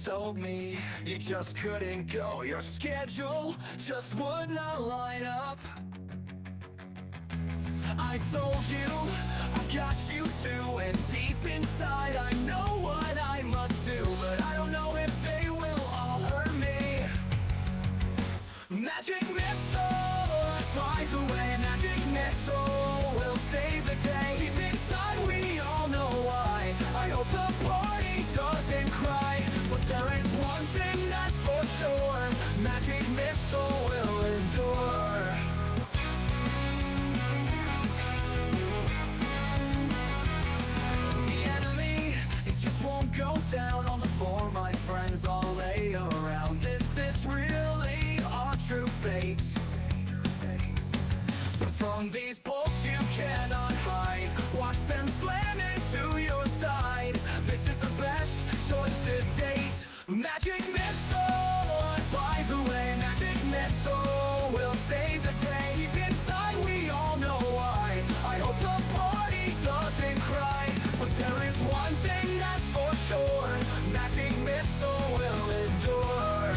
told me you just couldn't go. Your schedule just would not line up. I told you I got you too, and deep inside I know what I must do, but I don't know if they will all hurt me. Magic missile flies away, magic missile will save the day. Deep inside we all know why. I hope the party doesn't cry, but there is one thing that's for sure: magic missile will endure. Won't go down on the floor, my friends all lay around. Is this really our true fate? But from these bolts you cannot hide. Watch them slam into your side. This is the best choice to date. Magic missile flies away. Magic missile will save the day. Deep inside we all know why. I hope the party doesn't cry, but there is one thing that's for sure: magic missile will endure.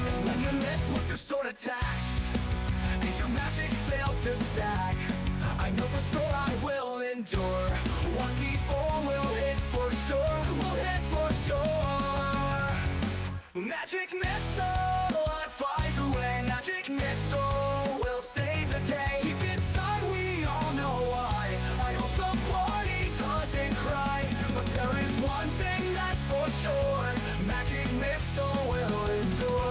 And when you miss with your sword attacks and your magic fails to stack, I know for sure I will endure. 1d4 will hit for sure, will hit for sure. Magic missile flies away. Magic missile will save the day. Deep inside we all know why. I hope the party doesn't cry, but there is one thing that's for sure: magic missile will endure.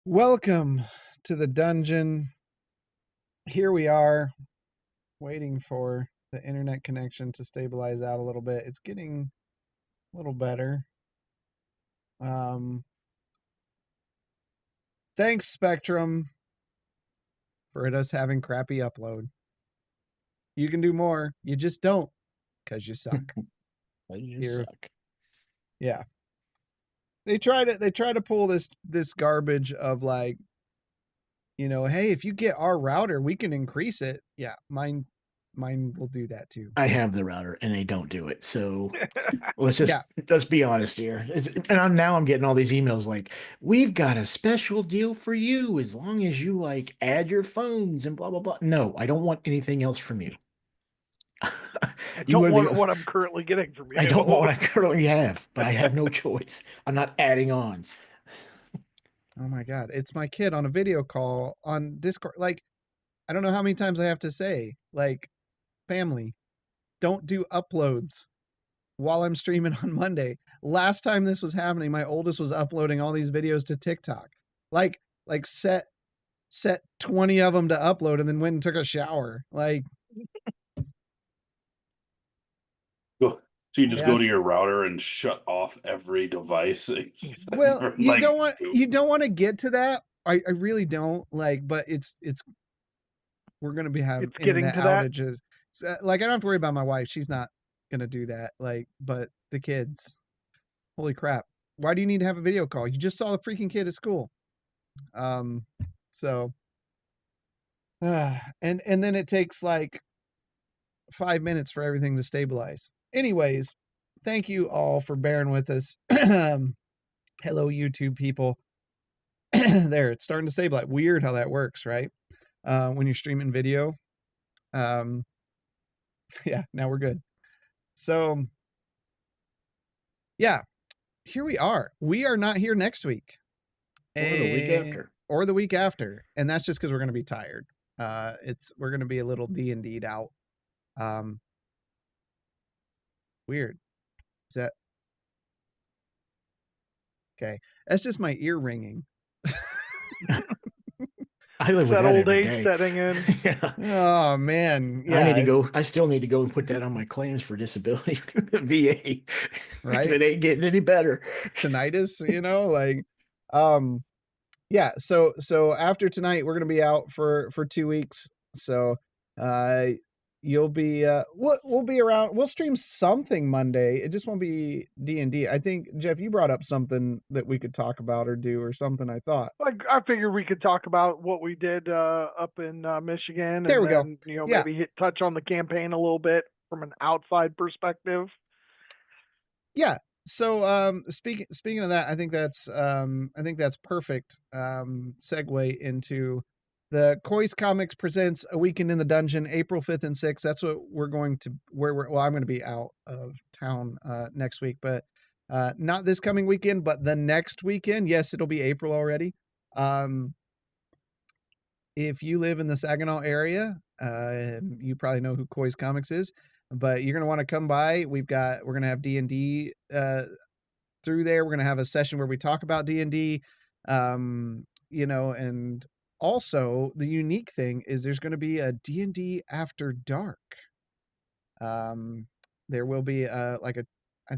Welcome to the dungeon. Here we are, waiting for the internet connection to stabilize out a little bit. It's getting a little better. Thanks, Spectrum, for us having crappy upload. You can do more. You just don't, because you suck. You suck. Yeah. They try to pull this garbage of like, you know, hey, if you get our router, we can increase it. Yeah, mine will do that too. I have the router and they don't do it. So let's be honest here. I'm getting all these emails like, we've got a special deal for you as long as you like add your phones and blah blah blah. No, I don't want anything else from you. I don't want what I'm currently getting from you. I don't want what I currently have, but I have no choice. I'm not adding on. Oh my God. It's my kid on a video call on Discord. Like, I don't know how many times I have to say, like, family, don't do uploads while I'm streaming on Monday. Last time this was happening, my oldest was uploading all these videos to TikTok. Like set 20 of them to upload and then went and took a shower. Like, so you just go to your router and shut off every device. Well, you don't want to get to that. I really don't, like, but it's we're gonna be having internet outages. Like, I don't have to worry about my wife. She's not gonna do that. Like, but the kids, holy crap. Why do you need to have a video call? You just saw the freaking kid at school. So and then it takes like 5 minutes for everything to stabilize. Anyways, thank you all for bearing with us. Hello, YouTube people. There, it's starting to stabilize. Weird how that works, right? When you're streaming video. Yeah, now we're good. So, yeah, here we are. We are not here next week. Or the week after. Or the week after. And that's just because we're going to be tired. We're going to be a little D&D'd out. Weird. Is that okay? That's just my ear ringing. I live with that that old every age day. setting in. Yeah. Oh man, I need to go. it's I still need to go and put that on my claims for disability through the VA because right. it ain't getting any better. Tinnitus, like, um, yeah. So after tonight, we're gonna be out for 2 weeks. So, uh, you'll be we'll be around. We'll stream something Monday. It just won't be D&D. I think Jeff, you brought up something that we could talk about or do or something. I thought. Like, I figured we could talk about what we did up in Michigan, There and we go. then Yeah. maybe touch on the campaign a little bit from an outside perspective. Yeah. So speaking of that, I think that's perfect segue into the Koi's Comics presents A Weekend in the Dungeon, April 5th and 6th. That's what we're going to I'm going to be out of town next week, but not this coming weekend, but the next weekend. Yes, it'll be April already. If you live in the Saginaw area, you probably know who Koi's Comics is, but you're going to want to come by. We're going to have D&D through there. We're going to have a session where we talk about D&D, and also the unique thing is there's going to be a D&D after dark. There will be I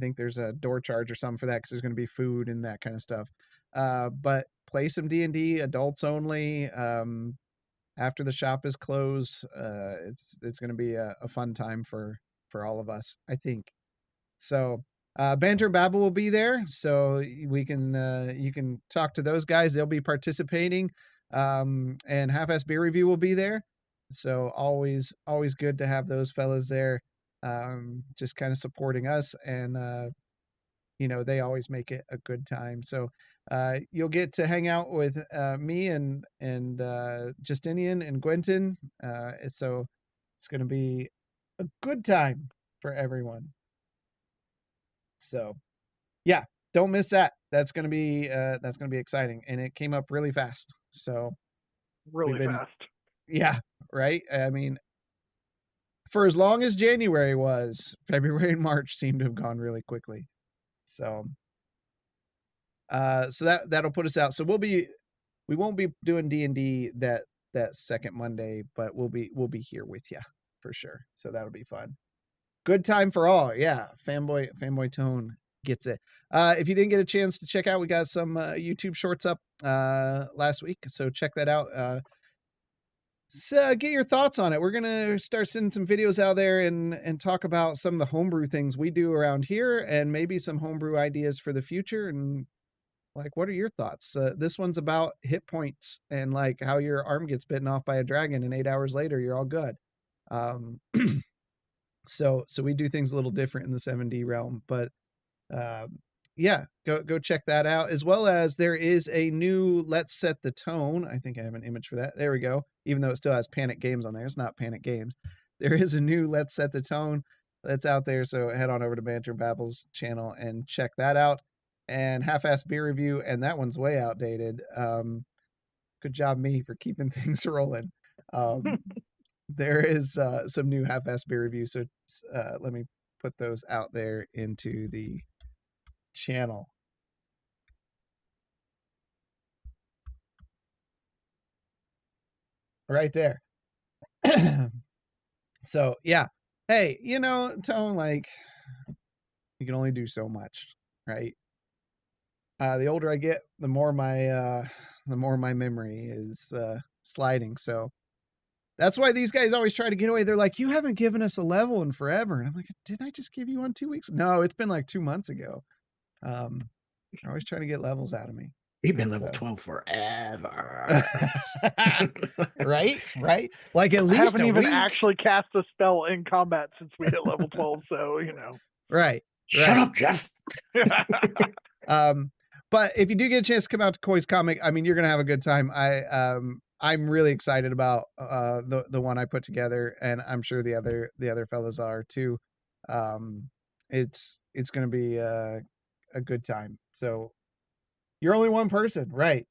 think there's a door charge or something for that because there's going to be food and that kind of stuff. But play some D&D, adults only. After the shop is closed, it's going to be a fun time for all of us, I think. So Banter and Babble will be there, so we can you can talk to those guys. They'll be participating, and Half-Ass Beer Review will be there. So always good to have those fellas there, just kind of supporting us, and they always make it a good time. So you'll get to hang out with me and Justinian and Gwenton. So it's going to be a good time for everyone. So yeah, don't miss that. That's going to be exciting, and it came up really fast. So Really fast. Yeah, right. I mean, for as long as January was, February and March seemed to have gone really quickly. So that'll put us out. So we won't be doing D&D that second Monday, but we'll be here with you for sure. So that'll be fun. Good time for all. Yeah. Fanboy Tone gets it. If you didn't get a chance to check out, we got some YouTube shorts up last week. So check that out. So get your thoughts on it. We're going to start sending some videos out there and talk about some of the homebrew things we do around here and maybe some homebrew ideas for the future. And what are your thoughts? This one's about hit points and how your arm gets bitten off by a dragon and 8 hours later, you're all good. So we do things a little different in the 7D realm, but yeah, go check that out. As well as there is a new Let's Set the Tone. I think I have an image for that. There we go. Even though it still has Panic Games on there, it's not Panic Games. There is a new Let's Set the Tone that's out there. So head on over to Banter and Babble's channel and check that out. And Half-Ass Beer Review, and that one's way outdated. Good job me for keeping things rolling. There is some new Half-Ass Beer Review, so let me put those out there into the channel. Right there. So yeah. Hey, Tone, you can only do so much, right? The older I get, the more my memory is sliding. So that's why these guys always try to get away. They're like, you haven't given us a level in forever. And I'm like, didn't I just give you one 2 weeks? No, it's been 2 months ago. They're always trying to get levels out of me. We've been level 12 forever. Right? At I least haven't even week. actually cast a spell in combat since we hit level 12, so Right. Shut up, Jeff. But if you do get a chance to come out to Koi's Comic, I mean, you're gonna have a good time. I'm really excited about the one I put together, and I'm sure the other fellows are too. It's gonna be a good time. So you're only one person, right?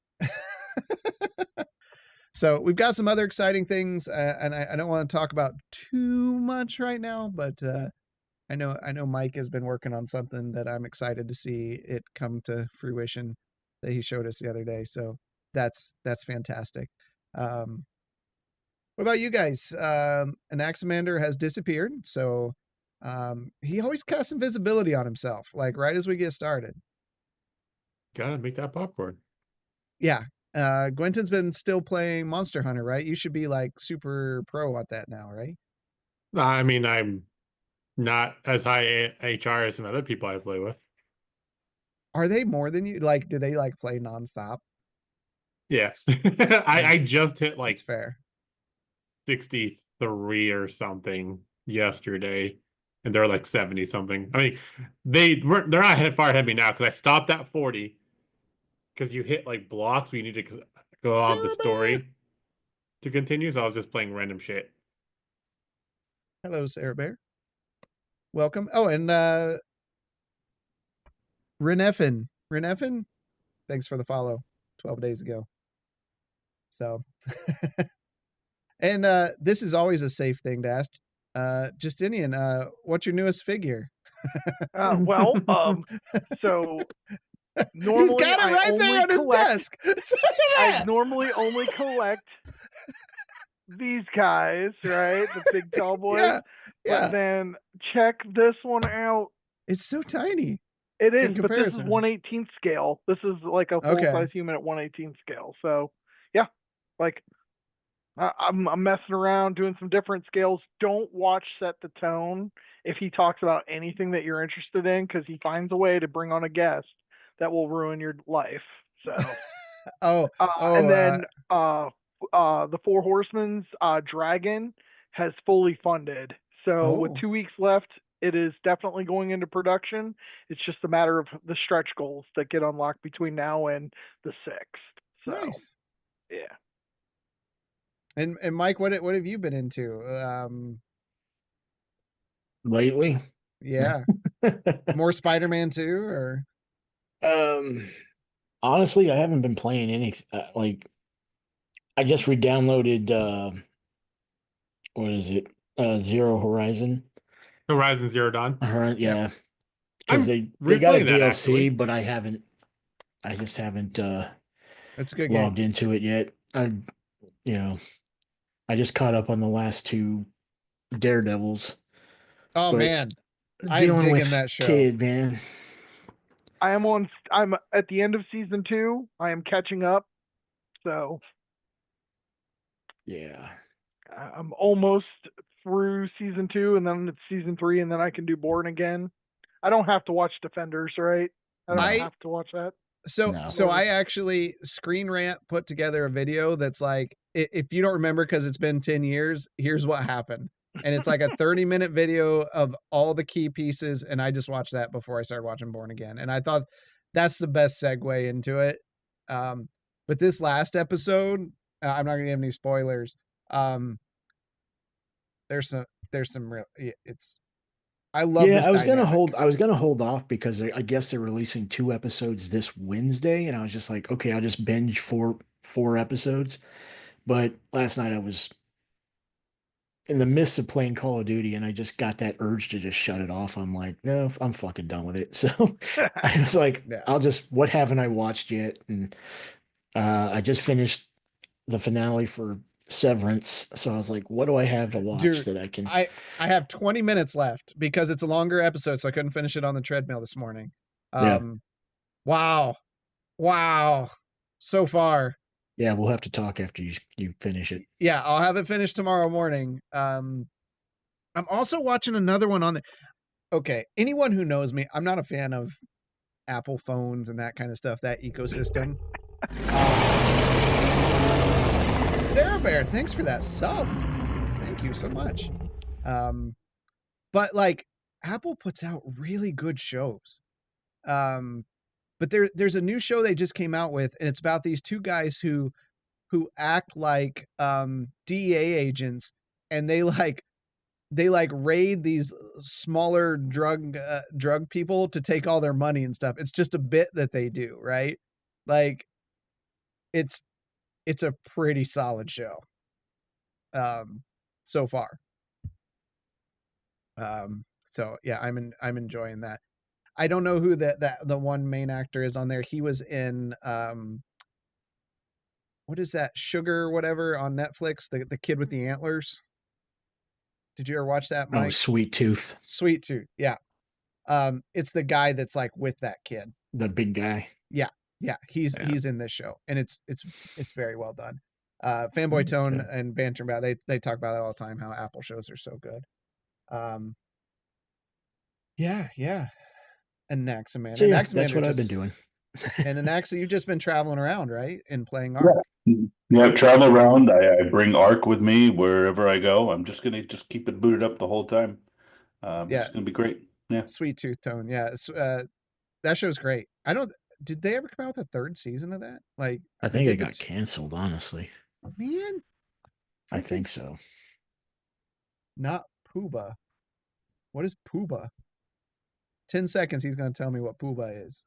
So we've got some other exciting things, and I don't want to talk about too much right now, but I know Mike has been working on something that I'm excited to see it come to fruition that he showed us the other day. So that's fantastic. What about you guys? Anaximander has disappeared, so he always casts invisibility on himself, like right as we get started. Gotta make that popcorn. Yeah. Gwenton's been still playing Monster Hunter, right? You should be like super pro at that now, right? I mean, I'm not as high HR as some other people I play with. Are they more than you? Like, do they like play nonstop? Yeah. I just hit like That's fair. 63 or something yesterday, and they're like 70 something. I mean, they're not far ahead of me now because I stopped at 40 because you hit like blocks where you need to go off the story to continue. So I was just playing random shit. Hello, Sarah Bear. Welcome. Oh, and Reneffin, thanks for the follow 12 days ago. So, and this is always a safe thing to ask. Justinian, what's your newest figure? So He's normally got it right there on his desk. I normally only collect these guys, right? The big tall boys. Yeah, yeah. But then check this one out. It's so tiny. It is, in but this is comparison. 1/18 scale. This is like a full size human at 1/18 scale. So yeah, like I'm messing around doing some different scales. Don't watch Set the Tone if he talks about anything that you're interested in, because he finds a way to bring on a guest that will ruin your life. So and then the Four Horsemen's dragon has fully funded. So with 2 weeks left, it is definitely going into production. It's just a matter of the stretch goals that get unlocked between now and the 6th. So nice. Yeah. And Mike, what have you been into? Lately? Yeah. More Spider-Man 2 or? Honestly, I haven't been playing anything. Like, I just re-downloaded. What is it? Zero Horizon. Horizon Zero Dawn. Yeah. Because they got a DLC, but I just haven't It's a good logged game. into it yet. I just caught up on the last 2 Daredevils. Oh man, I'm dealing digging with that show. Kid, man. I'm at the end of season 2. I am catching up. So yeah, I'm almost through season 2, and then it's season 3, and then I can do Born Again. I don't have to watch Defenders, right? I don't have to watch that. So I actually Screen Rant put together a video that's like, if you don't remember because it's been 10 years, here's what happened. And it's like a 30-minute video of all the key pieces, and I just watched that before I started watching Born Again. And I thought that's the best segue into it. But this last episode, I'm not gonna give any spoilers. There's some real, it's, I love this. I was gonna hold off because I guess they're releasing 2 episodes this Wednesday, and I was just like, okay, I'll just binge 4 episodes. But last night I was in the midst of playing Call of Duty, and I just got that urge to just shut it off. I'm like, no, I'm fucking done with it. So I was like, what haven't I watched yet? And I just finished the finale for Severance, so I was like, what do I have to watch that I can? I have 20 minutes left because it's a longer episode, so I couldn't finish it on the treadmill this morning. Wow, so far. Yeah, we'll have to talk after you finish it. Yeah, I'll have it finished tomorrow morning. I'm also watching another one on the. Okay, anyone who knows me, I'm not a fan of Apple phones and that kind of stuff, that ecosystem. Sarah Bear, thanks for that sub. Thank you so much. But like, Apple puts out really good shows. But there's a new show they just came out with, and it's about these 2 guys who act like DEA agents, and they raid these smaller drug people to take all their money and stuff. It's just a bit that they do, right? Like, it's a pretty solid show so far. So yeah, I'm enjoying that. I don't know who the one main actor is on there. He was in what is that? Sugar or whatever on Netflix, the kid with the antlers. Did you ever watch that, Mike? Oh, Sweet Tooth. Sweet Tooth, yeah. It's the guy that's like with that kid. The big guy. Yeah. He's in this show, and it's very well done. Fanboy Tone and Banter about they talk about it all the time, how Apple shows are so good. Yeah. And Naxaman. So yeah, that's what I've been doing. And Naxa, you've just been traveling around, right? And playing Ark. Yeah, travel around. I bring Ark with me wherever I go. I'm just gonna keep it booted up the whole time. It's gonna be great. Yeah. Sweet Tooth Tone. Yeah. That show's great. Did they ever come out with a third season of that? Like, I think it got canceled, honestly. Man. I think so. Not Pooba. What is Pooba? 10 seconds, he's going to tell me what Pooba is.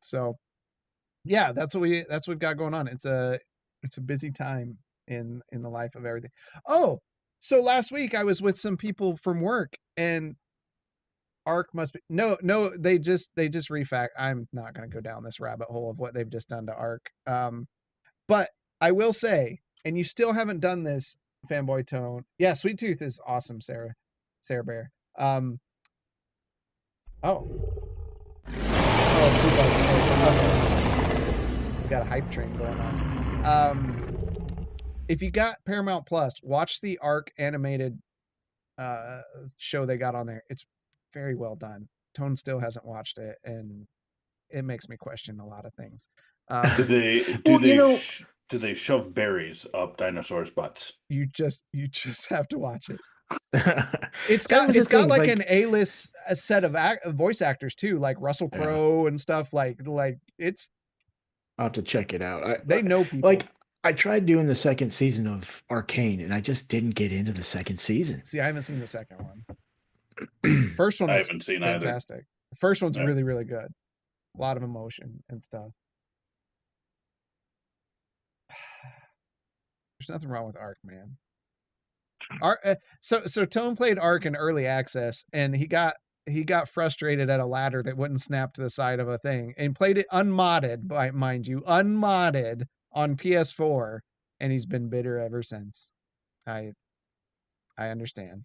So, yeah, that's what we've got going on. It's a busy time in the life of everything. Oh, so last week I was with some people from work, and Ark must be no, they just refact. I'm not going to go down this rabbit hole of what they've just done to Ark. But I will say, and you still haven't done this, Fanboy Tone. Yeah, Sweet Tooth is awesome, Sarah Bear. Okay. We got a hype train going on. If you got Paramount Plus, watch the Ark animated show they got on there. It's very well done. Tone still hasn't watched it, and it makes me question a lot of things. Do they shove berries up dinosaurs' butts? You just have to watch it. It's got like an A-list set of voice actors too, like Russell Crowe and stuff. Like it's. I'll have to check it out. They know people. Like, I tried doing the second season of Arcane, and I just didn't get into the second season. See, I haven't seen the second one. First one, I haven't seen fantastic. either. The first one's really, really good. A lot of emotion and stuff. There's nothing wrong with Ark, man. So Tone played Ark in early access, and he got frustrated at a ladder that wouldn't snap to the side of a thing, and played it unmodded, mind you, unmodded on PS4, and he's been bitter ever since. I understand.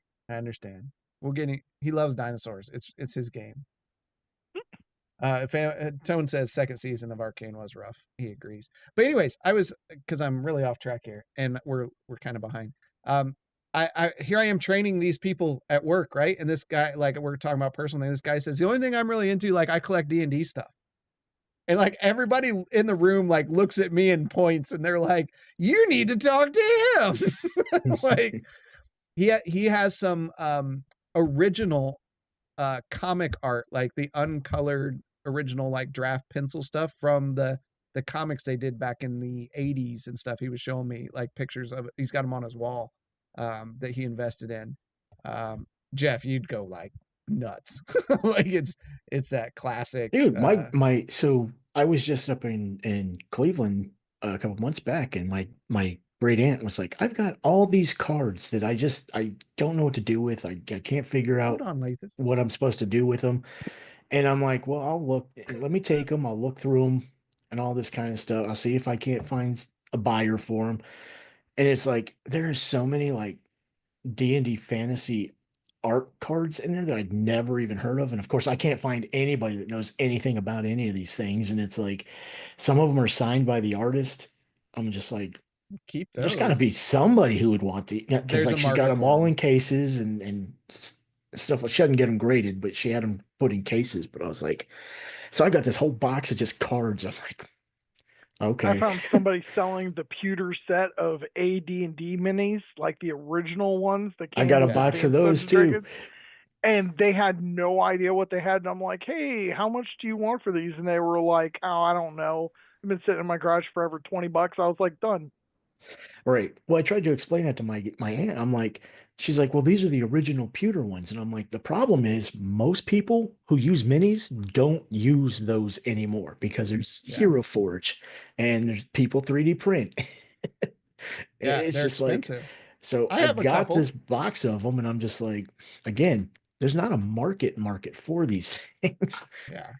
He loves dinosaurs. It's his game. Tone says second season of Arcane was rough. He agrees. But anyways, because I'm really off track here, and we're kind of behind. Here I am training these people at work, right? And this guy, like, we're talking about personal thing. This guy says, the only thing I'm really into, like, I collect D&D stuff. And like everybody in the room like looks at me and points, and they're like, you need to talk to him. Like he has some original comic art, like the uncolored original like draft pencil stuff from the comics they did back in the 80s and stuff. He was showing me like pictures of it. He's got them on his wall that he invested in. Jeff, you'd go like nuts. Like it's that classic. Dude, so I was just up in Cleveland a couple months back, and my great aunt was like, I've got all these cards that I don't know what to do with. I can't figure out what I'm supposed to do with them. And I'm like, well, I'll look, let me take them. I'll look through them and all this kind of stuff. I'll see if I can't find a buyer for them. And it's like, there's so many like D&D fantasy art cards in there that I'd never even heard of. And of course, I can't find anybody that knows anything about any of these things. And it's like, some of them are signed by the artist. I'm just like, keep those. There's got to be somebody who would want the, because like she's got them all in cases and stuff. She hadn't get them graded, but she had them put in cases. But I was like, so I got this whole box of just cards. I'm like, okay. I found somebody selling the pewter set of AD&D minis, like the original ones. That came I got a box of those too. And they had no idea what they had. And I'm like, hey, how much do you want for these? And they were like, oh, I don't know. I've been sitting in my garage forever, $20. I was like, done. Right. Well, I tried to explain that to my aunt. I'm like, she's like, well, these are the original pewter ones. And I'm like, the problem is most people who use minis don't use those anymore because there's Hero Forge and there's people 3D print. It's just expensive. Like, so I got this box of them, and I'm just like, again, there's not a market for these things. Yeah.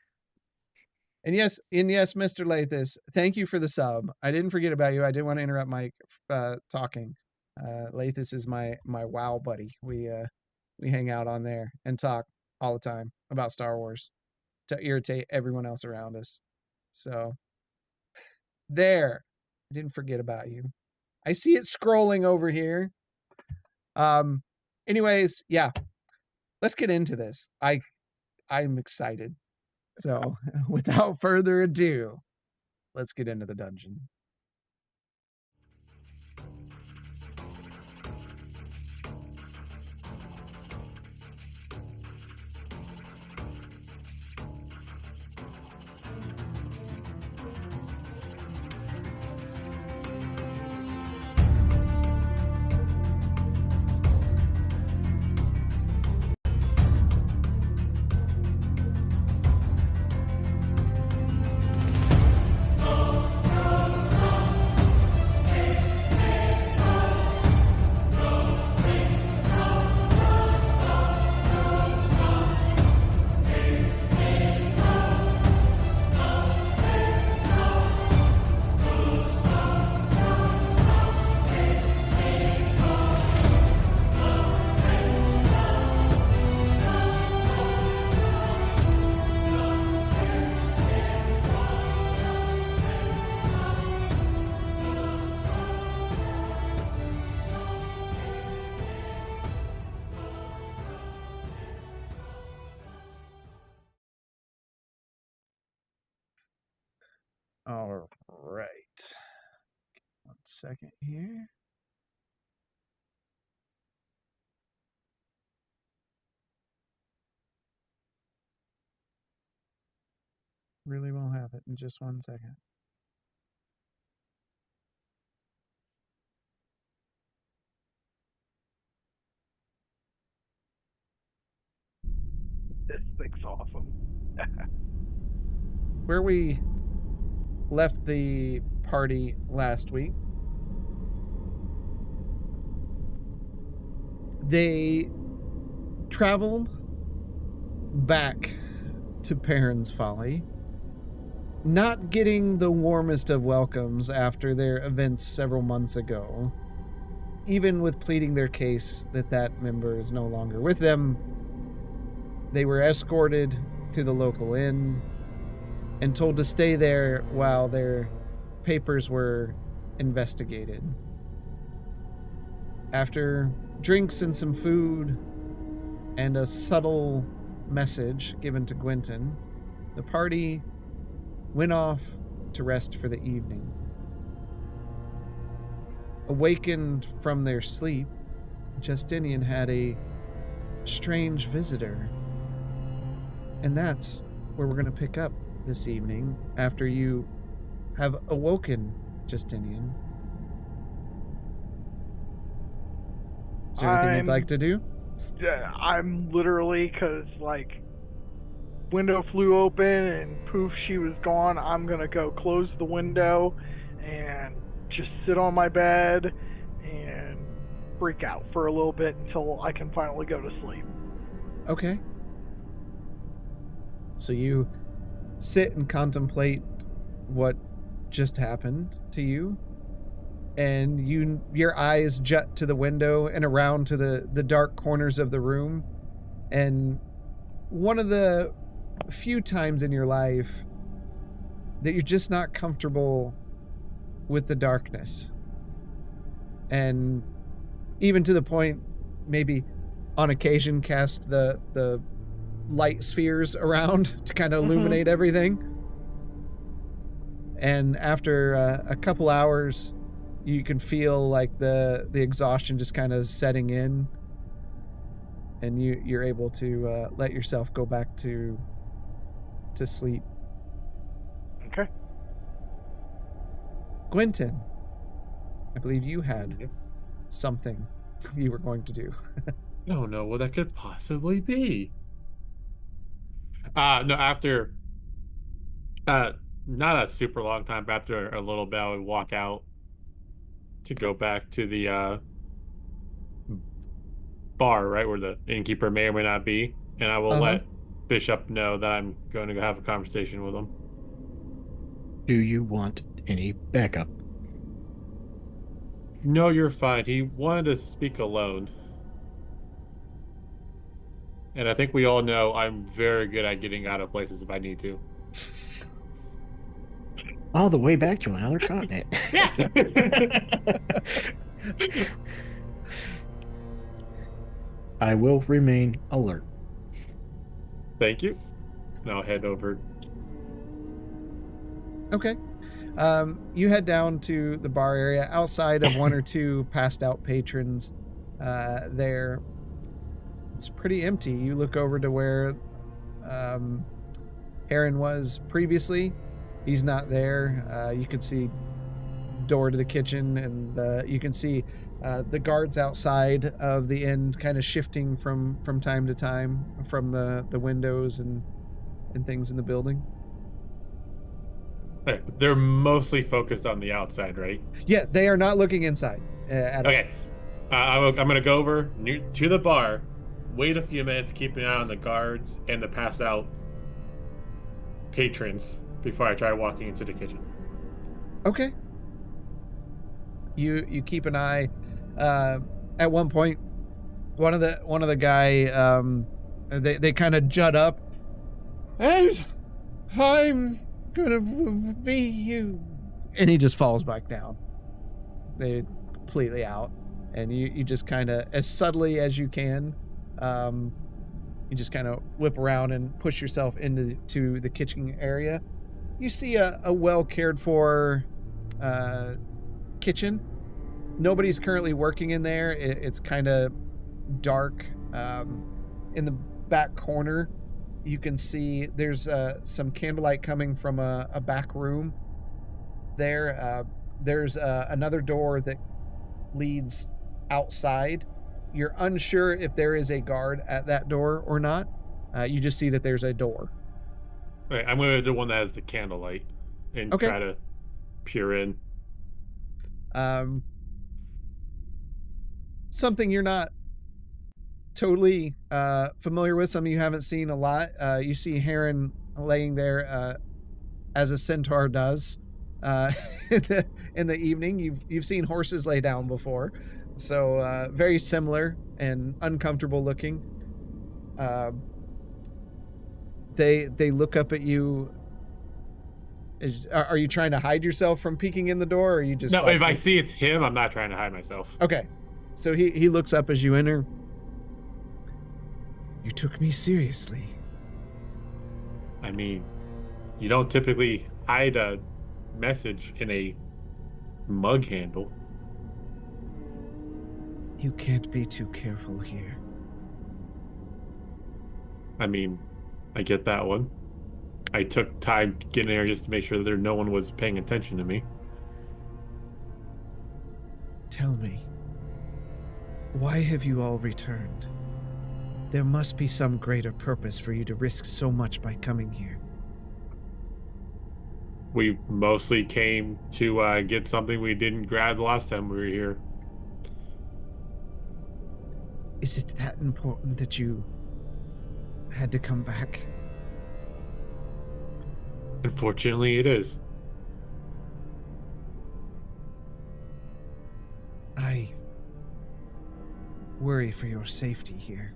yes, Mr. Lathis, thank you for the sub. I didn't forget about you. I didn't want to interrupt Mike talking. Lathis is my WoW buddy. We hang out on there and talk all the time about Star Wars to irritate everyone else around us. So there, I didn't forget about you. I see it scrolling over here. Anyways, yeah, let's get into this. I'm excited. So without further ado, let's get into the dungeon. All right. 1 second here. Really will have it in just 1 second. This thing's awesome. Where we left the party last week, they traveled back to Perrin's Folly, not getting the warmest of welcomes after their events several months ago. Even with pleading their case that member is no longer with them, they were escorted to the local inn and told to stay there while their papers were investigated. After drinks and some food and a subtle message given to Gwynton, the party went off to rest for the evening. Awakened from their sleep, Justinian had a strange visitor. And that's where we're going to pick up this evening after you have awoken Justinian. Is there anything you'd like to do? I'm literally, because, like, window flew open and poof, she was gone. I'm going to go close the window and just sit on my bed and freak out for a little bit until I can finally go to sleep. Okay. So you sit and contemplate what just happened to you, and your eyes jut to the window and around to the dark corners of the room, and one of the few times in your life that you're just not comfortable with the darkness, and even to the point maybe on occasion cast the light spheres around to kind of illuminate everything. And after a couple hours, you can feel like the exhaustion just kind of setting in, and you're able to let yourself go back to sleep. Okay. Gwynton, I believe you had something you were going to do. I don't know what that could possibly be. No, after not a super long time, but after a little bit, I would walk out to go back to the bar, right, where the innkeeper may or may not be, and I will let Bishop know that I'm going to go have a conversation with him. Do you want any backup? No, you're fine. He wanted to speak alone. And I think we all know I'm very good at getting out of places if I need to. All the way back to another continent. Yeah. I will remain alert. Thank you. And I'll head over. Okay. You head down to the bar area outside of one or two passed out patrons there. It's pretty empty. You look over to where Aaron was previously. He's not there. You can see door to the kitchen, and you can see the guards outside of the inn kind of shifting from time to time from the windows and things in the building. Okay, but they're mostly focused on the outside, right? Yeah, they are not looking inside at all. Okay. I'm going to go over to the bar, wait a few minutes, keep an eye on the guards and the passed out patrons before I try walking into the kitchen. Okay. You keep an eye. At one point, one of the guy they kind of jut up, and I'm gonna be you, and he just falls back down. They're completely out, and you just kind of, as subtly as you can, you just kind of whip around and push yourself into the kitchen area. You see a well cared for kitchen. Nobody's currently working in there. It's kind of dark. In the back corner, you can see there's some candlelight coming from a back room there. There's another door that leads outside. You're unsure if there is a guard at that door or not. You just see that there's a door. Okay, I'm going to do one that has the candlelight and try to peer in. Something you're not totally familiar with, something you haven't seen a lot. You see Heron laying there as a centaur does in the evening. You've seen horses lay down before, so very similar and uncomfortable looking. They look up at you. Are you trying to hide yourself from peeking in the door, or are you just... No, if I see it's him, I'm not trying to hide myself. Okay. So he looks up as you enter. You took me seriously. I mean, you don't typically hide a message in a mug handle. You can't be too careful here. I mean, I get that one. I took time getting there just to make sure that no one was paying attention to me. Tell me, why have you all returned? There must be some greater purpose for you to risk so much by coming here. We mostly came to get something we didn't grab last time we were here. Is it that important that you had to come back? Unfortunately, it is. I worry for your safety here.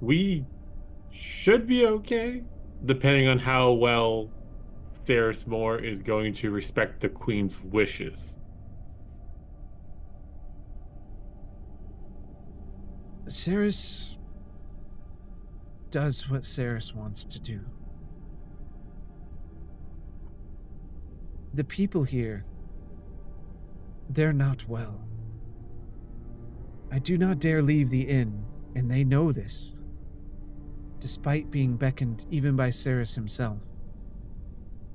We should be okay, depending on how well Theris Moore is going to respect the Queen's wishes. Ceres does what Ceres wants to do. The people here, they're not well. I do not dare leave the inn, and they know this, despite being beckoned even by Ceres himself.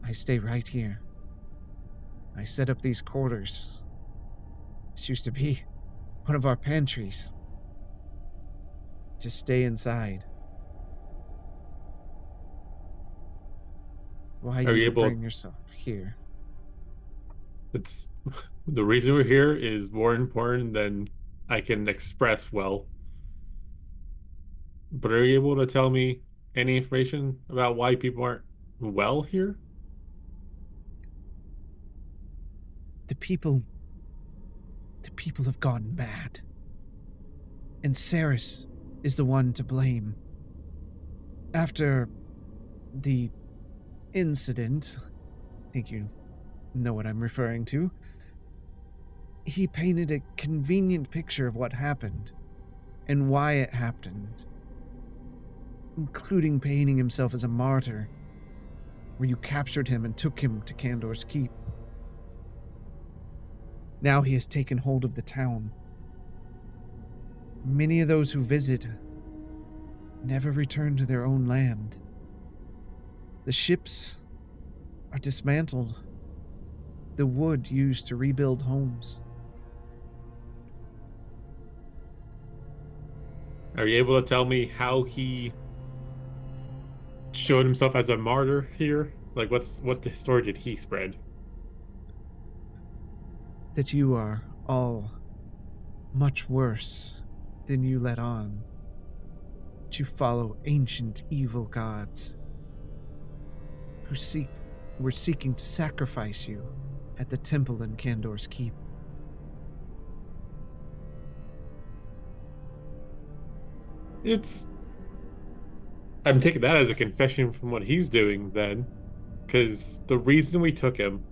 I stay right here. I set up these quarters. This used to be one of our pantries. Just stay inside. Why Are you you able- bring yourself here? It's the reason we're here is more important than I can express well. But are you able to tell me any information about why people aren't well here? The people have gone mad. And Ceres is the one to blame. After the incident, I think you know what I'm referring to, he painted a convenient picture of what happened and why it happened, including painting himself as a martyr, where you captured him and took him to Kandor's Keep. Now he has taken hold of the town. Many of those who visit never return to their own land. The ships are dismantled. The wood used to rebuild homes. Are you able to tell me how he showed himself as a martyr here? Like, what the story did he spread? That you are all much worse than you let on. That you follow ancient evil gods who were seeking to sacrifice you at the temple in Kandor's Keep. I'm taking that as a confession from what he's doing then, because the reason we took him,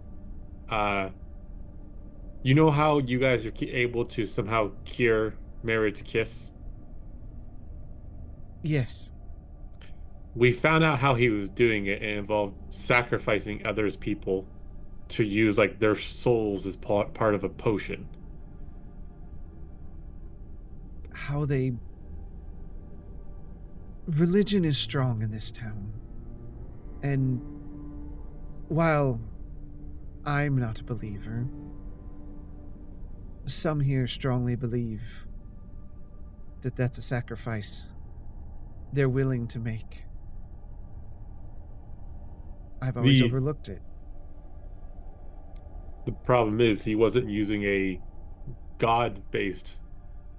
you know how you guys are able to somehow cure Merritt's kiss? Yes. We found out how he was doing it, and it involved sacrificing others' people to use like their souls as part of a potion. How they... Religion is strong in this town. And while I'm not a believer, some here strongly believe that that's a sacrifice they're willing to make. I've always overlooked it. The problem is he wasn't using a god-based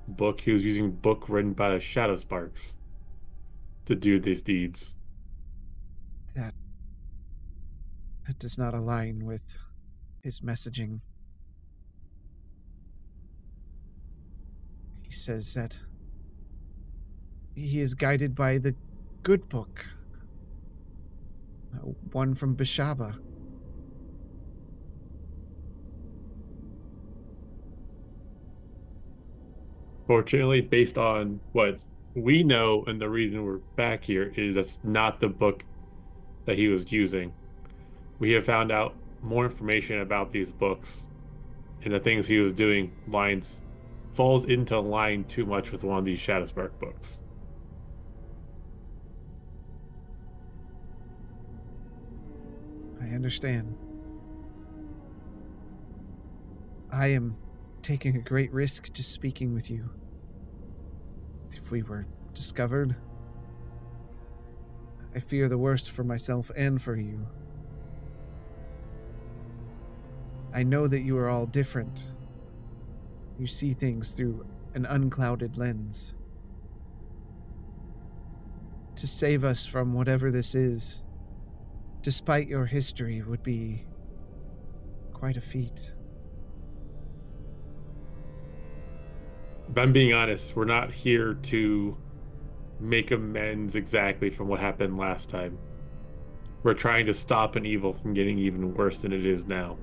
book. He was using a book written by Shadowsparks to do these deeds. That does not align with his messaging. He says that he is guided by the good book, one from Bishaba. Fortunately, based on what we know and the reason we're back here, is that's not the book that he was using. We have found out more information about these books, and the things he was doing falls into line too much with one of these Shadowspark books. I understand. I am taking a great risk just speaking with you. If we were discovered, I fear the worst for myself and for you. I know that you are all different. You see things through an unclouded lens. To save us from whatever this is, despite your history, would be quite a feat. If I'm being honest, we're not here to make amends exactly from what happened last time. We're trying to stop an evil from getting even worse than it is now.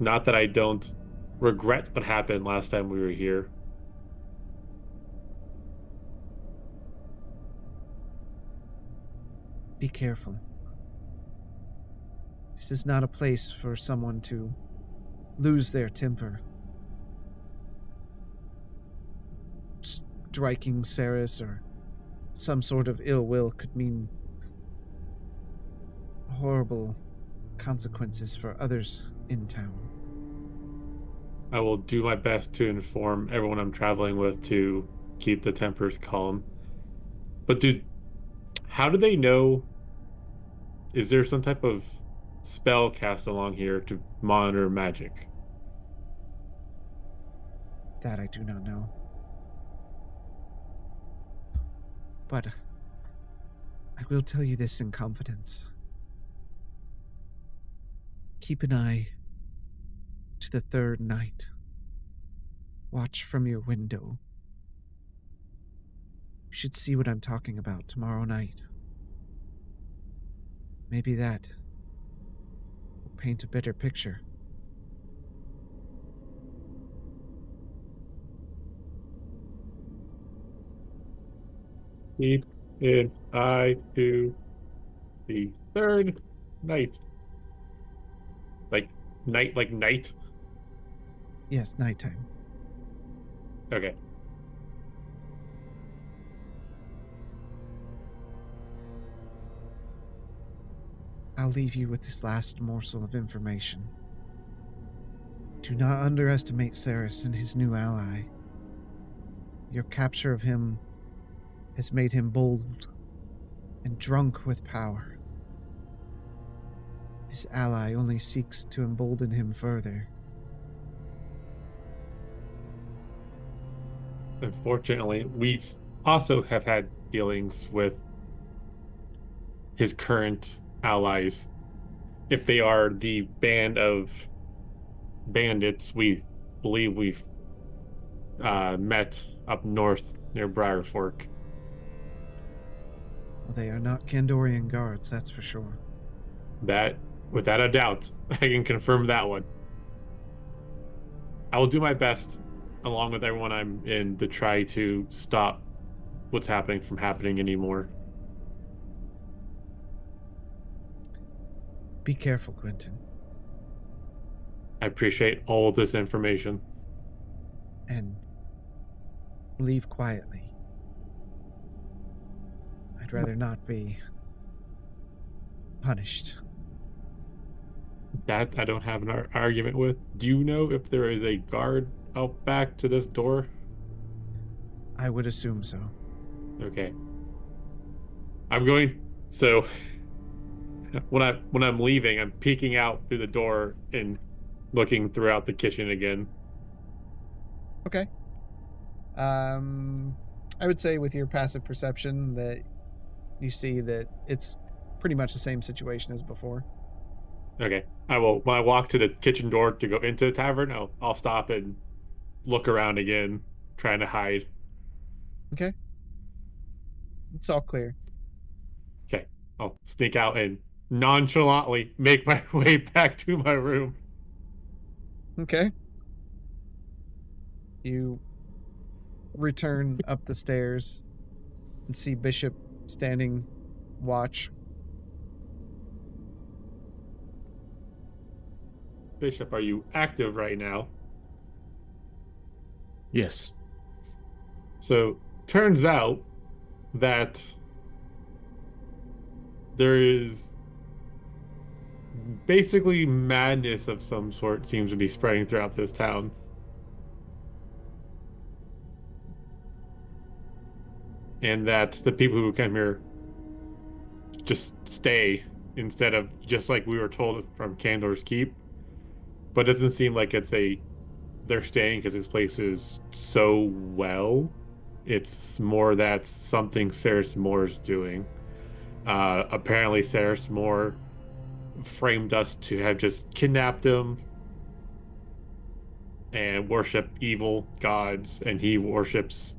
Not that I don't regret what happened last time we were here. Be careful. This is not a place for someone to lose their temper. Striking Ceres or some sort of ill will could mean horrible consequences for others in town. I will do my best to inform everyone I'm traveling with to keep the tempers calm. But how do they know? Is there some type of spell cast along here to monitor magic? That I do not know. But I will tell you this in confidence. Keep an eye to the third night. Watch from your window. You should see what I'm talking about tomorrow night. Maybe that will paint a better picture. Keep an eye to the third night. Like night? Yes, nighttime. Okay. I'll leave you with this last morsel of information. Do not underestimate Ceres and his new ally. Your capture of him has made him bold and drunk with power. His ally only seeks to embolden him further. Unfortunately, we've also have had dealings with his current allies. If they are the band of bandits we believe we've met up north near Briar Fork. Well, they are not Kandorian guards, that's for sure. That, without a doubt, I can confirm that one. I will do my best, along with everyone I'm in, to try to stop what's happening from happening anymore. Be careful, Quentin. I appreciate all of this information. And leave quietly. I'd rather not be punished. That I don't have an argument with. Do you know if there is a guard out back to this door? I would assume so. Okay. I'm going. So when I'm leaving, I'm peeking out through the door and looking throughout the kitchen again. Okay. I would say with your passive perception that you see that it's pretty much the same situation as before. Okay. I will, when I walk to the kitchen door to go into the tavern, I'll stop and look around again, trying to hide. Okay. It's all clear. Okay. I'll sneak out and nonchalantly make my way back to my room. Okay. You return up the stairs and see Bishop standing watch. Bishop, are you active right now? Yes. So, turns out that there is basically madness of some sort seems to be spreading throughout this town. And that the people who come here just stay instead of just like we were told from Candor's Keep. But it doesn't seem like they're staying because this place is so well. It's more that something Ceres Moore is doing. Apparently Ceres Moore framed us to have just kidnapped him and worship evil gods, and he worships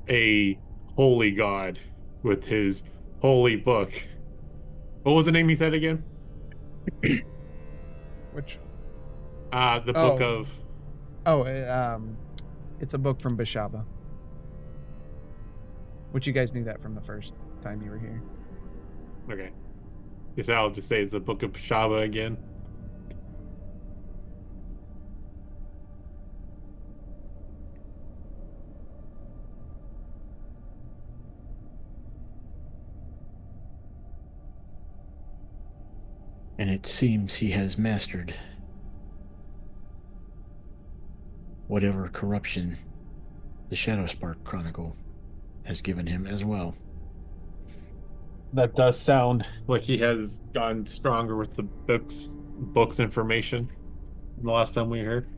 a holy god with his holy book. What was the name he said again? Which? The book of... it's a book from Bishaba. Which you guys knew that from the first time you were here. Okay. Guess I'll just say it's the book of Bishaba again. And it seems he has mastered whatever corruption the Shadowspark Chronicle has given him as well. That does sound like he has gotten stronger with the books information the last time we heard.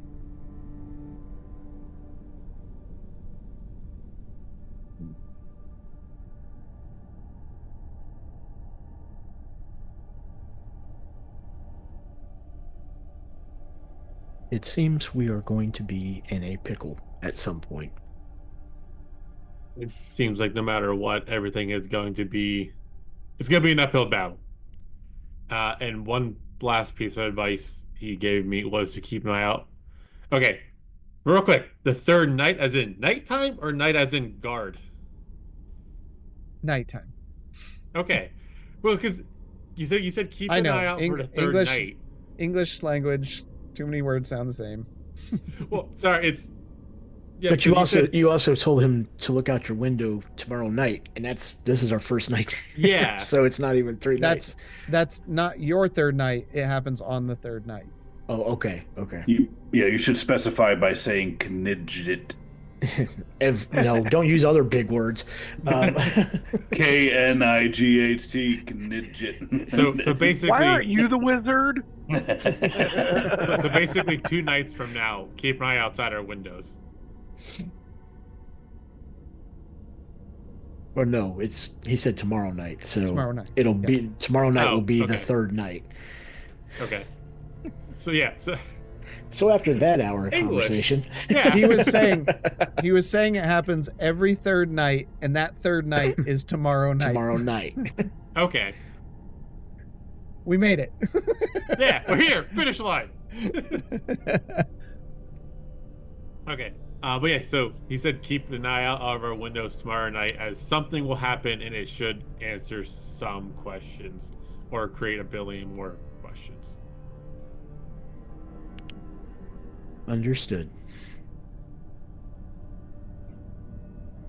It seems we are going to be in a pickle at some point. It seems like no matter what, everything is going to be, it's going to be an uphill battle. And one last piece of advice he gave me was to keep an eye out. Okay, real quick, the third night as in nighttime or night as in guard? Nighttime. Okay. Well, because you said keep I an know. eye out for the third night. English language, too many words sound the same. Well, sorry, it's yeah. But you also told him to look out your window tomorrow night, and this is our first night. Yeah. So it's not even 3 nights. That's not your third night. It happens on the third night. Oh, okay. You should specify by saying knidget. No, don't use other big words. Knight, knidget. So basically, Why aren't you the wizard? so basically, 2 nights from now, keep an eye outside our windows. Or no, he said tomorrow night. So Tomorrow night. it'll be tomorrow night will be the okay. third night. Okay. So yeah. So after that hour of English. conversation, Yeah. He was saying it happens every third night, and that third night is tomorrow night. tomorrow night. Okay. We made it. Yeah, we're here. Finish line. Okay. But yeah, so he said keep an eye out of our windows tomorrow night, as something will happen and it should answer some questions or create a billion more questions. Understood.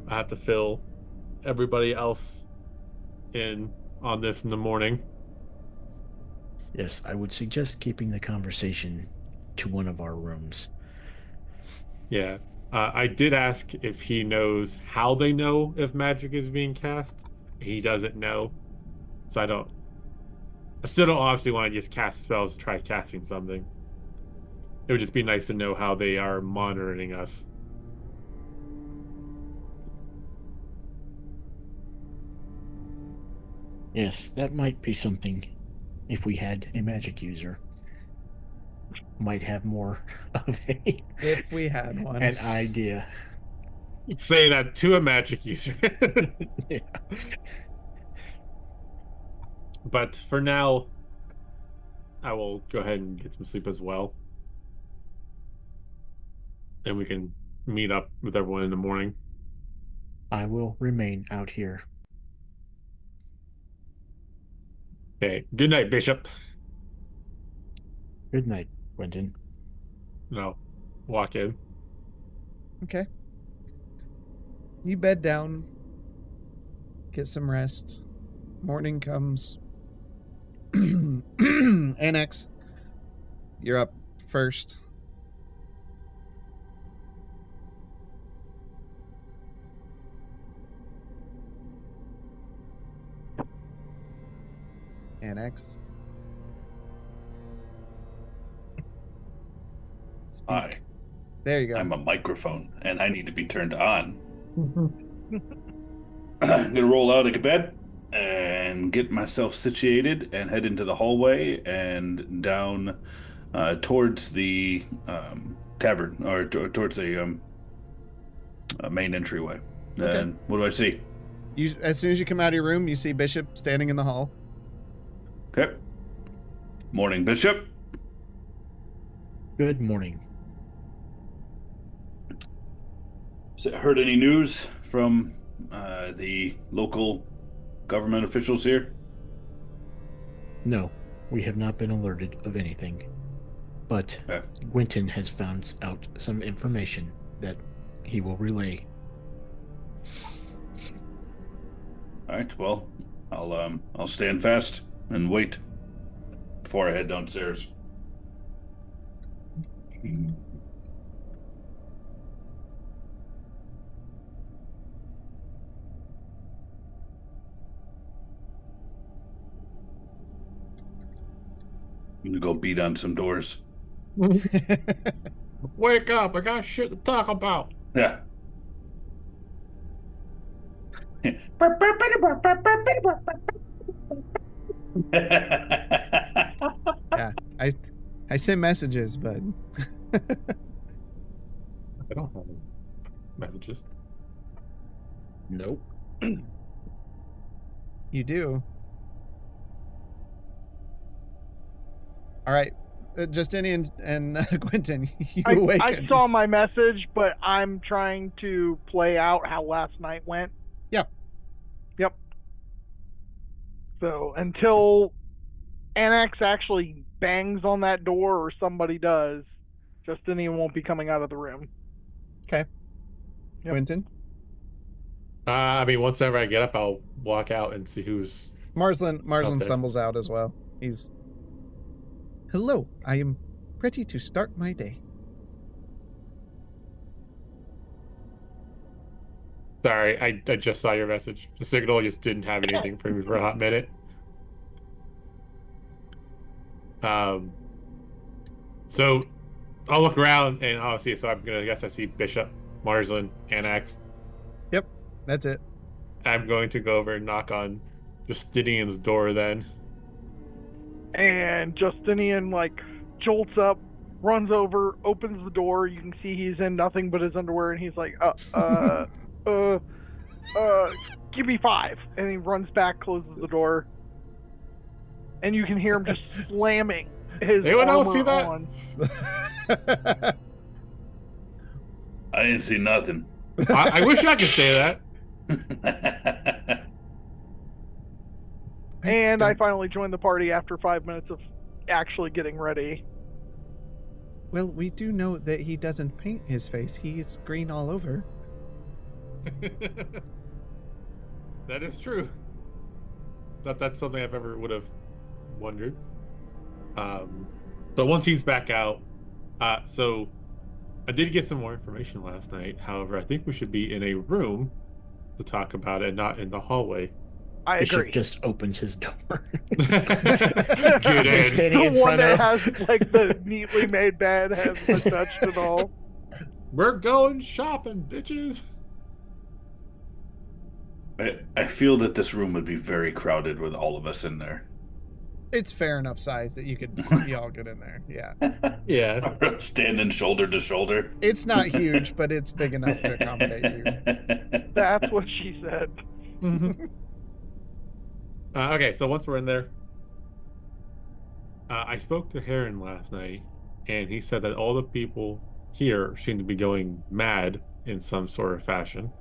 I have to fill everybody else in on this in the morning. Yes, I would suggest keeping the conversation to one of our rooms. Yeah. I did ask if he knows how they know if magic is being cast. He doesn't know. So I still don't obviously want to just cast spells to try casting something. It would just be nice to know how they are monitoring us. Yes, that might be something. If we had a magic user, might have more of If we had one. an idea. Say that to a magic user. Yeah. But for now, I will go ahead and get some sleep as well. And we can meet up with everyone in the morning. I will remain out here. Okay. Good night, Bishop. Good night, Quentin. No. Walk in. Okay. You bed down. Get some rest. Morning comes. Annex, you're up first. Annex. Speak. Hi, There you go. I'm a microphone, and I need to be turned on. I'm gonna roll out of bed and get myself situated and head into the hallway and down towards the tavern, or towards the main entryway. Okay. And what do I see? You, as soon as you come out of your room, you see Bishop standing in the hall. Okay. Morning, Bishop. Good morning. Heard any news from the local government officials here? No, we have not been alerted of anything. But Okay. Quentin has found out some information that he will relay. All right. Well, I'll stand fast and wait before I head downstairs. I'm gonna go beat on some doors. Wake up! I got shit to talk about. Yeah. Yeah, I sent messages, but I don't have any messages. Nope. You do. All right. Justinian and Quentin, you awaken. I saw my message, but I'm trying to play out how last night went. Yep. So until Annex actually bangs on that door or somebody does, Justinian won't be coming out of the room. Okay. Yep. Quentin? I mean, once ever I get up, I'll walk out and see who's. Marsland there. stumbles out as well. He's. Hello, I am ready to start my day. Sorry, I just saw your message. The signal just didn't have anything for me for a hot minute. So I'll look around and obviously, so I'm gonna guess I see Bishop, Marsland, Annex. Yep, that's it. I'm going to go over and knock on Justinian's door then. And Justinian jolts up, runs over, opens the door. You can see he's in nothing but his underwear, and he's like, give me 5. And he runs back, closes the door, and you can hear him just slamming his Anyone else armor see that? on. I didn't see nothing. I wish I could say that. And I finally joined the party after 5 minutes of actually getting ready. Well, we do know that he doesn't paint his face. He's green all over. That is true. That's something I've ever would have wondered. But once he's back out, so I did get some more information last night. However, I think we should be in a room to talk about it, not in the hallway. I Bishop agree. just opens his door. Get in. Standing in The one front that of. has the neatly made bed hasn't been touched at all. We're going shopping, bitches. I feel that this room would be very crowded with all of us in there. It's fair enough size that you could be all good in there. Yeah. Yeah. Standing shoulder to shoulder. It's not huge, but it's big enough to accommodate you. That's what she said. Okay, so once we're in there, I spoke to Heron last night, and he said that all the people here seem to be going mad in some sort of fashion.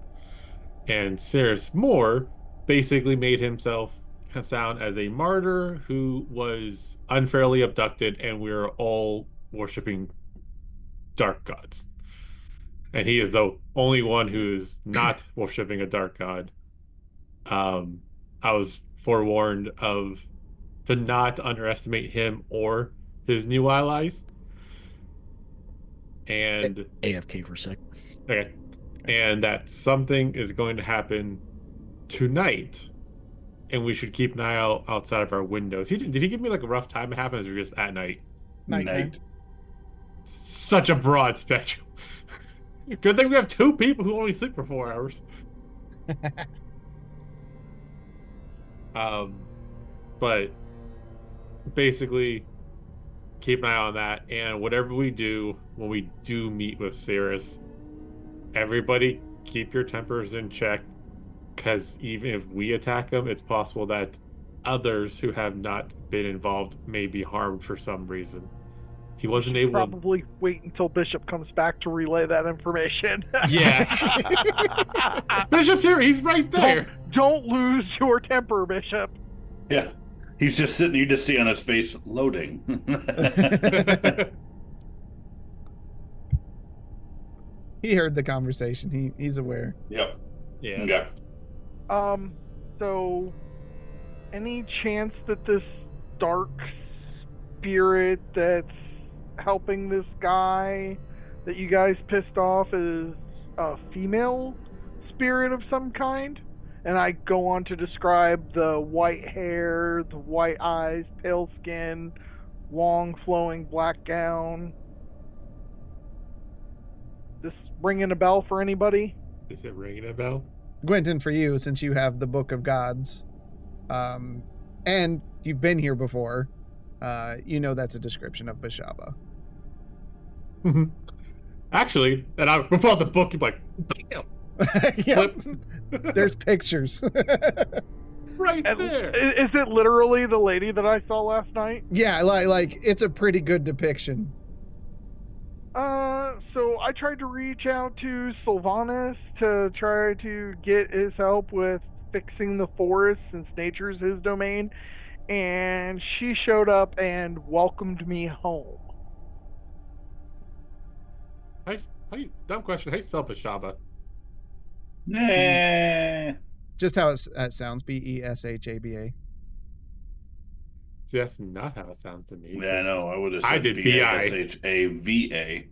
And Cyrus Moore basically made himself sound as a martyr who was unfairly abducted, and we're all worshiping dark gods. And he is the only one who's not worshiping a dark god. I was forewarned to not underestimate him or his new allies. And AFK for a sec. okay. And that something is going to happen tonight, and we should keep an eye out outside of our windows. Did he give me a rough time it happens, or just at night? Night. Such a broad spectrum. Good thing we have 2 people who only sleep for 4 hours. But basically, keep an eye on that, and whatever we do when we do meet with Cyrus, everybody keep your tempers in check, because even if we attack him, it's possible that others who have not been involved may be harmed for some reason. He wasn't able to... Probably wait until Bishop comes back to relay that information. Yeah. Bishop's here. He's right there. Don't lose your temper, Bishop. Yeah. He's just sitting, you just see on his face, loading. He heard the conversation. He's aware. Yep. Yeah. Okay. So any chance that this dark spirit that's helping this guy that you guys pissed off is a female spirit of some kind? And I go on to describe the white hair, the white eyes, pale skin, long flowing black gown. This ringing a bell for anybody? Is it ringing a bell? Quentin, for you, since you have the Book of Gods, and you've been here before, you know that's a description of Bashaba. Actually, and I pull out the book, you're like, bam, Yep. flip. There's pictures. Right And there. is it literally the lady that I saw last night? Yeah, like it's a pretty good depiction. So I tried to reach out to Sylvanas to try to get his help with fixing the forest since nature's his domain, and she showed up and welcomed me home. Dumb question. How do you spell Beshaba? Nah. Just how it sounds. Beshaba. See, that's not how it sounds to me. Yeah, I know. I would have I said did B.I. Bishava.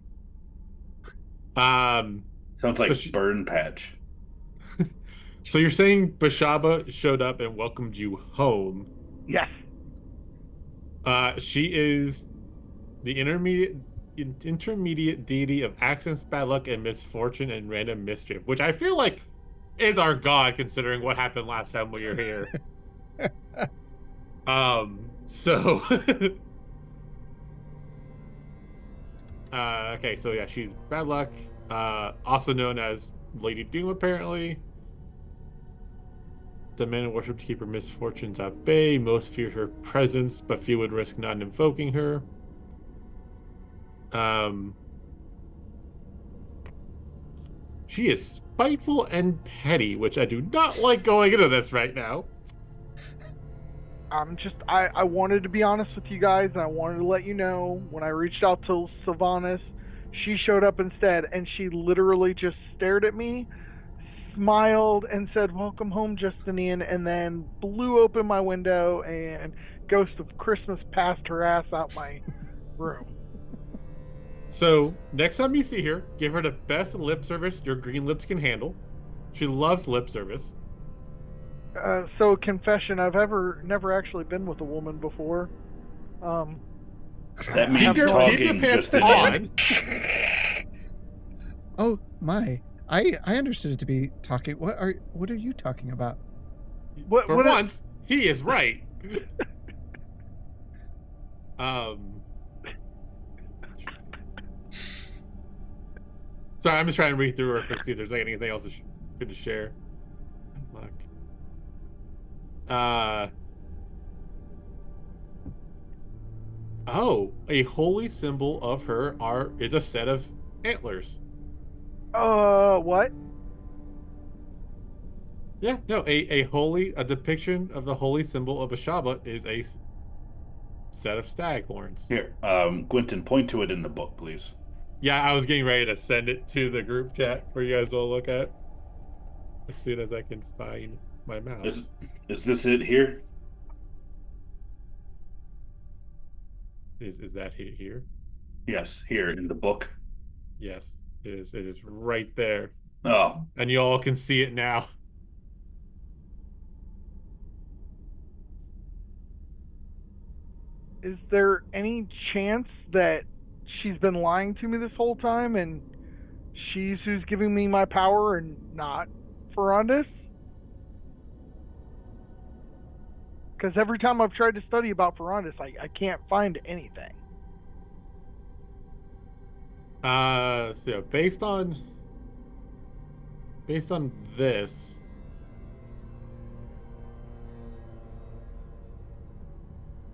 Um, Sounds like But burn patch. so you're saying Beshaba showed up and welcomed you home? Yes. She is the intermediate deity of accidents, bad luck, and misfortune and random mischief, which I feel like is our god, considering what happened last time we were here. So okay, so yeah, she's bad luck, also known as Lady Doom, apparently. The men worship to keep her misfortunes at bay. Most fear her presence, but few would risk not invoking her. She is spiteful and petty, which I do not like going into this right now. I wanted to be honest with you guys, and I wanted to let you know when I reached out to Sylvanas, she showed up instead, and she literally just stared at me, smiled, and said, "Welcome home, Justinian," and then blew open my window, and Ghost of Christmas passed her ass out my room. So, next time you see her, give her the best lip service your green lips can handle. She loves lip service. So, confession, I've never actually been with a woman before. That means Keep your talking pants just on. Oh my! I understood it to be talking. What are you talking about? For once, he is right. Sorry, I'm just trying to read through real quick, see if there's like anything else good to share. Look. Oh, a holy symbol of her is a set of antlers. What? Yeah, no, a depiction of the holy symbol of Ashaba is a set of stag horns. Here, Quentin, point to it in the book, please. Yeah, I was getting ready to send it to the group chat for you guys all to look at as soon as I can find my mouse. Is this it here? Is that here? Yes, here in the book. Yes, it is. It is right there. Oh, And you all can see it now. Is there any chance that she's been lying to me this whole time and she's who's giving me my power and not Ferondis? Because every time I've tried to study about Ferondis, I can't find anything. So based on this,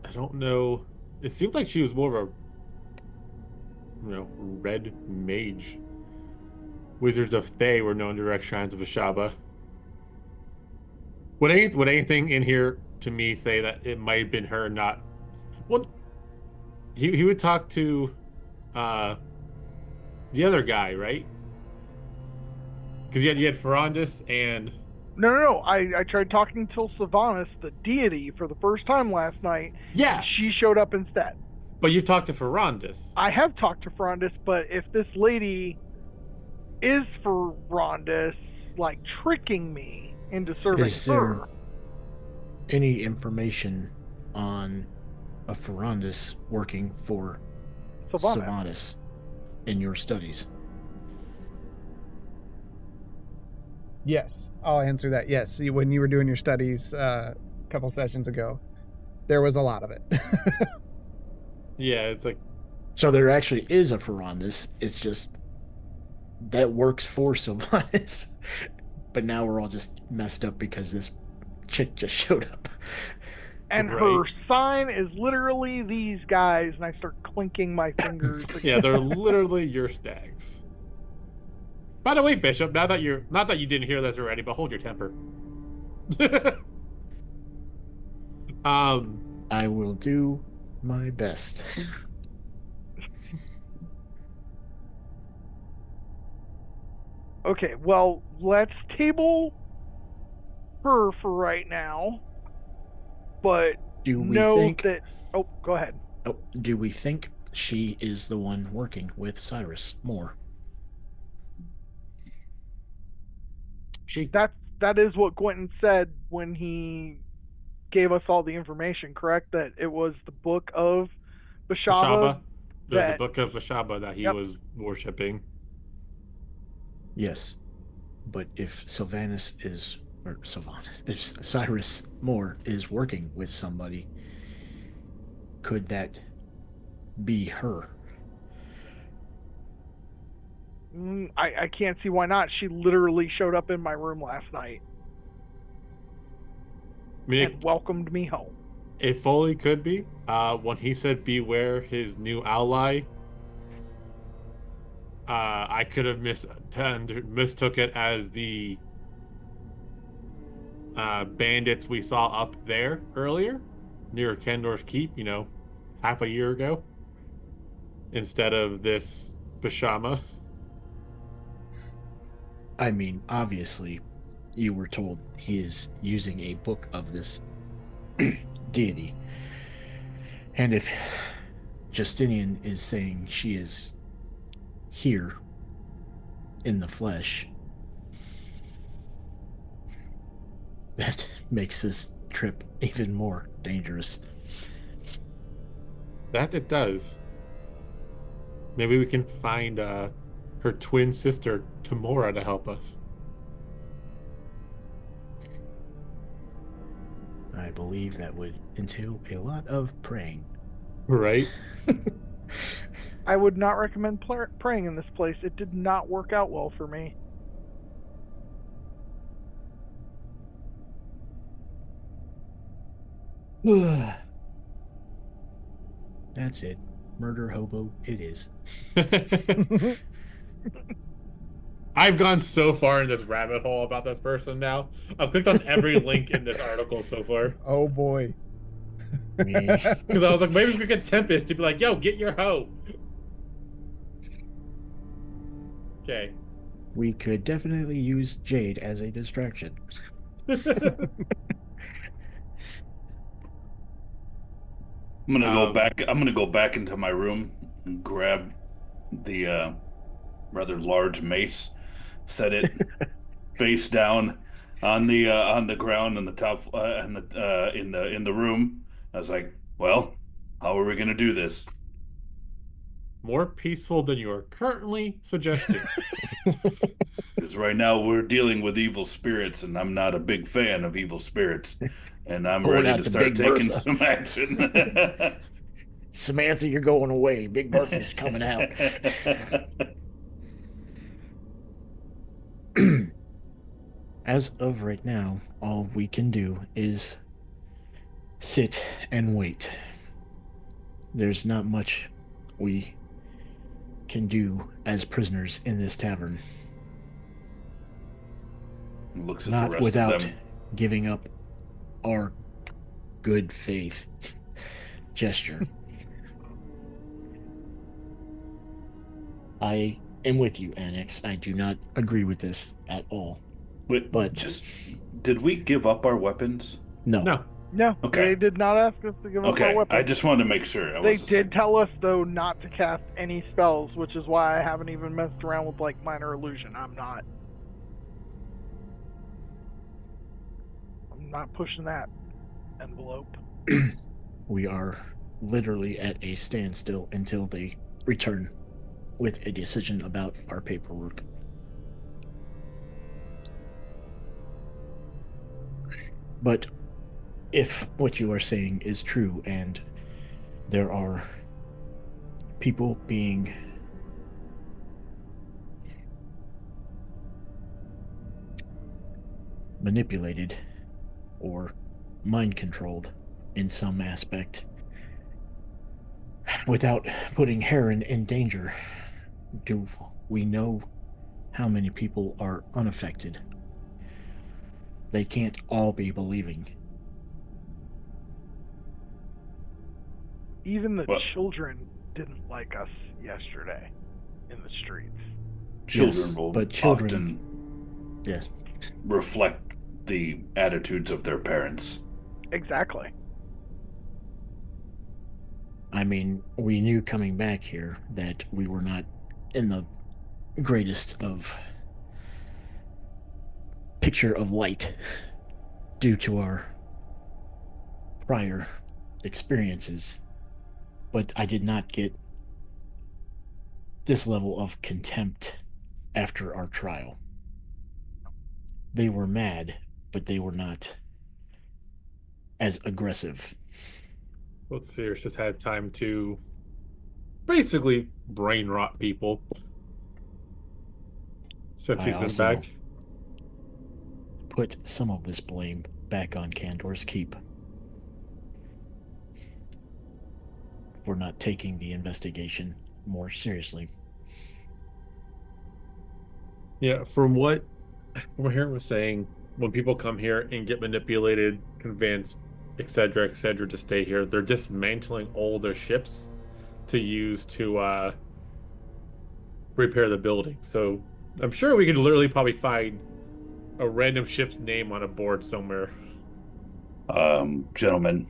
I don't know. It seemed like she was more of a, red mage. Wizards of Thay were known to erect shrines of Ashaba. Would anything in here to me say that it might have been her? Not. Well, he would talk to the other guy, right? Because you had Ferondis and... No. I tried talking to Sylvanas, the deity, for the first time last night. Yeah. She showed up instead. But you've talked to Ferondis. I have talked to Ferondis, but if this lady is Ferondis, like, tricking me into serving Is there her... any information on a Ferondis working for Sylvanas in your studies? Yes, I'll answer that. Yes, see, when you were doing your studies a couple sessions ago, there was a lot of it. Yeah, it's like So there actually is a Ferrandis. It's just that works for Sylvanas. But now we're all just messed up because this chick just showed up. And her sign is literally these guys, and I start clinking my fingers. Yeah, they're literally your stags. By the way, Bishop, now that you're not that you didn't hear this already, but hold your temper. I will do my best. Okay, well, let's table her for right now. But Do we know think that. Oh, go ahead. do we think she is the one working with Cyrus more? That is what Quentin said when he gave us all the information, correct? That it was the book of Bashaba. There's a book of Bashaba that he was worshipping. Yes. But if if Cyrus Moore is working with somebody, could that be her? I can't see why not. She literally showed up in my room last night and welcomed me home. It fully could be. When he said beware his new ally, I could have mistook it as the bandits we saw up there earlier near Kendor's Keep, half a year ago, instead of this Bashama. I mean, obviously, you were told he is using a book of this deity. And if Justinian is saying she is here in the flesh, that makes this trip even more dangerous. That it does. Maybe we can find her twin sister, Tamora, to help us. I believe that would entail a lot of praying. Right? I would not recommend praying in this place. It did not work out well for me. That's it. Murder hobo it is. I've gone so far in this rabbit hole about this person now. I've clicked on every link in this article so far. Oh boy. Because I was like, maybe we could get Tempest to be like, yo, get your hoe. Okay. We could definitely use Jade as a distraction. I'm gonna go back into my room and grab the rather large mace, set it face down on the ground on the top in the room. I was like, well, how are we gonna do this? More peaceful than you are currently suggesting. Because right now we're dealing with evil spirits, and I'm not a big fan of evil spirits, and I'm ready to start taking some action. Samantha, you're going away. Big Bertha's coming out. As of right now, all we can do is sit and wait. There's not much we can do as prisoners in this tavern. Looks at not the rest without of them. Giving up our good faith gesture. I am with you, Annex. I do not agree with this at all. But did we give up our weapons? No. No, okay. They did not ask us to give up our weapons. I just wanted to make sure. They did tell us, though, not to cast any spells, which is why I haven't even messed around with, minor illusion. I'm not pushing that envelope. We are literally at a standstill until they return with a decision about our paperwork. But if what you are saying is true and there are people being manipulated or mind controlled in some aspect without putting Heron in danger. Do we know how many people are unaffected? They can't all be believing. Even the Well- children didn't like us yesterday in the streets. Children Yes, will but children, often yes, reflect the attitudes of their parents. Exactly. I mean, we knew coming back here that we were not in the greatest of picture of light due to our prior experiences, but I did not get this level of contempt after our trial. They were mad, but they were not as aggressive. Well, Sears just had time to basically brain rot people since I he's been also back. put some of this blame back on Candor's Keep for not taking the investigation more seriously. Yeah, from what Heron was saying, when people come here and get manipulated, convinced, etc., to stay here, they're dismantling all their ships to use to repair the building. So I'm sure we could literally probably find a random ship's name on a board somewhere. Gentlemen,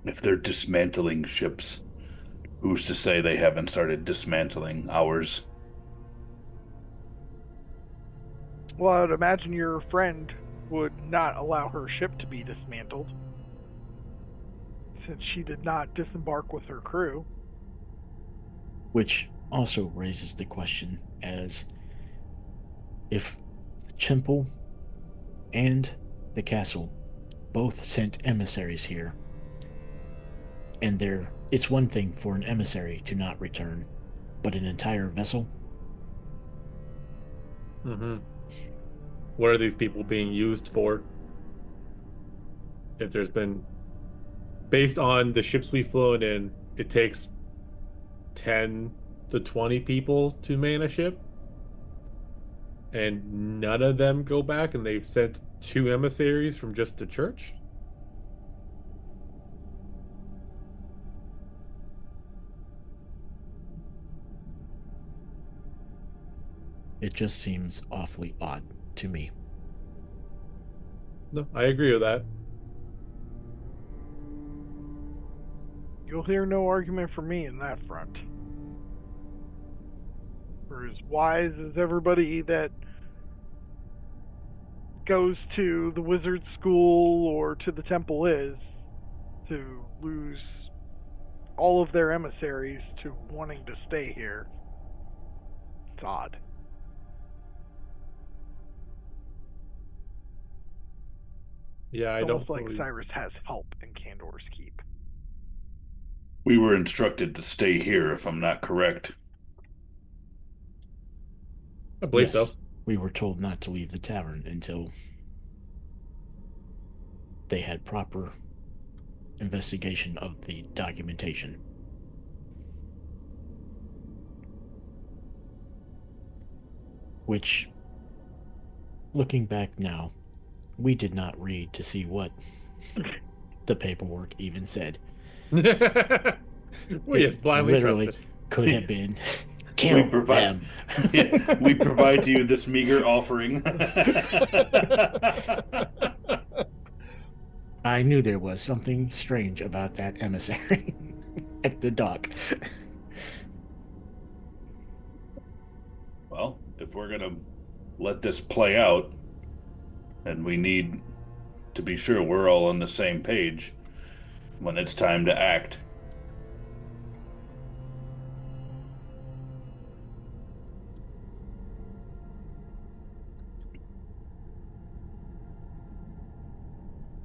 if they're dismantling ships, who's to say they haven't started dismantling ours? Well, I'd imagine your friend would not allow her ship to be dismantled, since she did not disembark with her crew. Which also raises the question as if the temple and the castle both sent emissaries here, and it's one thing for an emissary to not return, but an entire vessel? Mm-hmm. What are these people being used for? If there's been, based on the ships we've flown in, it takes 10 to 20 people to man a ship, and none of them go back, and they've sent 2 emissaries from just the church. It just seems awfully odd to me. No, I agree with that. You'll hear no argument from me in that front. For as wise as everybody that goes to the wizard school or to the temple is, to lose all of their emissaries to wanting to stay here, it's odd. Yeah, I It's don't almost like fully. Cyrus has help in Candor's Keep. We were instructed to stay here, if I'm not correct. I believe Yes, so. we were told not to leave the tavern until they had proper investigation of the documentation. Which, looking back now, we did not read to see what the paperwork even said. We just blindly literally trusted. could have been We kill provide, them. yeah, we provide to you this meager offering. I knew there was something strange about that emissary at the dock. Well, if we're gonna let this play out, and we need to be sure we're all on the same page when it's time to act.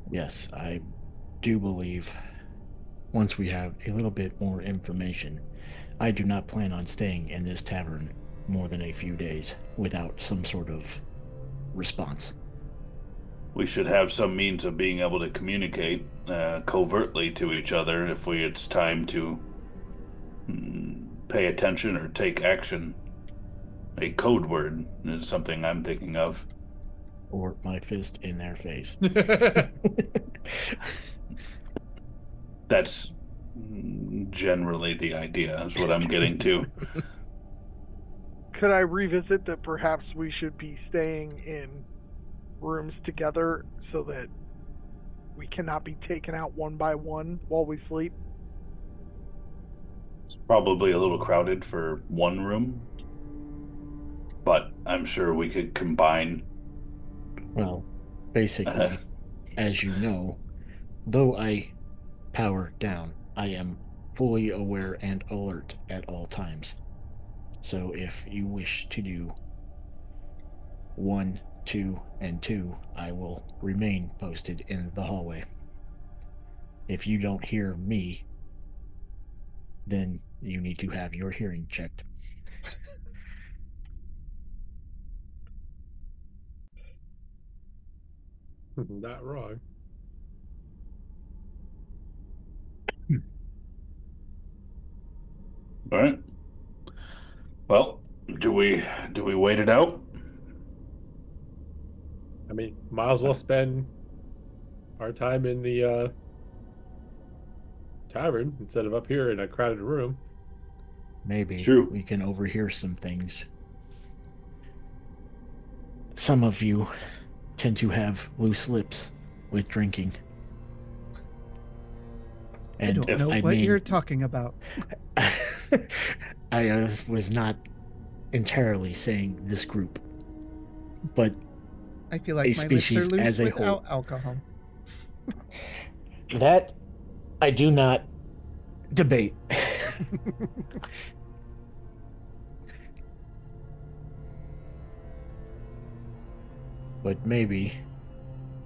Yes, I do believe once we have a little bit more information. I do not plan on staying in this tavern more than a few days without some sort of response. We should have some means of being able to communicate covertly to each other if it's time to pay attention or take action. A code word is something I'm thinking of. Or my fist in their face. That's generally the idea, is what I'm getting to. Could I revisit that perhaps we should be staying in rooms together so that we cannot be taken out one by one while we sleep? It's probably a little crowded for one room, but I'm sure we could combine. Well, basically, as you know, though I power down, I am fully aware and alert at all times. So if you wish to do 1, 2, and 2, I will remain posted in the hallway. If you don't hear me, then you need to have your hearing checked. Not wrong. All right. Well, do we wait it out? I mean, might as well spend our time in the tavern instead of up here in a crowded room. Maybe True. we can overhear some things. Some of you tend to have loose lips with drinking. And I don't know what you're talking about. I was not entirely saying this group, but I feel like a my lips are species loose as a without whole. alcohol. That I do not debate. But maybe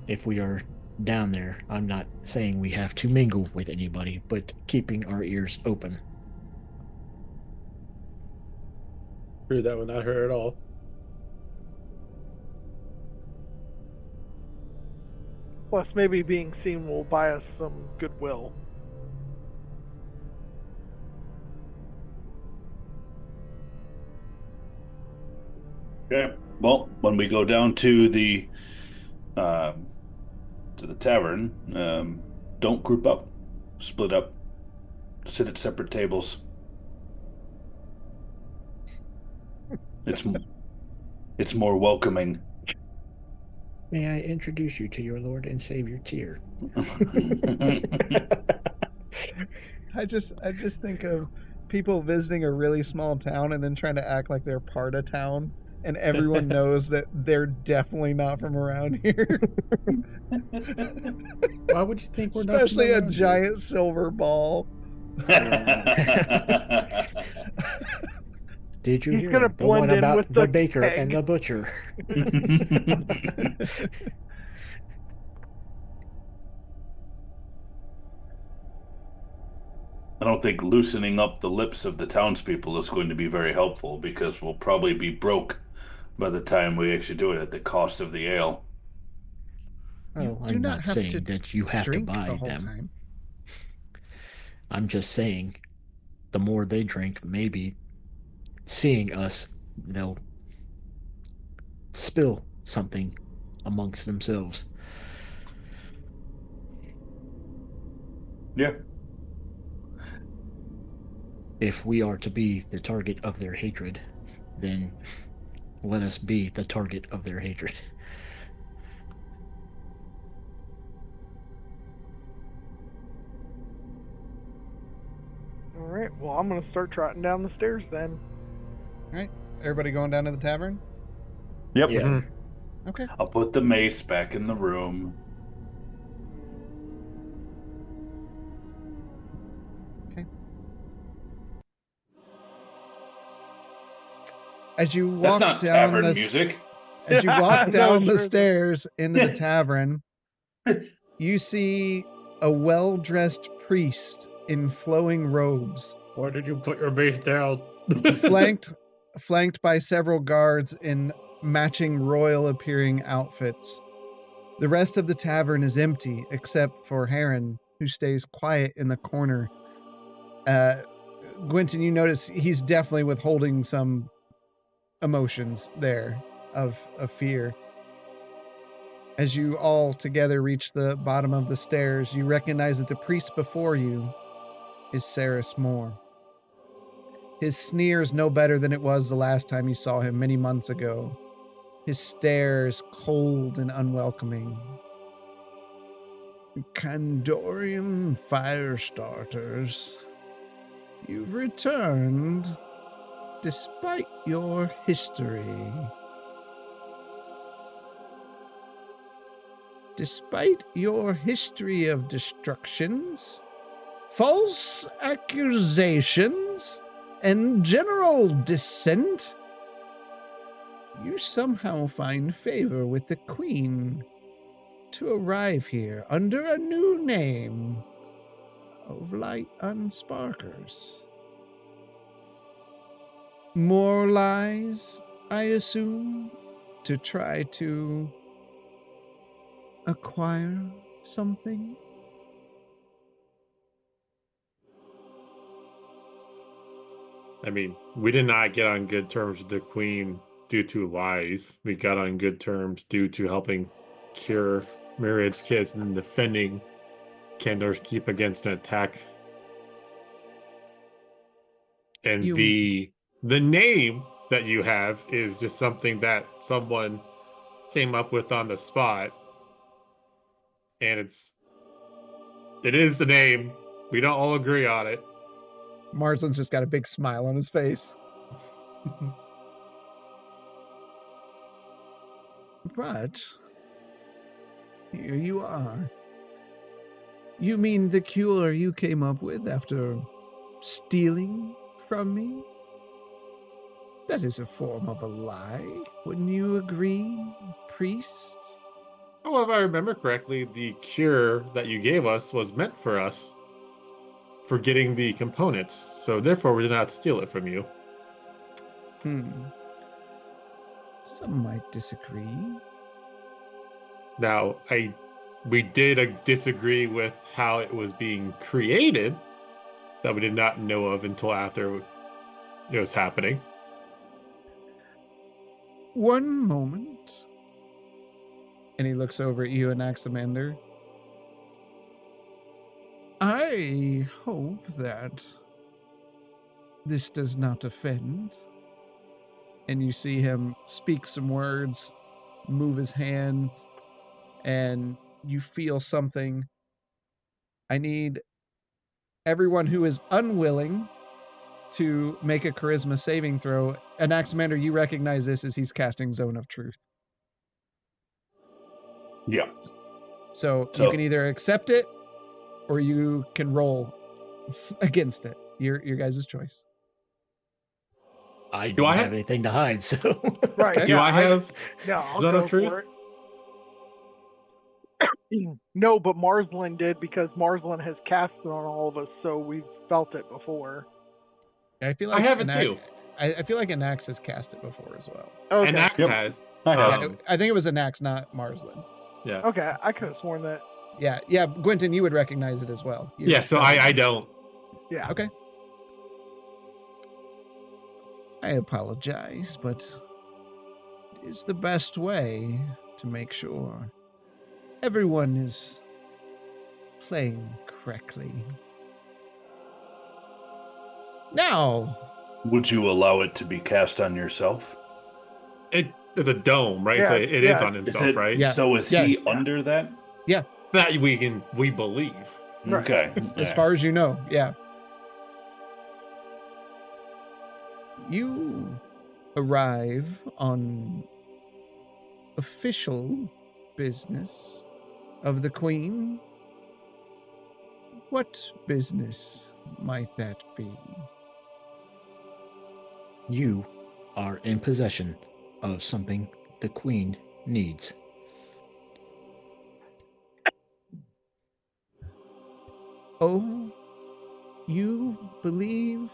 if we are down there, I'm not saying we have to mingle with anybody, but keeping our ears open. True, that would not hurt at all. Plus, maybe being seen will buy us some goodwill. Okay. Well, when we go down to the tavern, don't group up, split up, sit at separate tables. It's more welcoming. May I introduce you to your Lord and Savior Tyr? I just think of people visiting a really small town and then trying to act like they're part of town, and everyone knows that they're definitely not from around here. Why would you think we're not? Especially a giant silver ball. Did you He's hear gonna the one blend in about with the the baker keg. and the butcher? I don't think loosening up the lips of the townspeople is going to be very helpful, because we'll probably be broke by the time we actually do it at the cost of the ale. You Oh, do I'm not not have saying to that you have to drink buy the whole them. time. I'm just saying, the more they drink, maybe seeing us, they'll spill something amongst themselves. Yeah. If we are to be the target of their hatred, then let us be the target of their hatred. All right. Well, I'm gonna start trotting down the stairs then. All right. Everybody going down to the tavern? Yep. Yeah. Okay. I'll put the mace back in the room. As you That's walk not down tavern the music. as you walk No, down the sure isn't. stairs into the tavern, you see a well-dressed priest in flowing robes, Why did you put your base down? flanked by several guards in matching royal appearing outfits. The rest of the tavern is empty except for Heron, who stays quiet in the corner. Gwynton, you notice he's definitely withholding some emotions there of fear. As you all together reach the bottom of the stairs, you recognize that the priest before you is Saris Moore. His sneer is no better than it was the last time you saw him many months ago. His stare is cold and unwelcoming. Kandorian Firestarters, you've returned despite your history. Despite your history of destructions, false accusations, and general dissent, you somehow find favor with the Queen to arrive here under a new name of Light Unsparkers. More lies, I assume, to try to acquire something? I mean, we did not get on good terms with the Queen due to lies. We got on good terms due to helping cure Myriad's kids and defending Kandor's Keep against an attack. And the name that you have is just something that someone came up with on the spot. And it is the name. We don't all agree on it. Marslin's just got a big smile on his face. But here you are. You mean the cure you came up with after stealing from me? That is a form of a lie, wouldn't you agree, priest? Oh, if I remember correctly, the cure that you gave us was meant for us for getting the components, so therefore we did not steal it from you. Some might disagree. Now, we did disagree with how it was being created, that we did not know of until after it was happening. One moment. And he looks over at you and Anaximander. I hope that this does not offend. And you see him speak some words, move his hand, and you feel something. I need everyone who is unwilling to make a charisma saving throw. Anaximander, you recognize this as he's casting Zone of Truth. Yeah. So you can either accept it or you can roll against it. Your guys' choice. I don't have anything to hide, so Right. Do I have I'll Zone go of Truth? for it. No, but Marslin did because Marslin has cast it on all of us, so we've felt it before. I feel like I have it too. I feel like Anax has cast it before as well. Okay. And Axe has. I have. I think it was Anax, not Marslin. Yeah. Okay, I could have sworn that. Yeah, Gwynton, you would recognize it as well. So I don't. Yeah. Okay. I apologize, but it's the best way to make sure everyone is playing correctly. Now, Would you allow it to be cast on yourself? It is a dome, right? Yeah, So it is on Is himself, it, right? Yeah. So is he under that? That we believe. Right. Okay. as far as you know, yeah. You arrive on official business of the Queen. What business might that be? you are in possession of something the Queen needs. Oh, You believe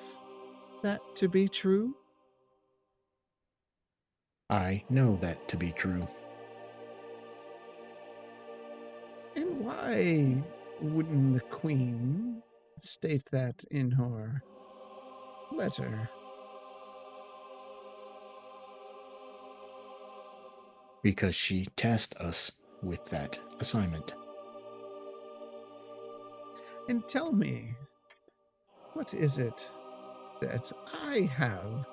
that to be true? I know that to be true. And why wouldn't the Queen state that in her letter? Because she tasked us with that assignment. And tell me, what is it that I have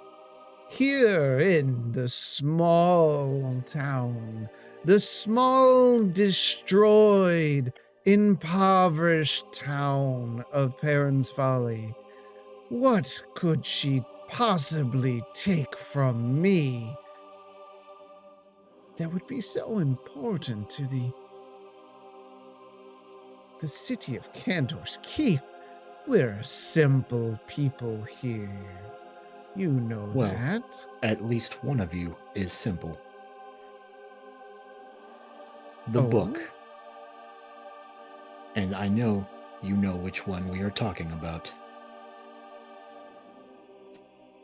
here in the small town, the small, destroyed, impoverished town of Perrin's Folly? What could she possibly take from me that would be so important to the city of Candor's Keep? We're simple people here. You know Well, that. at least one of you is simple. The Oh? book. And I know you know which one we are talking about.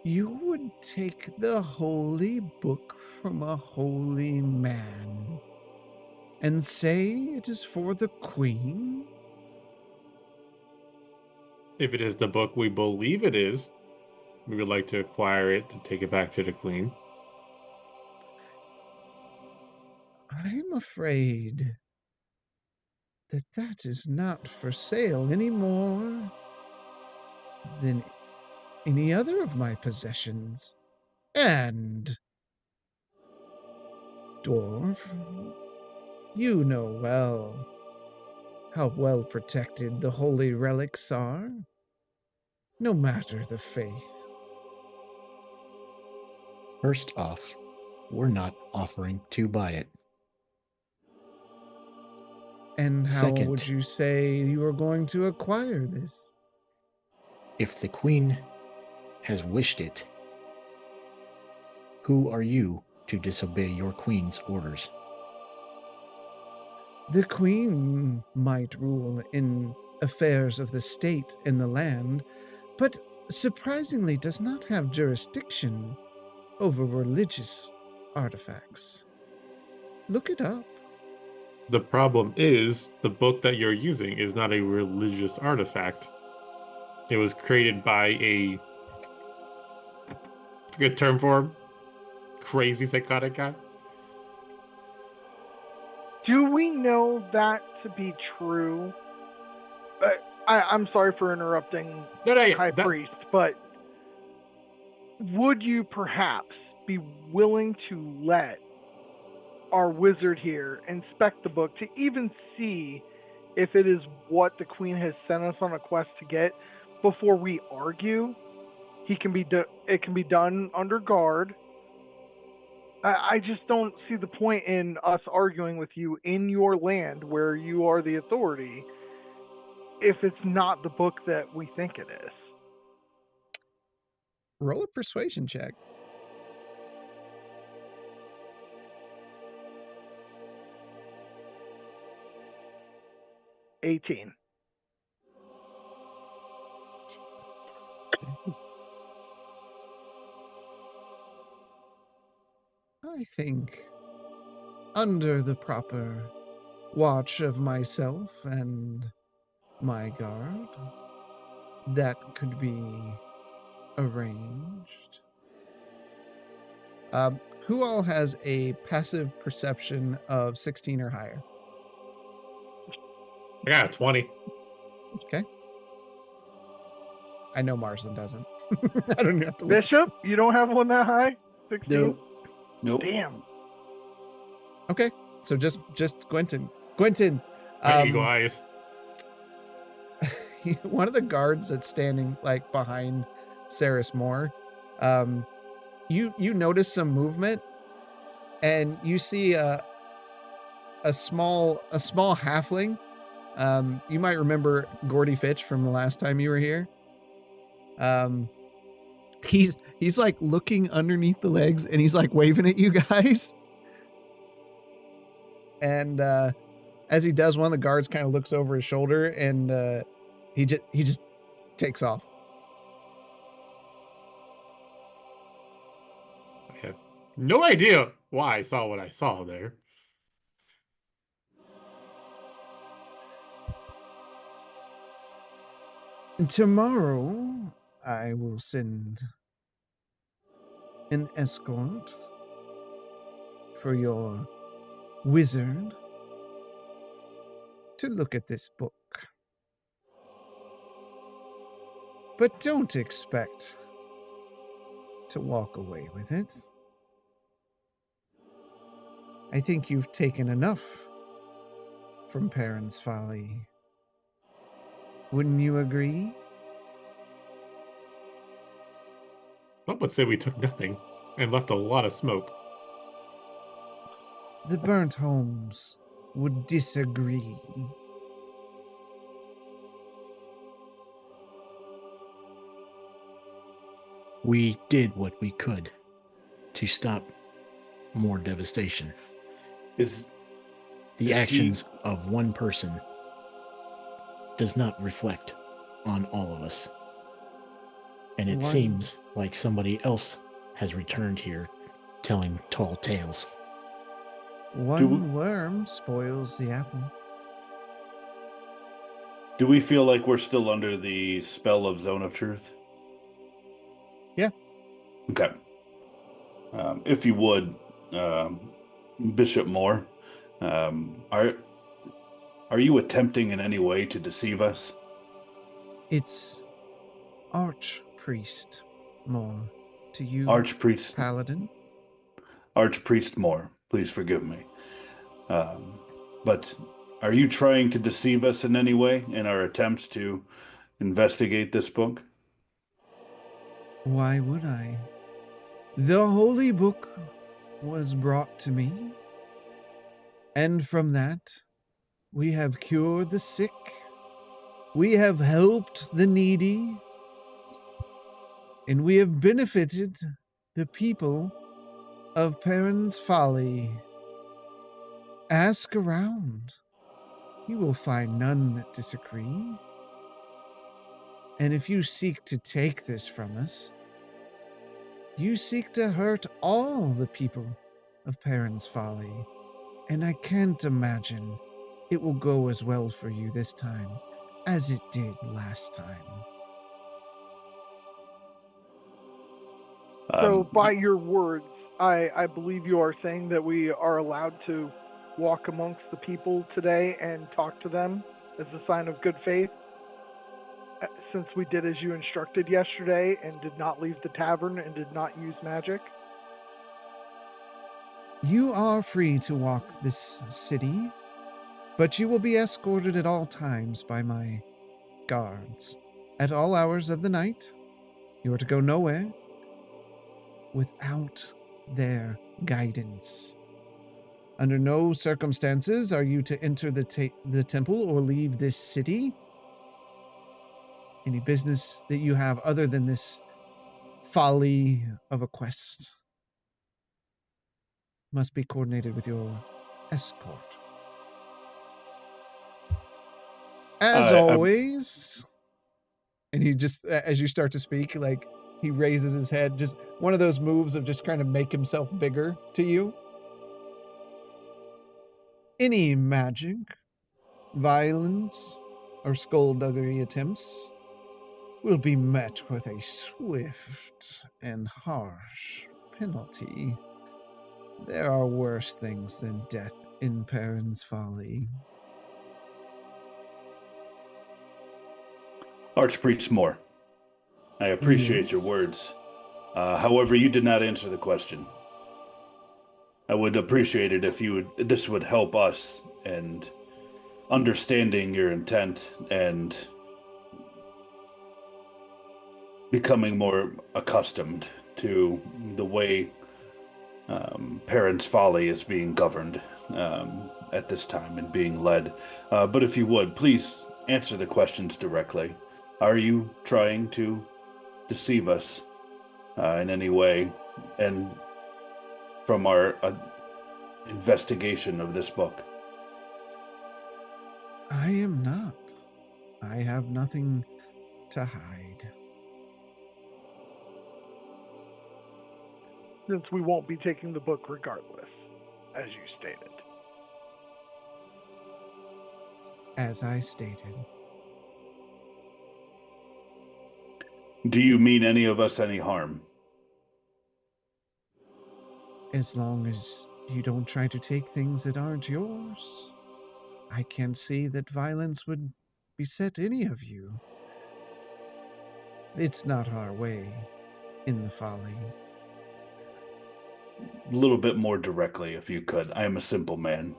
You would take the holy book from a holy man and say it is for the Queen? If it is the book we believe it is, we would like to acquire it to take it back to the Queen. I'm afraid that that is not for sale any more than any other of my possessions. And, Dwarf, you know well how well protected the holy relics are, no matter the faith. First off, we're not offering to buy it. And how Second, would you say you are going to acquire this? if the Queen has wished it, who are you to disobey your Queen's orders? The Queen might rule in affairs of the state and the land, but surprisingly does not have jurisdiction over religious artifacts. Look it up. The problem is, the book that you're using is not a religious artifact. It was created by it's a good term for him, crazy psychotic guy. Do we know that to be true? I'm sorry for interrupting, High Priest, but would you perhaps be willing to let our wizard here inspect the book to even see if it is what the Queen has sent us on a quest to get before we argue? It can be done under guard. I just don't see the point in us arguing with you in your land where you are the authority if it's not the book that we think it is. Roll a persuasion check. $18. I think, under the proper watch of myself and my guard, that could be arranged. Who all has a passive perception of 16 or higher? I got a 20. Okay. I know Marsden doesn't. I don't have to look. Bishop, you don't have one that high? 16? Nope. Damn. Okay, so just Gwenton. My eagle eyes. One of the guards that's standing like behind Saris Moore, you notice some movement, and you see a small halfling. You might remember Gordy Fitch from the last time you were here. He's like looking underneath the legs, and he's like waving at you guys. And as he does, one of the guards kind of looks over his shoulder, and he just takes off. I have no idea why I saw what I saw there. Tomorrow, I will send an escort for your wizard to look at this book. But don't expect to walk away with it. I think you've taken enough from Perrin's Folly. Wouldn't you agree? Some would say we took nothing and left a lot of smoke. The Burnt Homes would disagree. We did what we could to stop more devastation. The actions of one person does not reflect on all of us. And it seems like somebody else has returned here telling tall tales. One worm spoils the apple. Do we feel like we're still under the spell of Zone of Truth? Yeah. Okay. If you would, Bishop Moore, are you attempting in any way to deceive us? It's Archpriest Moore to you, Archpriest Paladin. Archpriest Moore, please forgive me. But are you trying to deceive us in any way in our attempts to investigate this book? Why would I? The holy book was brought to me, and from that, we have cured the sick, we have helped the needy, and we have benefited the people of Perrin's Folly. Ask around. You will find none that disagree. And if you seek to take this from us, you seek to hurt all the people of Perrin's Folly. And I can't imagine it will go as well for you this time as it did last time. So by your words, I believe you are saying that we are allowed to walk amongst the people today and talk to them as a sign of good faith, since we did as you instructed yesterday and did not leave the tavern and did not use magic? You are free to walk this city, but you will be escorted at all times by my guards. At all hours of the night, you are to go nowhere without their guidance. Under no circumstances are you to enter the temple or leave this city. Any business that you have other than this folly of a quest must be coordinated with your escort. As always, and he just, as you start to speak, like, he raises his head, just one of those moves of just trying to make himself bigger to you. Any magic, violence, or skullduggery attempts will be met with a swift and harsh penalty. There are worse things than death in Perrin's Folly. Archpriest Moore, I appreciate your words. However, you did not answer the question. I would appreciate it if this would help us and understanding your intent and becoming more accustomed to the way Perrin's Folly is being governed at this time and being led. But if you would, please answer the questions directly. Are you trying to deceive us in any way? And from our investigation of this book? I am not. I have nothing to hide. Since we won't be taking the book regardless, as you stated. As I stated. Do you mean any of us any harm? As long as you don't try to take things that aren't yours, I can't see that violence would beset any of you. It's not our way in the folly. A little bit more directly, if you could. I am a simple man.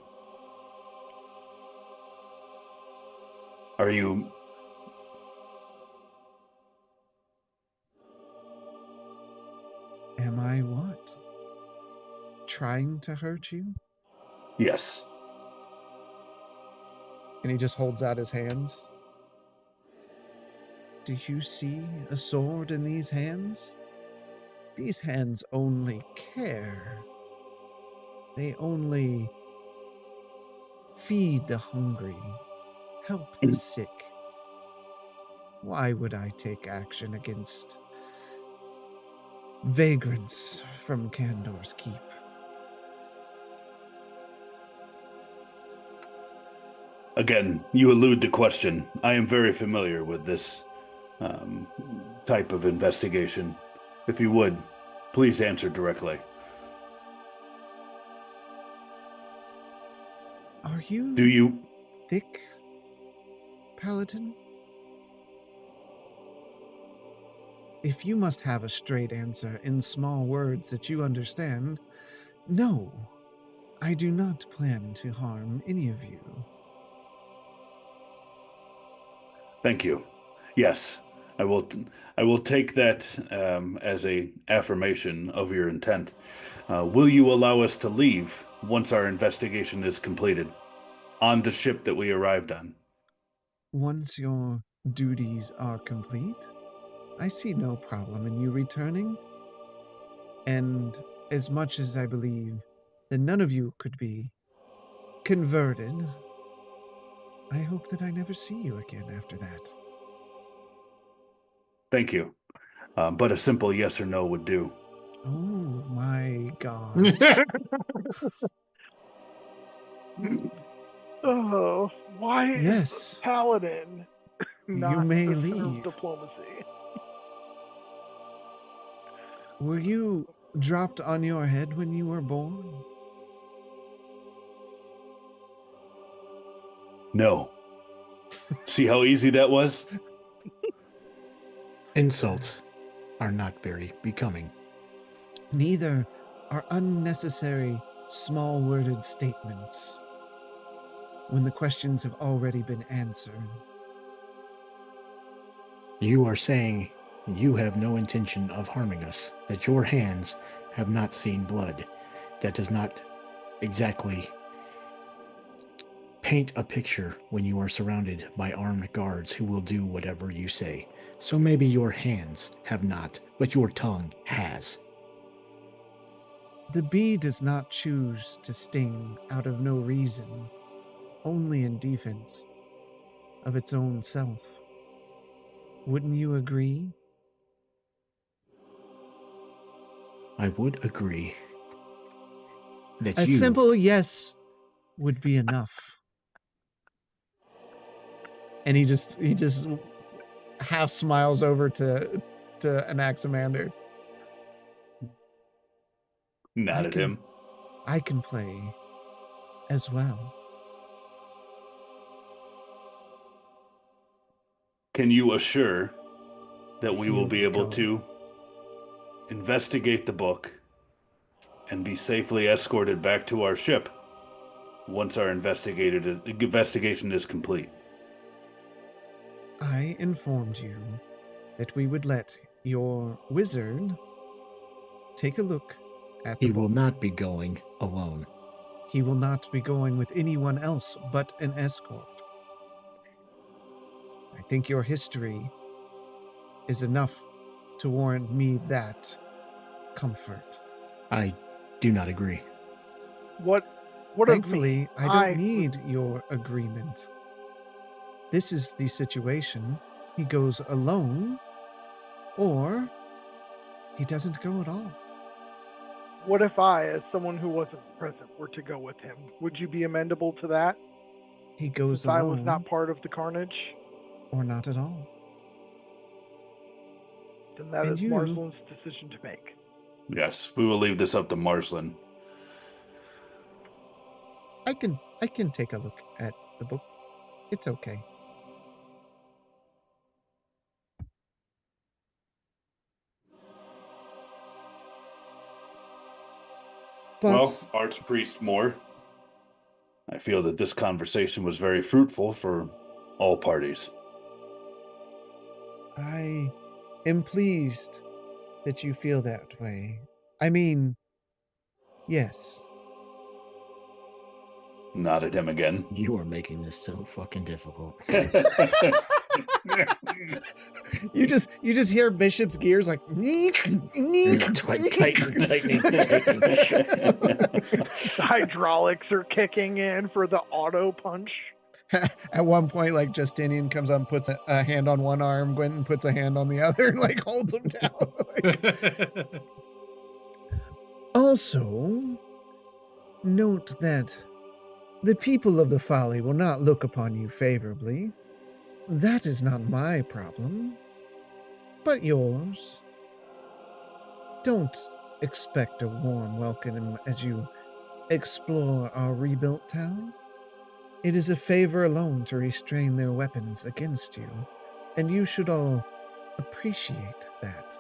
Are you... Am I what? Trying to hurt you? Yes. And he just holds out his hands. Do you see a sword in these hands? These hands only care. They only feed the hungry, help the sick. Why would I take action against vagrants from Candor's Keep? Again, you elude the question. I am very familiar with this type of investigation. If you would, please answer directly. Are you... Do you... thick, Paladin? If you must have a straight answer in small words that you understand, no, I do not plan to harm any of you. Thank you. Yes, I will take that as a affirmation of your intent. Will you allow us to leave once our investigation is completed on the ship that we arrived on? Once your duties are complete, I see no problem in you returning. And as much as I believe that none of you could be converted, I hope that I never see you again after that. Thank you. But a simple yes or no would do. Oh my God. Oh, why Yes. is Paladin not may the center leave. of diplomacy? Were you dropped on your head when you were born? No. See how easy that was? Insults are not very becoming. Neither are unnecessary, small-worded statements when the questions have already been answered. You are saying you have no intention of harming us, that your hands have not seen blood. That does not exactly paint a picture when you are surrounded by armed guards who will do whatever you say. So maybe your hands have not, but your tongue has. The bee does not choose to sting out of no reason, only in defense of its own self. Wouldn't you agree? I would agree that A simple yes would be enough. And he just half smiles over to Anaximander. Not at him. I can play as well. Can you assure that we will Here be we able go. to investigate the book and be safely escorted back to our ship once our investigation is complete? I informed you that we would let your wizard take a look at the he book. will not be going alone. He will not be going with anyone else but an escort. I think your history is enough to warrant me that comfort. I do not agree. What Thankfully, I don't I- need your agreement. This is the situation. he goes alone, or he doesn't go at all. What if I, as someone who wasn't present, were to go with him? Would you be amenable to that? He goes Since I alone, was not part of the carnage? or not at all. Then that And is you- Marsland's decision to make. Yes, we will leave this up to Marsland. I can take a look at the book. It's okay. But Well, Archpriest Moore, I feel that this conversation was very fruitful for all parties. I am pleased that you feel that way. I mean, yes. Nod at him again. You are making this so fucking difficult. You just hear Bishop's gears like Tightening. Hydraulics are kicking in for the auto punch. At one point, like Justinian comes up and puts a hand on one arm, Gwenton puts a hand on the other, and like holds him down. Like, also, note that the people of the Folly will not look upon you favorably. That is not my problem, but yours. Don't expect a warm welcome as you explore our rebuilt town. It is a favor alone to restrain their weapons against you, and you should all appreciate that.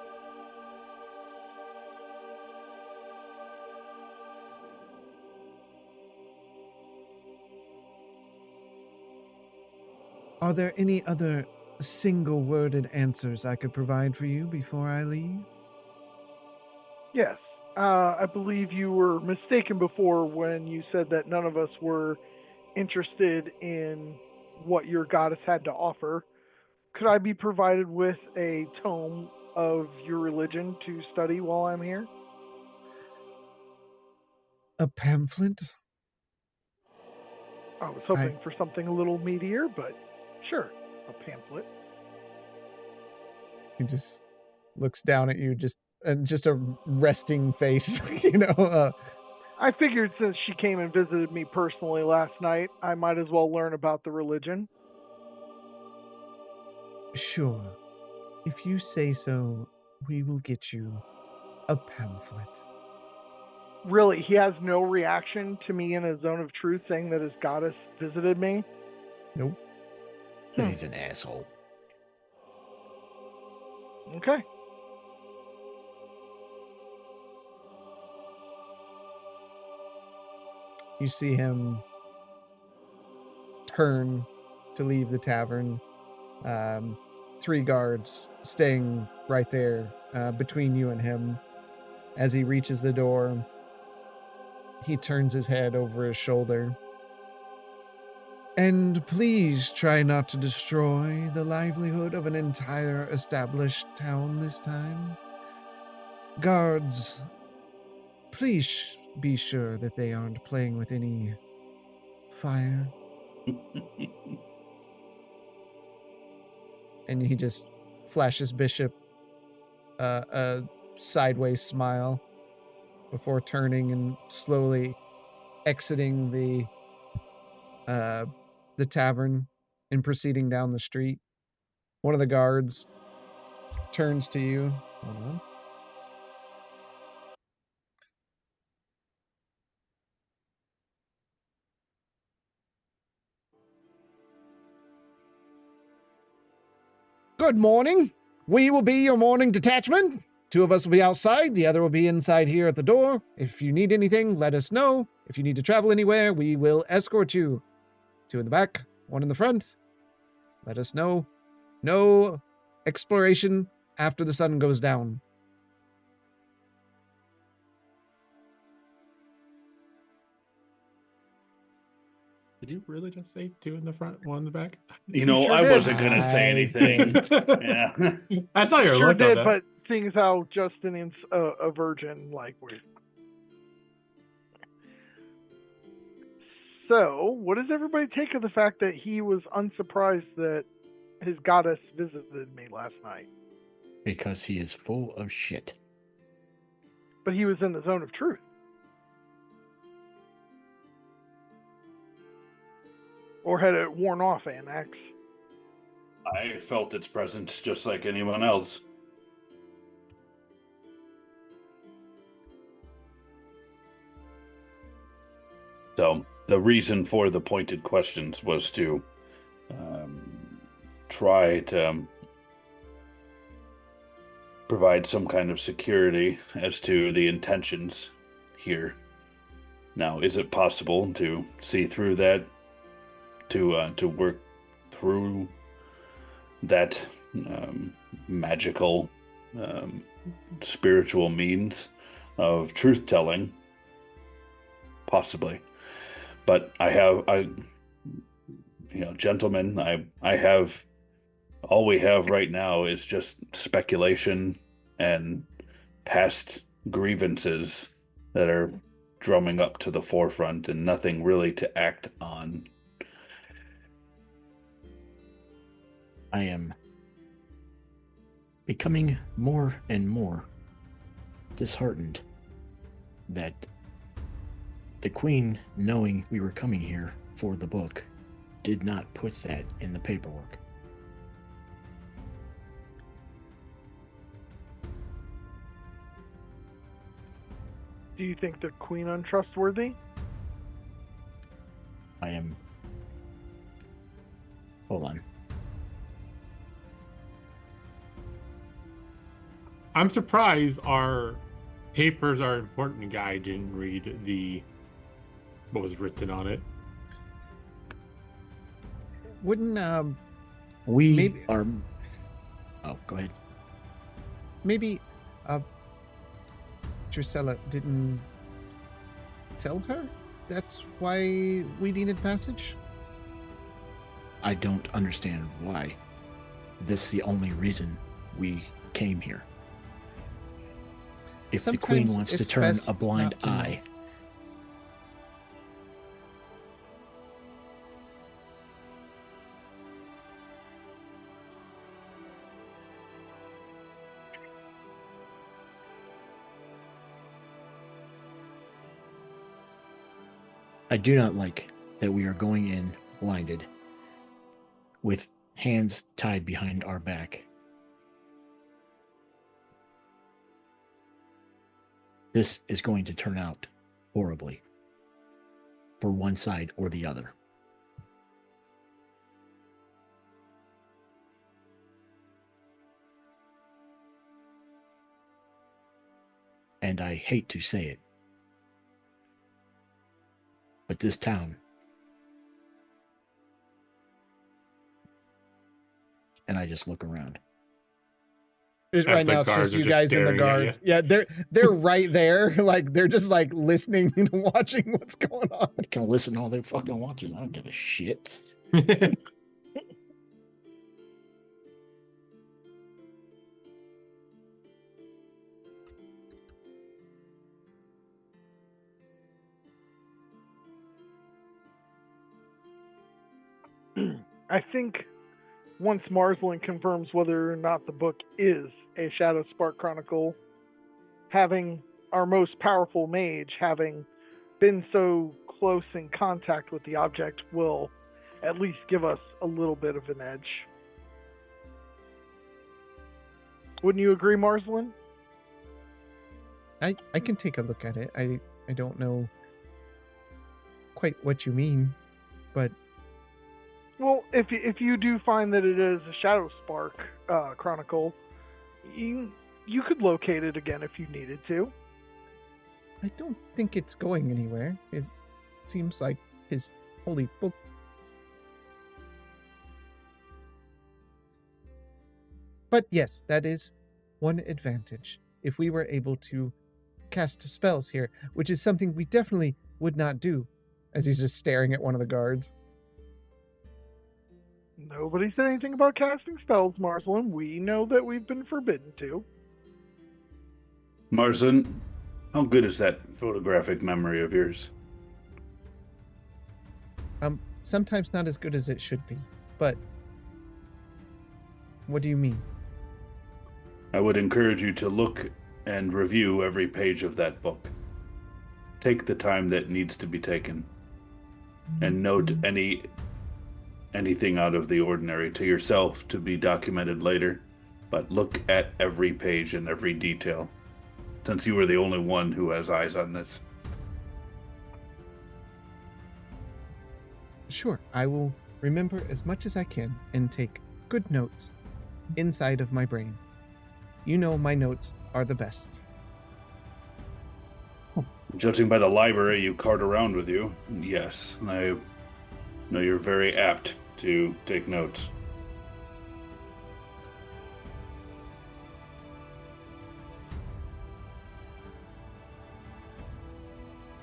Are there any other single-worded answers I could provide for you before I leave? Yes. I believe you were mistaken before when you said that none of us were interested in what your goddess had to offer. Could I be provided with a tome of your religion to study while I'm here? A pamphlet? I was hoping for something a little meatier, but sure, a pamphlet. He just looks down at you, just a resting face, I figured since she came and visited me personally last night, I might as well learn about the religion. Sure. If you say so, we will get you a pamphlet. Really, he has no reaction to me in a zone of truth saying that his goddess visited me? Nope. He's an asshole. Okay. You see him turn to leave the tavern. 3 guards staying right there between you and him. As he reaches the door, he turns his head over his shoulder. And please try not to destroy the livelihood of an entire established town this time. Guards, please be sure that they aren't playing with any fire. And he just flashes Bishop a sideways smile before turning and slowly exiting the tavern and proceeding down the street. One of the guards turns to you. Hold on. Good morning. We will be your morning detachment. 2 of us will be outside. The other will be inside here at the door. If you need anything, let us know. If you need to travel anywhere, we will escort you. 2 in the back, 1 in the front. Let us know. No exploration after the sun goes down. Did you really just say 2 in the front, 1 in the back? You know, Sure I did. wasn't going to say anything. Yeah. I saw your Sure look on did, that. but seeing as how Justin's a virgin, like we're... So, what does everybody take of the fact that he was unsurprised that his goddess visited me last night. Because he is full of shit. But he was in the zone of truth. Or had it worn off, Annex? I felt its presence just like anyone else. So the reason for the pointed questions was to try to provide some kind of security as to the intentions here. Now, is it possible to see through that, to work through that magical spiritual means of truth-telling? Possibly. But gentlemen, I have, all we have right now is just speculation and past grievances that are drumming up to the forefront and nothing really to act on. I am becoming more and more disheartened that the Queen, knowing we were coming here for the book, did not put that in the paperwork. Do you think the Queen untrustworthy? I am... Hold on. I'm surprised our papers are important guy didn't read what was written on it. Wouldn't We maybe, are... Oh, go ahead. maybe Drusilla didn't tell her that's why we needed passage? I don't understand why. This is the only reason we came here. If the Queen Sometimes wants to it's turn best a blind not to know. eye, I do not like that we are going in blinded with hands tied behind our back. This is going to turn out horribly for one side or the other. And I hate to say it, but this town, and I just look around. Right now, it's just you guys and the guards. Yeah, they're right there. Like, they're just like listening and watching what's going on. I can listen all they fucking want to. I don't give a shit. I think once Marsland confirms whether or not the book is a Shadowspark Chronicle, having our most powerful mage having been so close in contact with the object will at least give us a little bit of an edge. Wouldn't you agree, Marsland? I can take a look at it. I don't know quite what you mean, but well, if you do find that it is a Shadowspark Chronicle, you could locate it again if you needed to. I don't think it's going anywhere. It seems like his holy book. But yes, that is one advantage. If we were able to cast spells here, which is something we definitely would not do, as he's just staring at one of the guards. Nobody said anything about casting spells, Marsland. We know that we've been forbidden to. Marsland, how good is that photographic memory of yours? Sometimes not as good as it should be, but What do you mean? I would encourage you to look and review every page of that book. Take the time that needs to be taken, and note anything out of the ordinary to yourself to be documented later. But look at every page and every detail, since you are the only one who has eyes on this. Sure, I will remember as much as I can and take good notes inside of my brain. You know my notes are the best. Judging by the library you cart around with you, yes, I know you're very apt to take notes.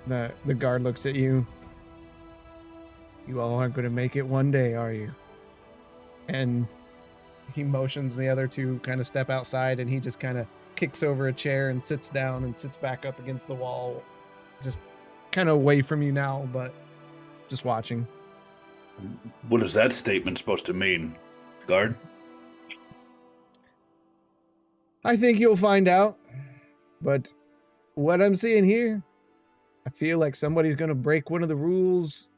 The guard looks at you. You all aren't going to make it one day, are you? And he motions the other two kind of step outside, and he just kind of kicks over a chair and sits down and sits back up against the wall, just kind of away from you now, but just watching. What is that statement supposed to mean, guard? I think you'll find out, but what I'm seeing here, I feel like somebody's going to break one of the rules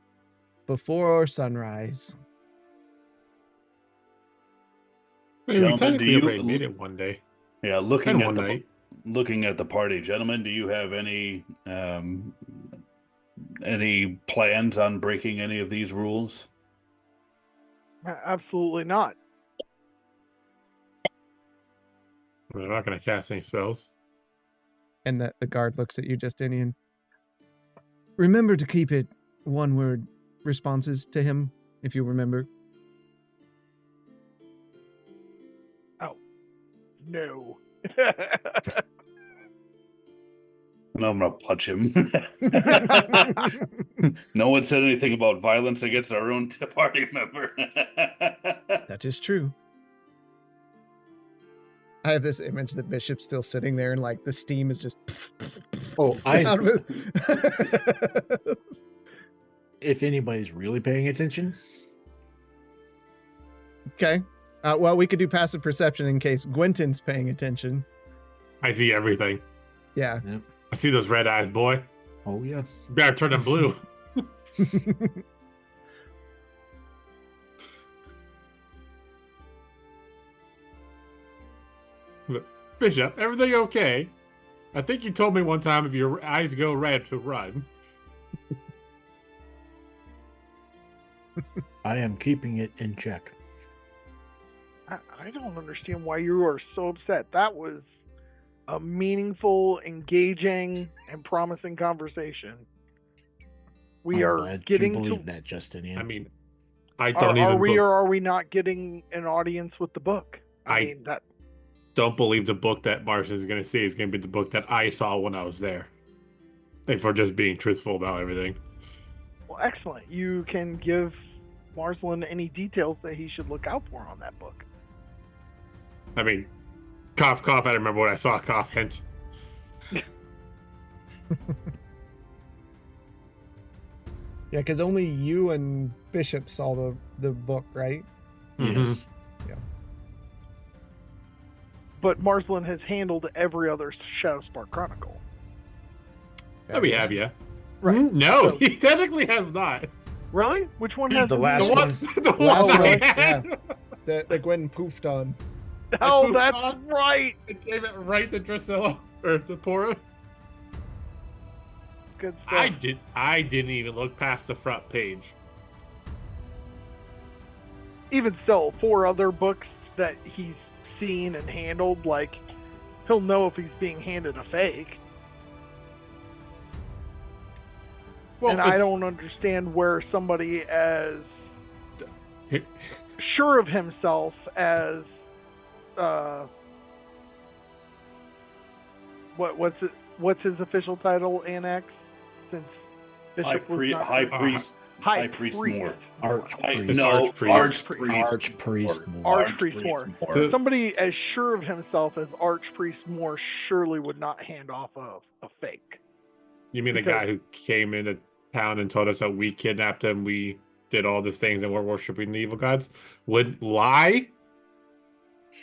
before sunrise. I mean, we Gentlemen, technically already made it one day. Yeah, And looking one at night. looking at the party, gentlemen, do you have any plans on breaking any of these rules? Absolutely not. We're not going to cast any spells. And the guard looks at you, Justinian. Remember to keep it one-word responses to him, if you remember. Oh, no. And I'm gonna punch him. No one said anything about violence against our own party member. That is true. I have this image that Bishop's still sitting there and like the steam is just out of it. If anybody's really paying attention. Okay. Well, we could do passive perception in case Gwenton's paying attention. I see everything. Yeah. I see those red eyes, boy. Oh yeah. You better turn them blue. Look, Bishop, everything okay? I think you told me one time if your eyes go red to run. I am keeping it in check. I don't understand why you are so upset. That was a meaningful, engaging, and promising conversation. We I'm are glad getting you to. believe that, Justinian. I mean, I don't Are even we or are we not getting an audience with the book? I I- mean that. don't believe the book that Martian is going to see is going to be the book that I saw when I was there. If we're just being truthful about everything. Well, excellent. You can give Marsland any details that he should look out for on that book. I mean, cough, cough. I remember what I saw. Cough, hint. Yeah, because only you and Bishop saw the book, right? Yes. But Marsland has handled every other Shadowspark Chronicle. That we have, yeah. Right. No, So- he technically has not. Really? Which one has The last The one. the Last one I one, had. That Gwen poofed on. Oh, I that's moved on. right. It gave it right to Drusilla or to Pora. Good stuff. I didn't even look past the front page. Even so, 4 other books that he's seen and handled, like, he'll know if he's being handed a fake. Well, And I don't understand where somebody as sure of himself as what's his official title, Annex? Since Bishop was not High priest. High Priest priest. Moore. Archpriest. No, Archpriest. Archpriest. Archpriest Moore. Moore. Somebody as sure of himself as Archpriest Moore surely would not hand off a fake. You mean the Because- guy who came into town and told us that we kidnapped him, we did all these things, and we're worshiping the evil gods? Would lie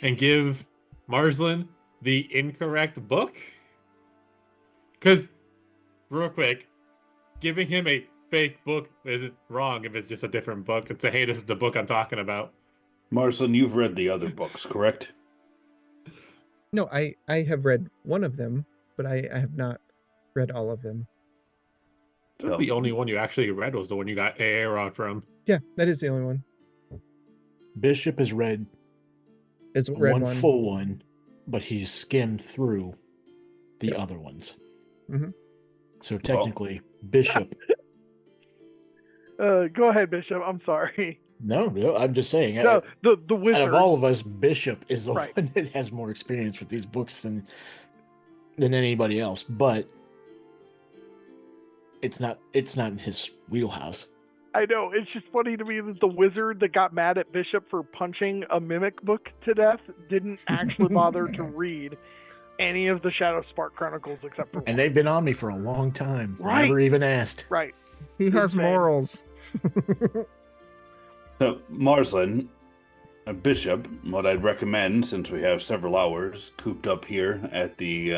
and give Marsland the incorrect book? Because, real quick, giving him a fake book isn't wrong if it's just a different book and say, hey, this is the book I'm talking about. Marsland, you've read the other books, correct? No, I have read one of them, but I have not read all of them. So the only one you actually read was the one you got Aaron from. Yeah, that is the only one. Bishop has read It's read one full one, but he's skimmed through the other ones. Mm-hmm. So technically, Bishop. Go ahead, Bishop. I'm sorry. No, I'm just saying. No, the wizard. Out of all of us, Bishop is the Right. one that has more experience with these books than anybody else. But it's not in his wheelhouse. I know. It's just funny to me that the wizard that got mad at Bishop for punching a mimic book to death didn't actually bother to read any of the Shadowspark Chronicles except for one. And they've been on me for a long time. Right. Never even asked. Right. He has Insane. morals. So, Marsland, Bishop, what I'd recommend, since we have several hours cooped up here at the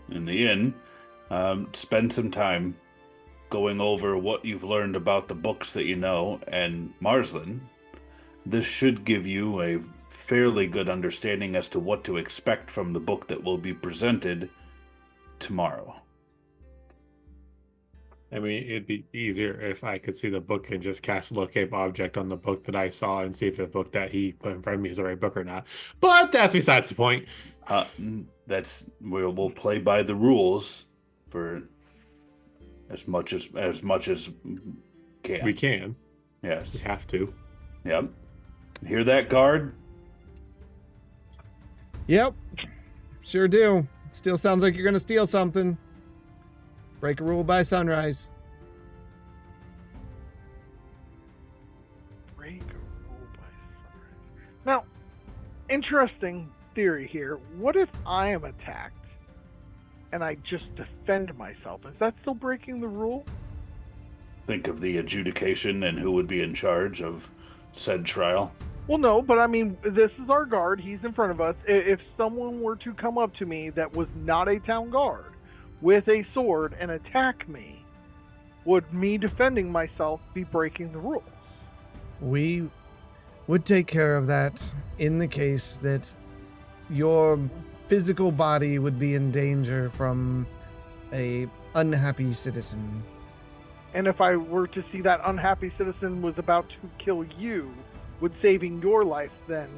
in the inn, spend some time going over what you've learned about the books that you know. And Marsland, this should give you a fairly good understanding as to what to expect from the book that will be presented tomorrow. I mean, it'd be easier if I could see the book and just cast locate object on the book that I saw and see if the book that he put in front of me is the right book or not. But that's besides the point. We'll play by the rules for as much as can. We can. Yes. We have to. Yep. Hear that, guard? Yep. Sure do. Still sounds like you're going to steal something. Break a rule by sunrise. Break a rule by sunrise. Now, interesting theory here. What if I am attacked and I just defend myself? Is that still breaking the rule? Think of the adjudication and who would be in charge of said trial. Well, no, but I mean, this is our guard. He's in front of us. If someone were to come up to me that was not a town guard with a sword and attack me, would me defending myself be breaking the rules? We would take care of that in the case that your physical body would be in danger from a unhappy citizen. And if I were to see that unhappy citizen was about to kill you, would saving your life then,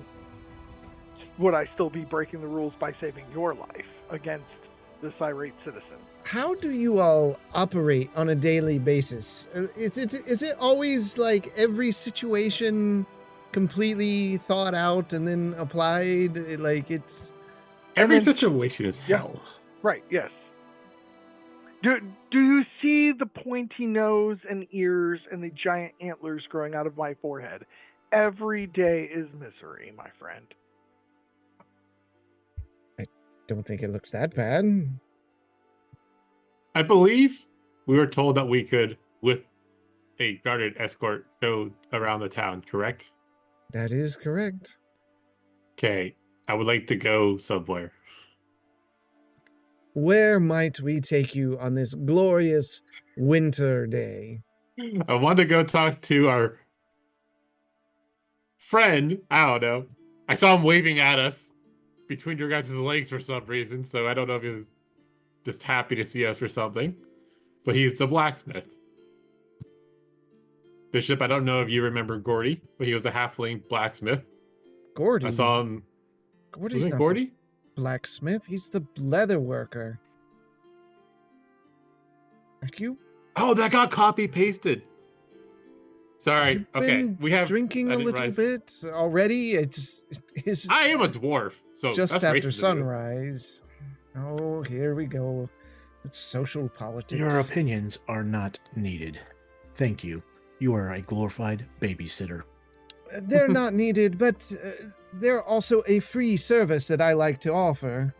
would I still be breaking the rules by saving your life against this irate citizen? How do you all operate on a daily basis? Is it always like every situation completely thought out and then applied? Like it's Every situation is Yeah. hell. Right, yes. Do you see the pointy nose and ears and the giant antlers growing out of my forehead? Every day is misery, my friend. don't think it looks that bad. I believe we were told that we could, with a guarded escort, go around the town, correct? That is correct. Okay, I would like to go somewhere. Where might we take you on this glorious winter day? I want to go talk to our friend. I don't know. I saw him waving at us between your guys' legs for some reason, so I don't know if he was just happy to see us or something. But he's the blacksmith. Bishop, I don't know if you remember Gordy, but he was a halfling blacksmith. Gordy. I saw him. Gordy's Was it not Gordy? the blacksmith. He's the leather worker. Aren't you Oh, that got copy pasted. Sorry. Okay, been we have drinking I a didn't little realize- bit already? It's I am a dwarf, so just that's after racist of you. sunrise. Oh, here we go. It's social politics. Your opinions are not needed. Thank you. You are a glorified babysitter. They're not needed, but they're also a free service that I like to offer.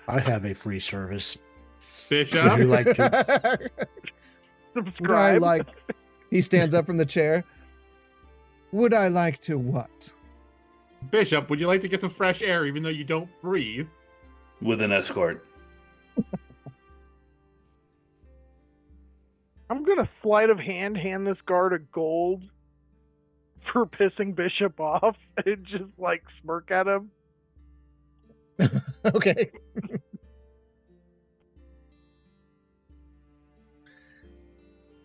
I have a free service. Bishop. Would you like to? Would I Subscribe. like? He stands up from the chair. Would I like to what? Bishop, would you like to get some fresh air even though you don't breathe? With an escort. I'm gonna sleight of hand this guard a gold for pissing Bishop off and just like smirk at him. Okay.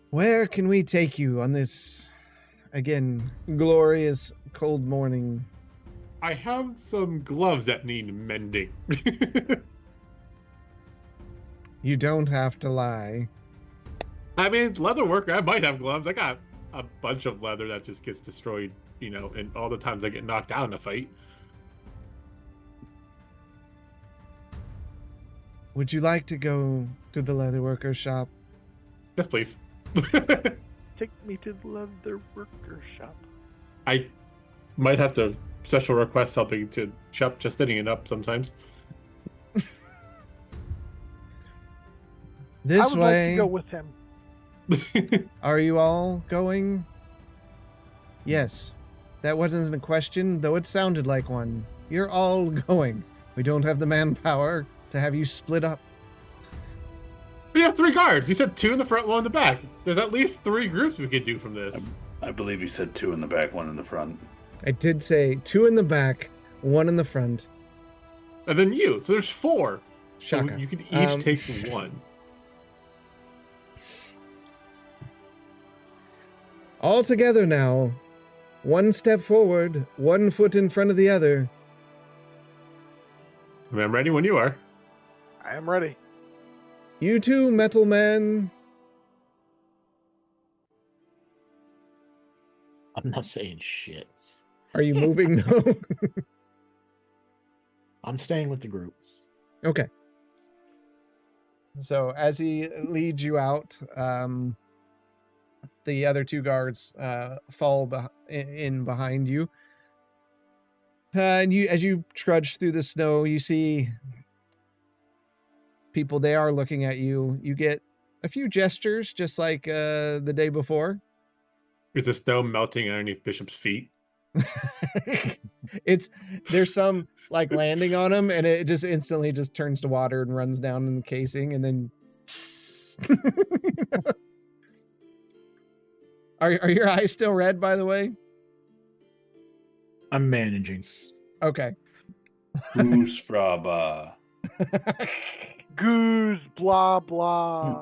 Where can we take you on this, again, glorious cold morning? I have some gloves that need mending. You don't have to lie. I mean, it's leather worker. I might have gloves. I got a bunch of leather that just gets destroyed, you know, and all the times I get knocked out in a fight. Would you like to go to the leatherworker shop? Yes, please. Take me to the leather worker shop. I might have to special request something to Shep just setting it up sometimes. This I would way. like to go with him. Are you all going? Yes. That wasn't a question, though it sounded like one. You're all going. We don't have the manpower to have you split up. We have 3 guards. You said 2 in the front, 1 in the back. There's at least 3 groups we could do from this. I believe he said 2 in the back, 1 in the front. I did say 2 in the back, 1 in the front. And then you. So there's 4. Shaka. So you can each take 1. All together now. 1 step forward, 1 foot in front of the other. I'm ready when you are. I am ready. You too, Metal Man. I'm not saying shit. Are you moving though? I'm staying with the group. Okay. So as he leads you out, the other 2 guards fall in behind you. And as you trudge through the snow, you see people. They are looking at you. You get a few gestures, just like the day before. Is the snow melting underneath Bishop's feet? There's some like landing on him, and it just instantly just turns to water and runs down in the casing, and then. Are your eyes still red, by the way? I'm managing. Okay. Goose fraba. Goose, blah, blah.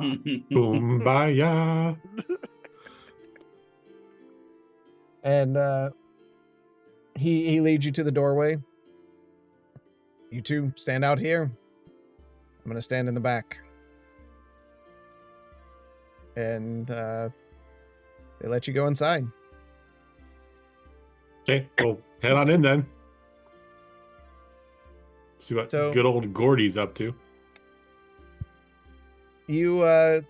Kumbaya. And he leads you to the doorway. You 2 stand out here. I'm going to stand in the back. And they let you go inside. Okay, we'll head on in then. See what good old Gordy's up to. You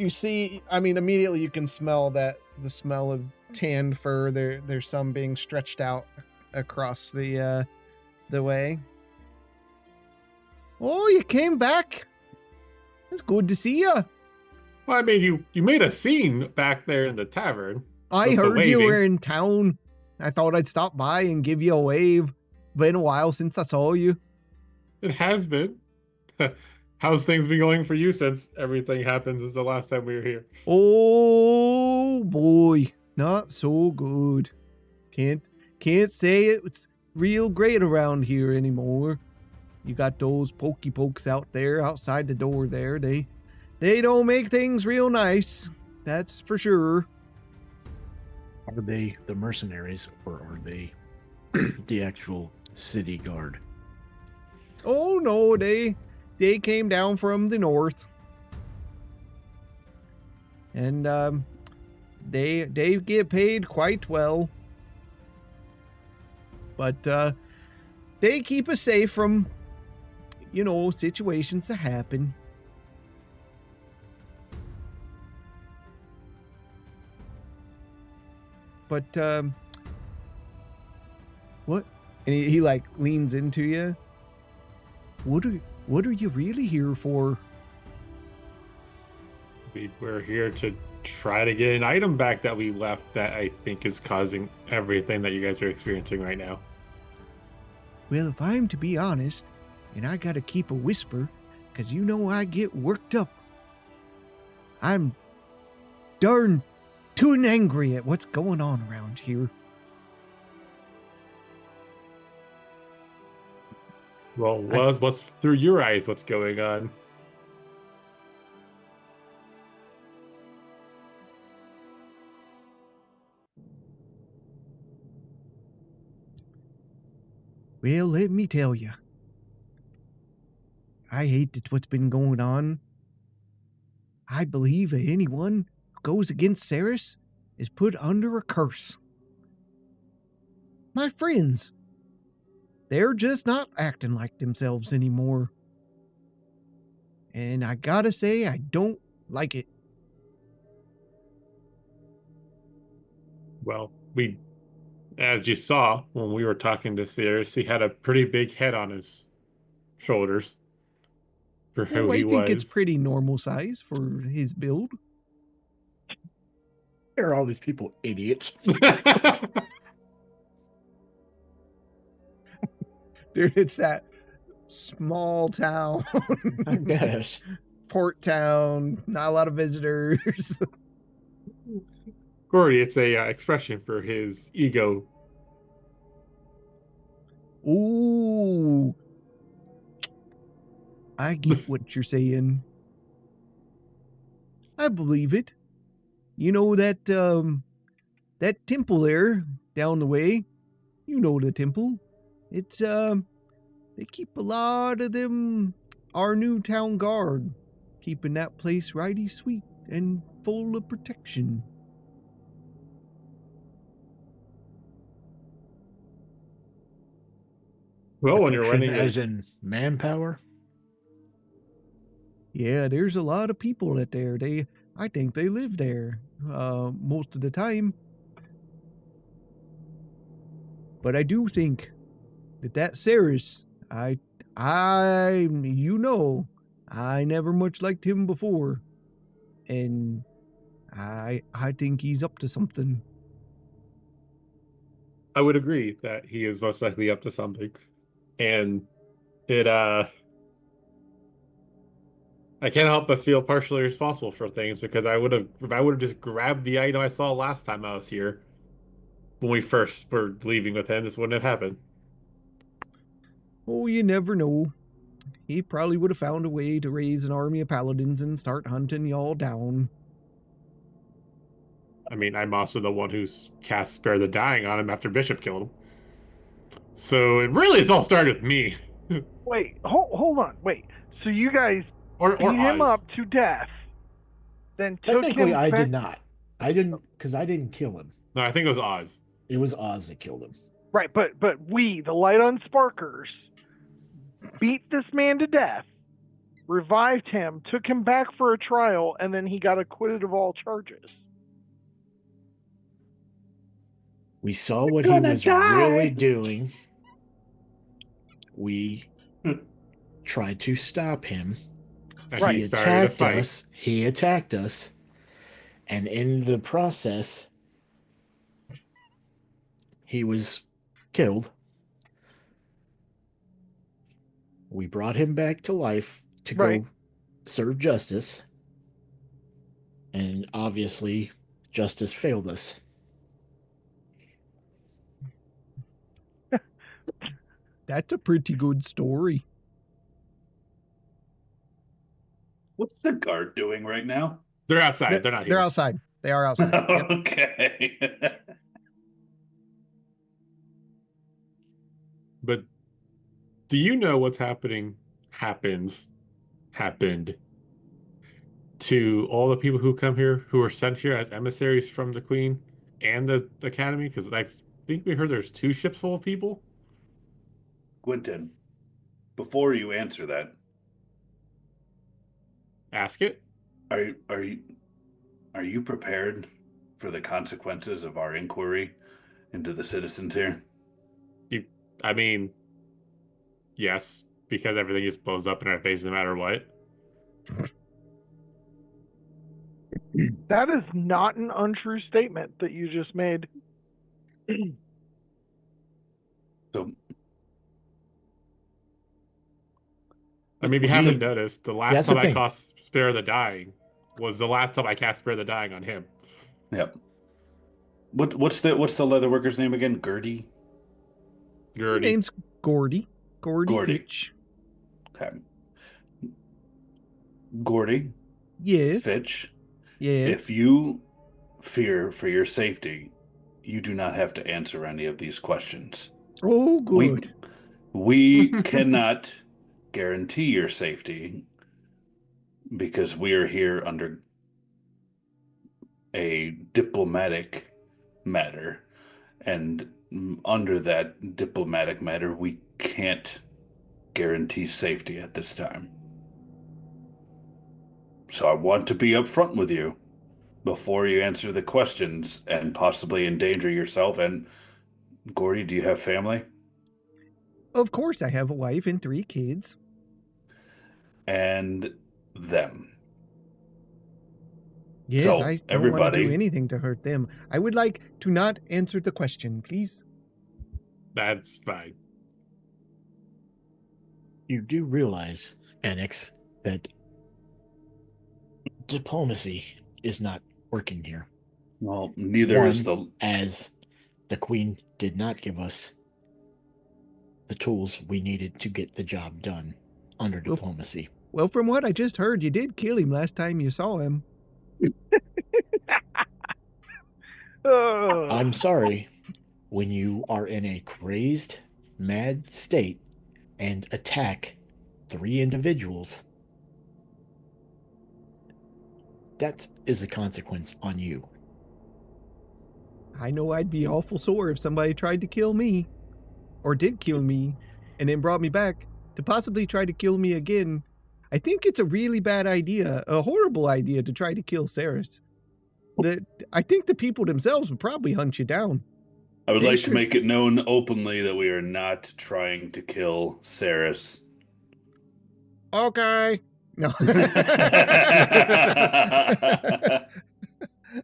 see, I mean, immediately you can smell the smell of tanned fur. There's some being stretched out across the way. Oh, you came back. It's good to see you. Well, I mean, you made a scene back there in the tavern. I heard you were in town. I thought I'd stop by and give you a wave. Been a while since I saw you. It has been. How's things been going for you since everything happened since the last time we were here? Oh boy, not so good. Can't say it's real great around here anymore. You got those pokey pokes out there outside the door there. They don't make things real nice. That's for sure. Are they the mercenaries or are they the actual city guard? Oh no, they came down from the north. And they get paid quite well. But they keep us safe from, situations that happen. But what? And he like leans into you. What are you really here for? We're here to try to get an item back that we left that I think is causing everything that you guys are experiencing right now. Well, if I'm to be honest, and I gotta keep a whisper, 'cause you know I get worked up, I'm darn too angry at what's going on around here. Well, what's through your eyes? What's going on? Well, let me tell you, I hate that what's been going on. I believe that anyone who goes against Ceres is put under a curse. My friends, they're just not acting like themselves anymore. And I gotta say, I don't like it. Well, as you saw when we were talking to Sears, he had a pretty big head on his shoulders for who I he think was. it's pretty normal size for his build. Are all these people idiots? Dude, it's that small town. I guess. Port town, not a lot of visitors. Corey, it's a expression for his ego. Ooh. I get what you're saying. I believe it. You know that temple there down the way? You know the temple. It's they keep a lot of them our new town guard, keeping that place righty sweet and full of protection. Well, when you're Protection running as in manpower. Yeah, there's a lot of people that there. I think they live there most of the time. But I do think that Ceres, I never much liked him before, and I think he's up to something. I would agree that he is most likely up to something. And I can't help but feel partially responsible for things because if I would have just grabbed the item I saw last time I was here when we first were leaving with him, this wouldn't have happened. Oh, you never know. He probably would have found a way to raise an army of paladins and start hunting y'all down. I mean, I'm also the one who's cast Spare the Dying on him after Bishop killed him. So it really has all started with me. Wait, hold on, wait. So you guys or beat him Oz. up to death, then took Technically, him I back... did not. I didn't, because I didn't kill him. No, I think it was Oz. It was Oz that killed him. Right, but we, the Light Unsparkers, beat this man to death, revived him, took him back for a trial, and then he got acquitted of all charges. We saw what he was really doing. We tried to stop him. And He he started a attacked fight. us. He attacked us. And in the process, he was killed. We brought him back to life to Right. go serve justice. And obviously, justice failed us. That's a pretty good story. What's the guard doing right now? They're outside. They're not here. They're outside. They are outside. Yep. Okay. But do you know what's happened to all the people who come here who are sent here as emissaries from the Queen and the Academy? Because I think we heard there's 2 ships full of people. Quentin, before you answer that, Ask it. are you prepared for the consequences of our inquiry into the citizens here? I mean, yes, because everything just blows up in our face no matter what. That is not an untrue statement that you just made. So, I mean, if you haven't noticed, the last That's the time I thing. cast Spare the Dying was the last time I cast Spare the Dying on him. yep. What's the leatherworker's name again? Gertie? Her Gertie. name's Gordy. Gordy Gordy. Fitch. Okay. Gordy, Yes. Fitch, Yes. if you fear for your safety, you do not have to answer any of these questions. Oh, good. We cannot guarantee your safety because we are here under a diplomatic matter. And under that diplomatic matter, we can't guarantee safety at this time. So I want to be upfront with you before you answer the questions and possibly endanger yourself. And Gordy, do you have family? Of course, I have a wife and 3 kids. And them. Yes, So, I don't want to everybody- do anything to hurt them. I would like to not answer the question, please. That's fine. You do realize, Annex, that diplomacy is not working here. Well, neither is One, as the Queen did not give us the tools we needed to get the job done under diplomacy. Well, from what I just heard, you did kill him last time you saw him. I'm sorry. When you are in a crazed, mad state and attack 3 individuals, that is a consequence on you. I know I'd be awful sore if somebody tried to kill me, or did kill me, and then brought me back to possibly try to kill me again. I think it's a really bad idea, a horrible idea to try to kill Saris. I think the people themselves would probably hunt you down. I would They like should- to make it known openly that we are not trying to kill Saris. Okay. No.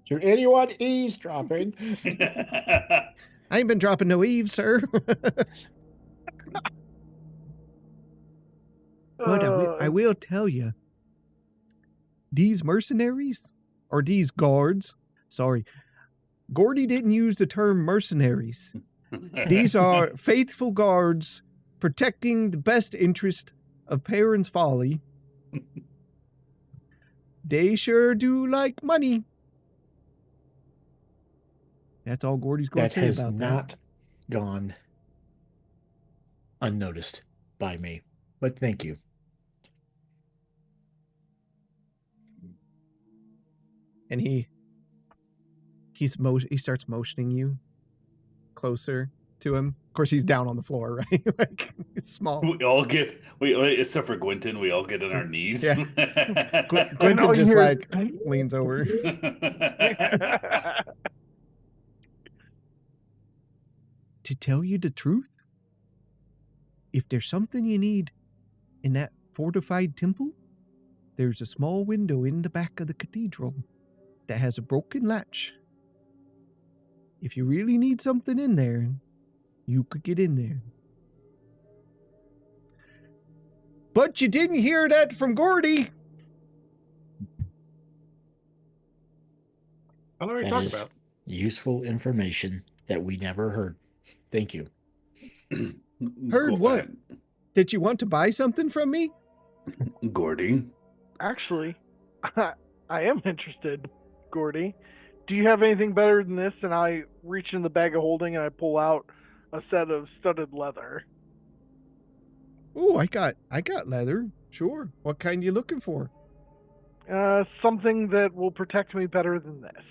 To anyone eavesdropping, I ain't been dropping no eaves, sir. But I will tell you, these mercenaries, or these guards, sorry, Gordy didn't use the term mercenaries. These are faithful guards protecting the best interest of Perrin's Folly. They sure do like money. That's all Gordy's going that to say has about not gone unnoticed by me. But thank you. And he starts motioning you closer to him. Of course, he's down on the floor, right? Like, it's small. we except for Gwynton, we all get on our knees. Yeah. And Gwynton all you just hear like leans over. To tell you the truth, if there's something you need in that fortified temple, there's a small window in the back of the cathedral that has a broken latch. If you really need something in there, you could get in there. But you didn't hear that from Gordy. I don't know what you're That talking is about. useful information that we never heard. Thank you. Heard what? Did you want to buy something from me? Gordy. Actually, I am interested, Gordy. Do you have anything better than this? And I reach in the bag of holding and I pull out a set of studded leather. Oh, I got leather. Sure. What kind you looking for? Something that will protect me better than this.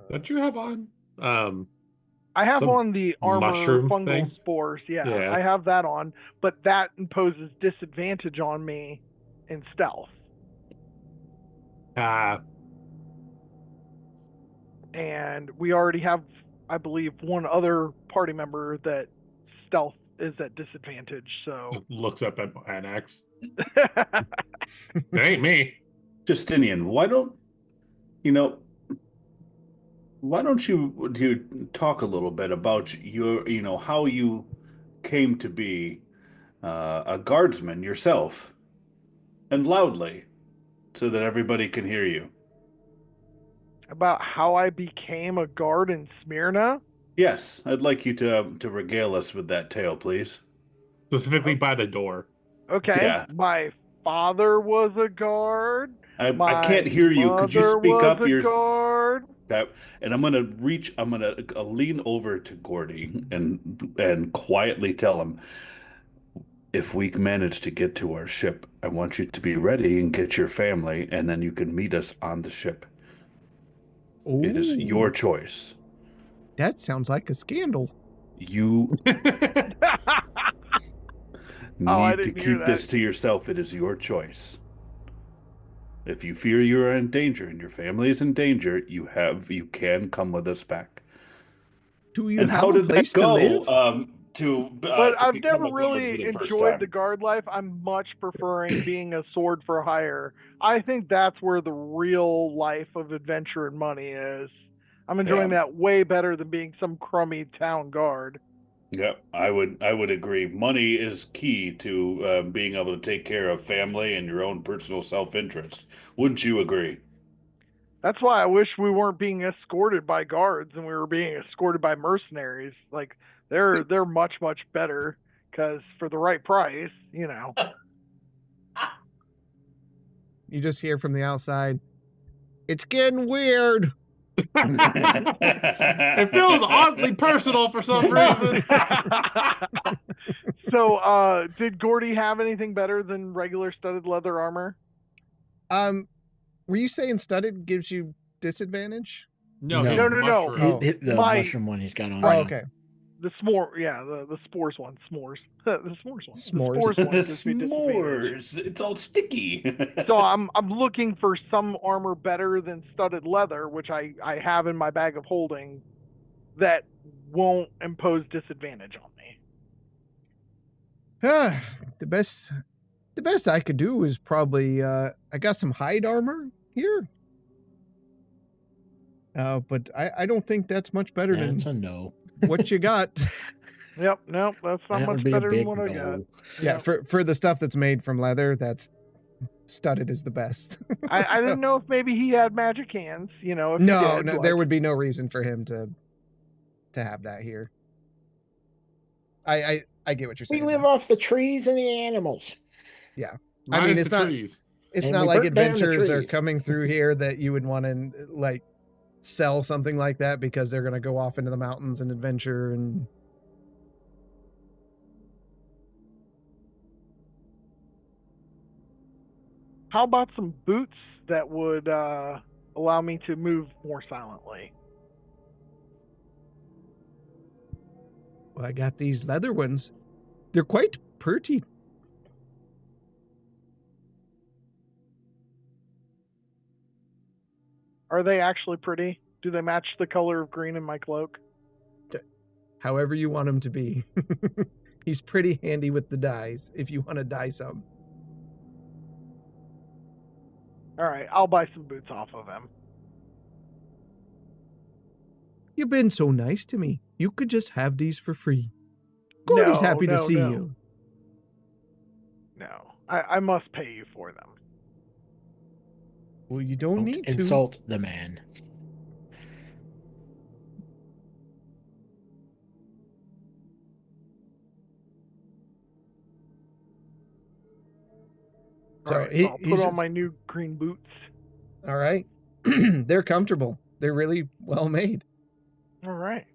Don't you have on? I have Some on the armor mushroom fungal thing? spores. Yeah, Yeah. I have that on, but that imposes disadvantage on me in stealth. And we already have, I believe, one other party member that stealth is at disadvantage. So Looks up at Anax. It ain't me. Justinian, why don't you talk a little bit about how you came to be a guardsman yourself, and loudly, so that everybody can hear you. about how I became a guard in Smyrna. Yes, I'd like you to regale us with that tale, please. Specifically by the door. Okay, Yeah. my father was a guard. I can't hear you. Could you Mother speak was up? a guard. And I'm gonna lean over to Gordy and quietly tell him, if we manage to get to our ship, I want you to be ready and get your family, and then you can meet us on the ship. Ooh, It is your choice. that sounds like a scandal. You I need to didn't hear keep this that. to yourself. It is your choice. If you fear you are in danger and your family is in danger, you can come with us back. Do you And have how a did place that to go? live? But To I've become never a guard for really the first enjoyed time. the guard life. I'm much preferring being a sword for hire. I think that's where the real life of adventure and money is. I'm enjoying that way better than being some crummy town guard. Yeah, I would agree. Money is key to being able to take care of family and your own personal self-interest. Wouldn't you agree? That's why I wish we weren't being escorted by guards and we were being escorted by mercenaries. Like they're much better because for the right price, you know. You just hear from the outside, it's getting weird. It feels oddly personal for some reason. So, did Gordy have anything better than regular studded leather armor? Were you saying studded gives you disadvantage? No, No. his No. mushroom. Oh. The My- mushroom one he's got on. Oh, now. okay. The the s'mores one, s'mores. The s'mores one. S'mores. The s'mores one gives me disadvantage. S'mores. It's all sticky. So I'm looking for some armor better than studded leather, which I have in my bag of holding, that won't impose disadvantage on me. The best I could do is probably I got some hide armor here. But I don't think that's much better That's than a no. what you got. Yep, nope, that's not That much would be a better than big what I no. got. Yeah, for the stuff that's made from leather, that's studded is the best. I So- didn't know if maybe he had magic hands, you know. If No, he did, no, like, there would be no reason for him to have that here. I get what you're We saying. live off the trees and the animals. I mean, Minus it's the not- trees. It's And not we like burnt down the adventures are trees. coming through here that you would want to like sell something like that because they're going to go off into the mountains and adventure and how about some boots that would allow me to move more silently? well, I got these leather ones. They're quite pretty. Are they actually pretty? Do they match the color of green in my cloak? However you want them to be. He's pretty handy with the dyes if you want to dye some. All right, I'll buy some boots off of him. You've been so nice to me. You could just have these for free. Gordy's happy to see you. No, I must pay you for them. Well, you don't need to. Insult the man. So All right, he- I'll he's put on just- my new green boots. All right. They're comfortable. They're really well made. All right.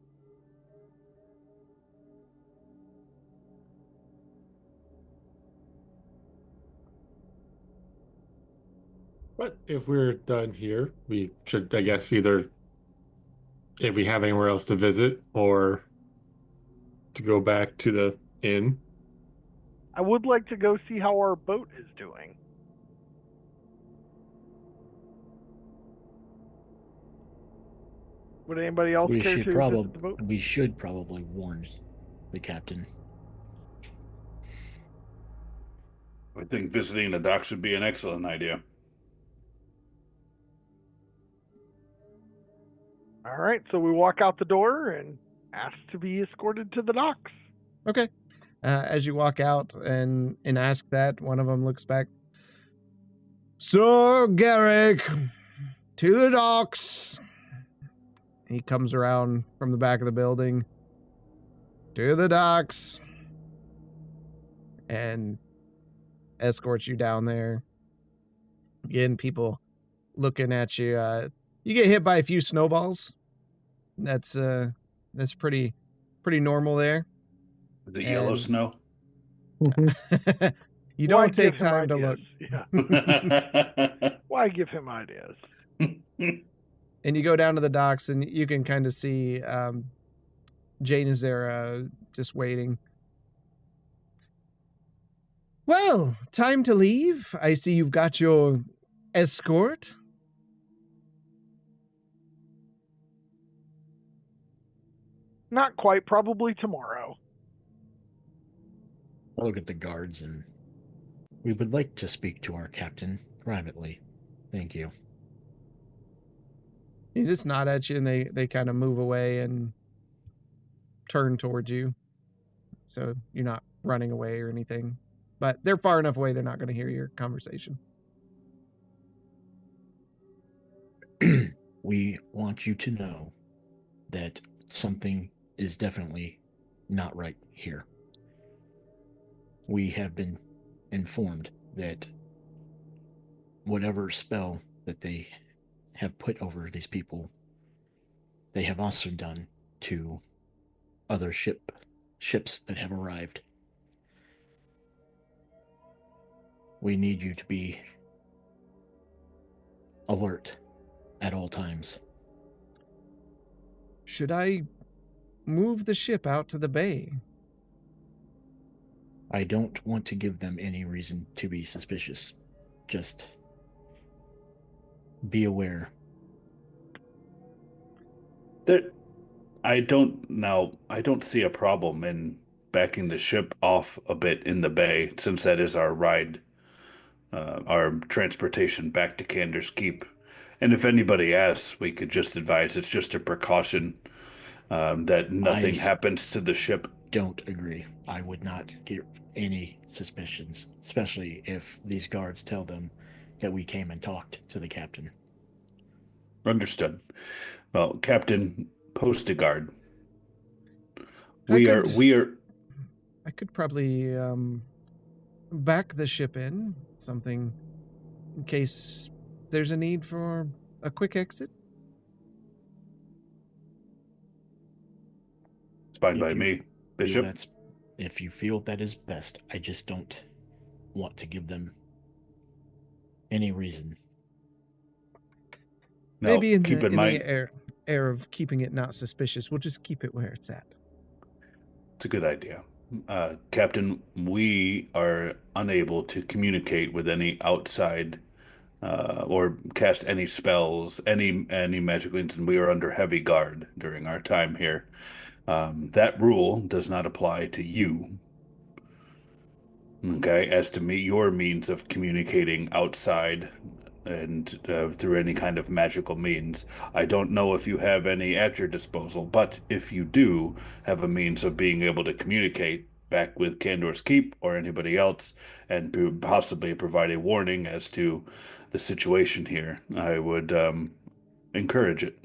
But if we're done here, we should, I guess, either if we have anywhere else to visit or to go back to the inn. I would like to go see how our boat is doing. Would anybody else We care should to visit the boat? probably warn the captain. I think visiting the docks would be an excellent idea. All right, so we walk out the door and ask to be escorted to the docks. Okay. As you walk out and ask that, one of them looks back. Sir Garrick, to the docks. He comes around from the back of the building. To the docks. And escorts you down there. Again, people looking at you. You get hit by a few snowballs. That's pretty normal there. The yellow snow. You Why don't take give him time to look. ideas? Yeah. Why give him ideas? And you go down to the docks, and you can kind of see Jane is there just waiting. Well, time to leave. I see you've got your escort. Not quite. Probably tomorrow. I look at the guards and we would like to speak to our captain privately. Thank you. You just nod at you, and they kind of move away and turn towards you. So you're not running away or anything. But they're far enough away, they're not going to hear your conversation. We want you to know that something is definitely not right here. We have been informed that whatever spell that they have put over these people, they have also done to other ships that have arrived. We need you to be alert at all times. Should I move the ship out to the bay? I don't want to give them any reason to be suspicious. Just be aware. I don't see a problem in backing the ship off a bit in the bay, since that is our ride, our transportation back to Cander's Keep. And if anybody asks, we could just advise it's just a precaution, that nothing happens to the ship. Don't agree. I would not give any suspicions, especially if these guards tell them that we came and talked to the captain. Understood. Well, Captain, post a guard. I could probably back the ship in something in case there's a need for a quick exit. It's fine by me, Bishop. If you feel that is best, I just don't want to give them any reason. No, maybe in keep in mind, the air of keeping it not suspicious, we'll just keep it where it's at. it's a good idea. Captain, we are unable to communicate with any outside or cast any spells, any magical instance. We are under heavy guard during our time here. That rule does not apply to you. Okay, as to me, your means of communicating outside and through any kind of magical means. I don't know if you have any at your disposal, but if you do have a means of being able to communicate back with Candor's Keep or anybody else and possibly provide a warning as to the situation here, I would encourage it.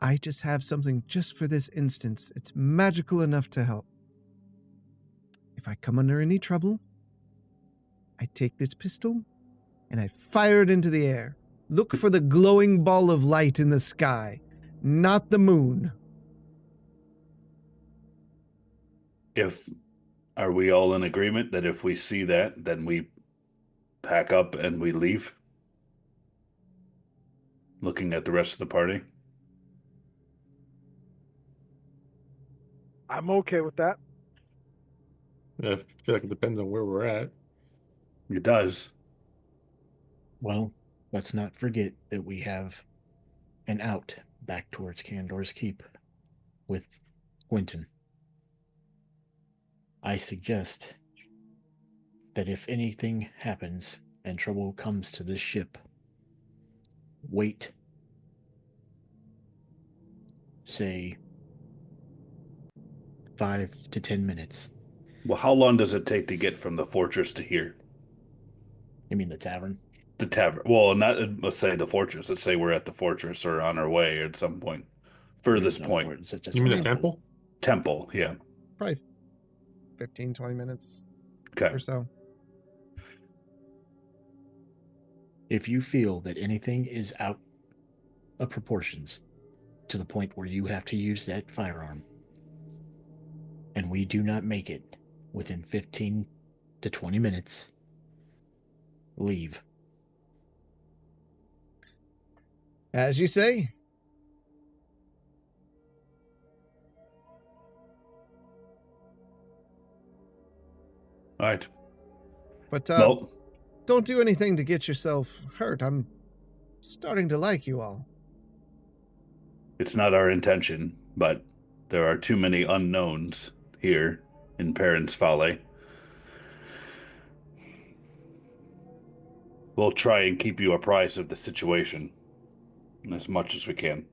I just have something just for this instance. It's magical enough to help. If I come under any trouble, I take this pistol and I fire it into the air. Look for the glowing ball of light in the sky, not the moon. Are we all in agreement that if we see that, then we pack up and we leave? Looking at the rest of the party. I'm okay with that. I feel like it depends on where we're at. It does. Well, let's not forget that we have an out back towards Candor's Keep with Quentin. I suggest that if anything happens and trouble comes to this ship, wait, say, 5 to 10 minutes. Well, how long does it take to get from the fortress to here? You mean the tavern? The tavern. Well, not let's say the fortress. Let's say we're at the fortress or on our way at some point. Furthest point. It's just You a mean the temple? Temple, yeah. Probably 15, 20 minutes Okay. or so. If you feel that anything is out of proportions to the point where you have to use that firearm, and we do not make it within 15 to 20 minutes, leave. As you say. All right. But Well, don't do anything to get yourself hurt. I'm starting to like you all. it's not our intention, but there are too many unknowns here in Parents Folly. We'll try and keep you apprised of the situation as much as we can.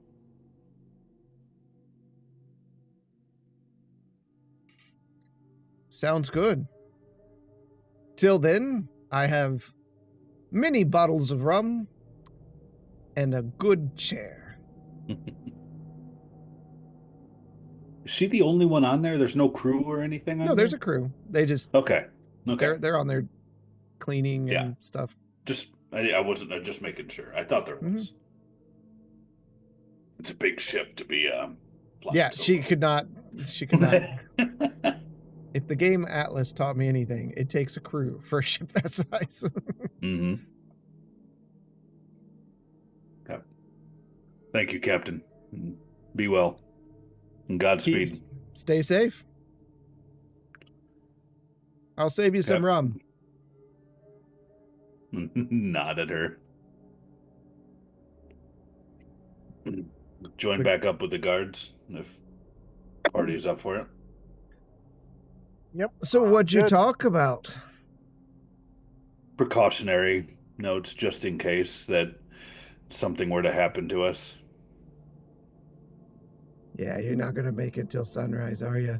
Sounds good. Till then, I have many bottles of rum and a good chair. Is she the only one on there? There's no crew or anything on No, there's there? a crew. They just Okay. they're on there cleaning Yeah. and stuff. I wasn't just making sure. I thought there was. It's a big ship to be flying Yeah, solo. she could not. If the game Atlas taught me anything, it takes a crew for a ship that size. Mm-hmm. Okay. Thank you, Captain. Be well. And Godspeed. Stay safe. I'll save you some Yep. rum. Nod at her. Join back up with the guards if party's up for it. Yep. So what'd you Good. talk about? Precautionary notes just in case that something were to happen to us. Yeah, you're not gonna make it till sunrise, are you?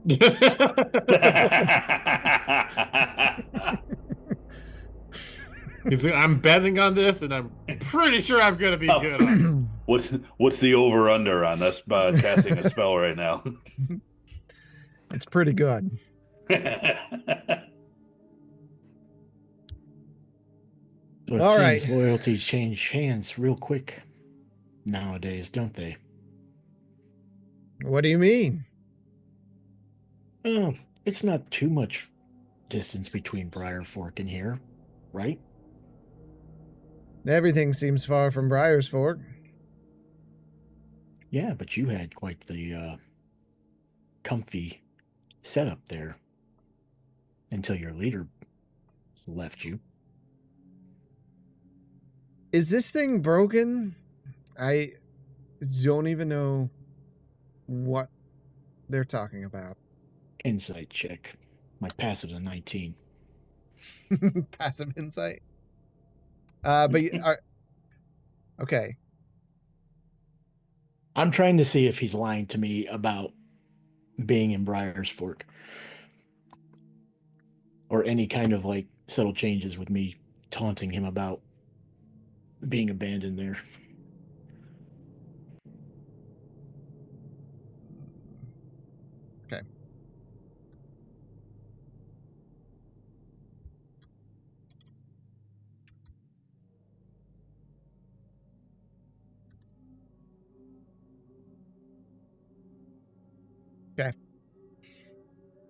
I'm betting on this, and I'm pretty sure I'm gonna be good on it. What's the over under on us casting a spell right now? It's pretty good. So it All seems right. loyalties change hands real quick nowadays, don't they? What do you mean? Oh, it's not too much distance between Briar Fork and here, right? Everything seems far from Briar's Fork. Yeah, but you had quite the comfy setup there until your leader left you. Is this thing broken? I don't even know what they're talking about. Insight check. My passive's a 19. Passive insight. But okay. I'm trying to see if he's lying to me about being in Briar's Fork. Or any kind of like subtle changes with me taunting him about being abandoned there. Okay. Okay.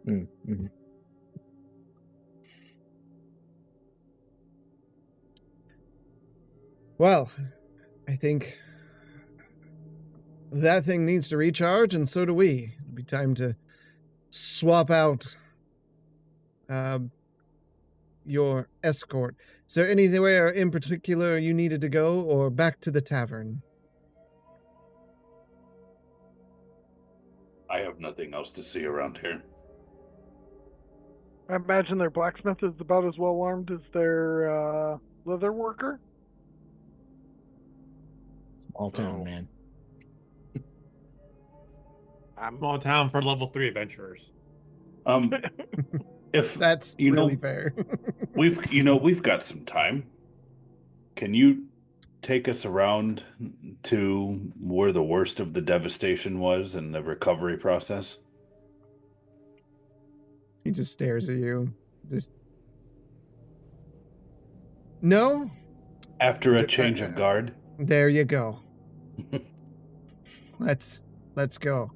Mm-hmm. Well, I think that thing needs to recharge, and so do we. It'll be time to swap out your escort. Is there anywhere in particular you needed to go, or back to the tavern? I have nothing else to see around here. I imagine their blacksmith is about as well armed as their leather worker. Small town, So, man. Small town for level 3 adventurers. If That's really fair. we've got some time. Can you take us around to where the worst of the devastation was and the recovery process? He just stares at you. Just no. After a change of guard? There you go. Let's go.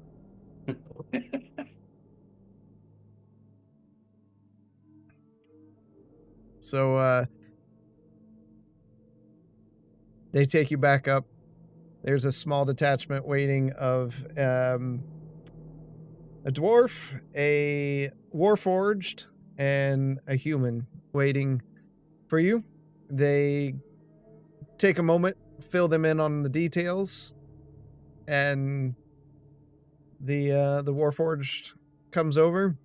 So they take you back up. There's a small detachment waiting of a dwarf, a warforged, and a human waiting for you. They take a moment, fill them in on the details, and the warforged comes over.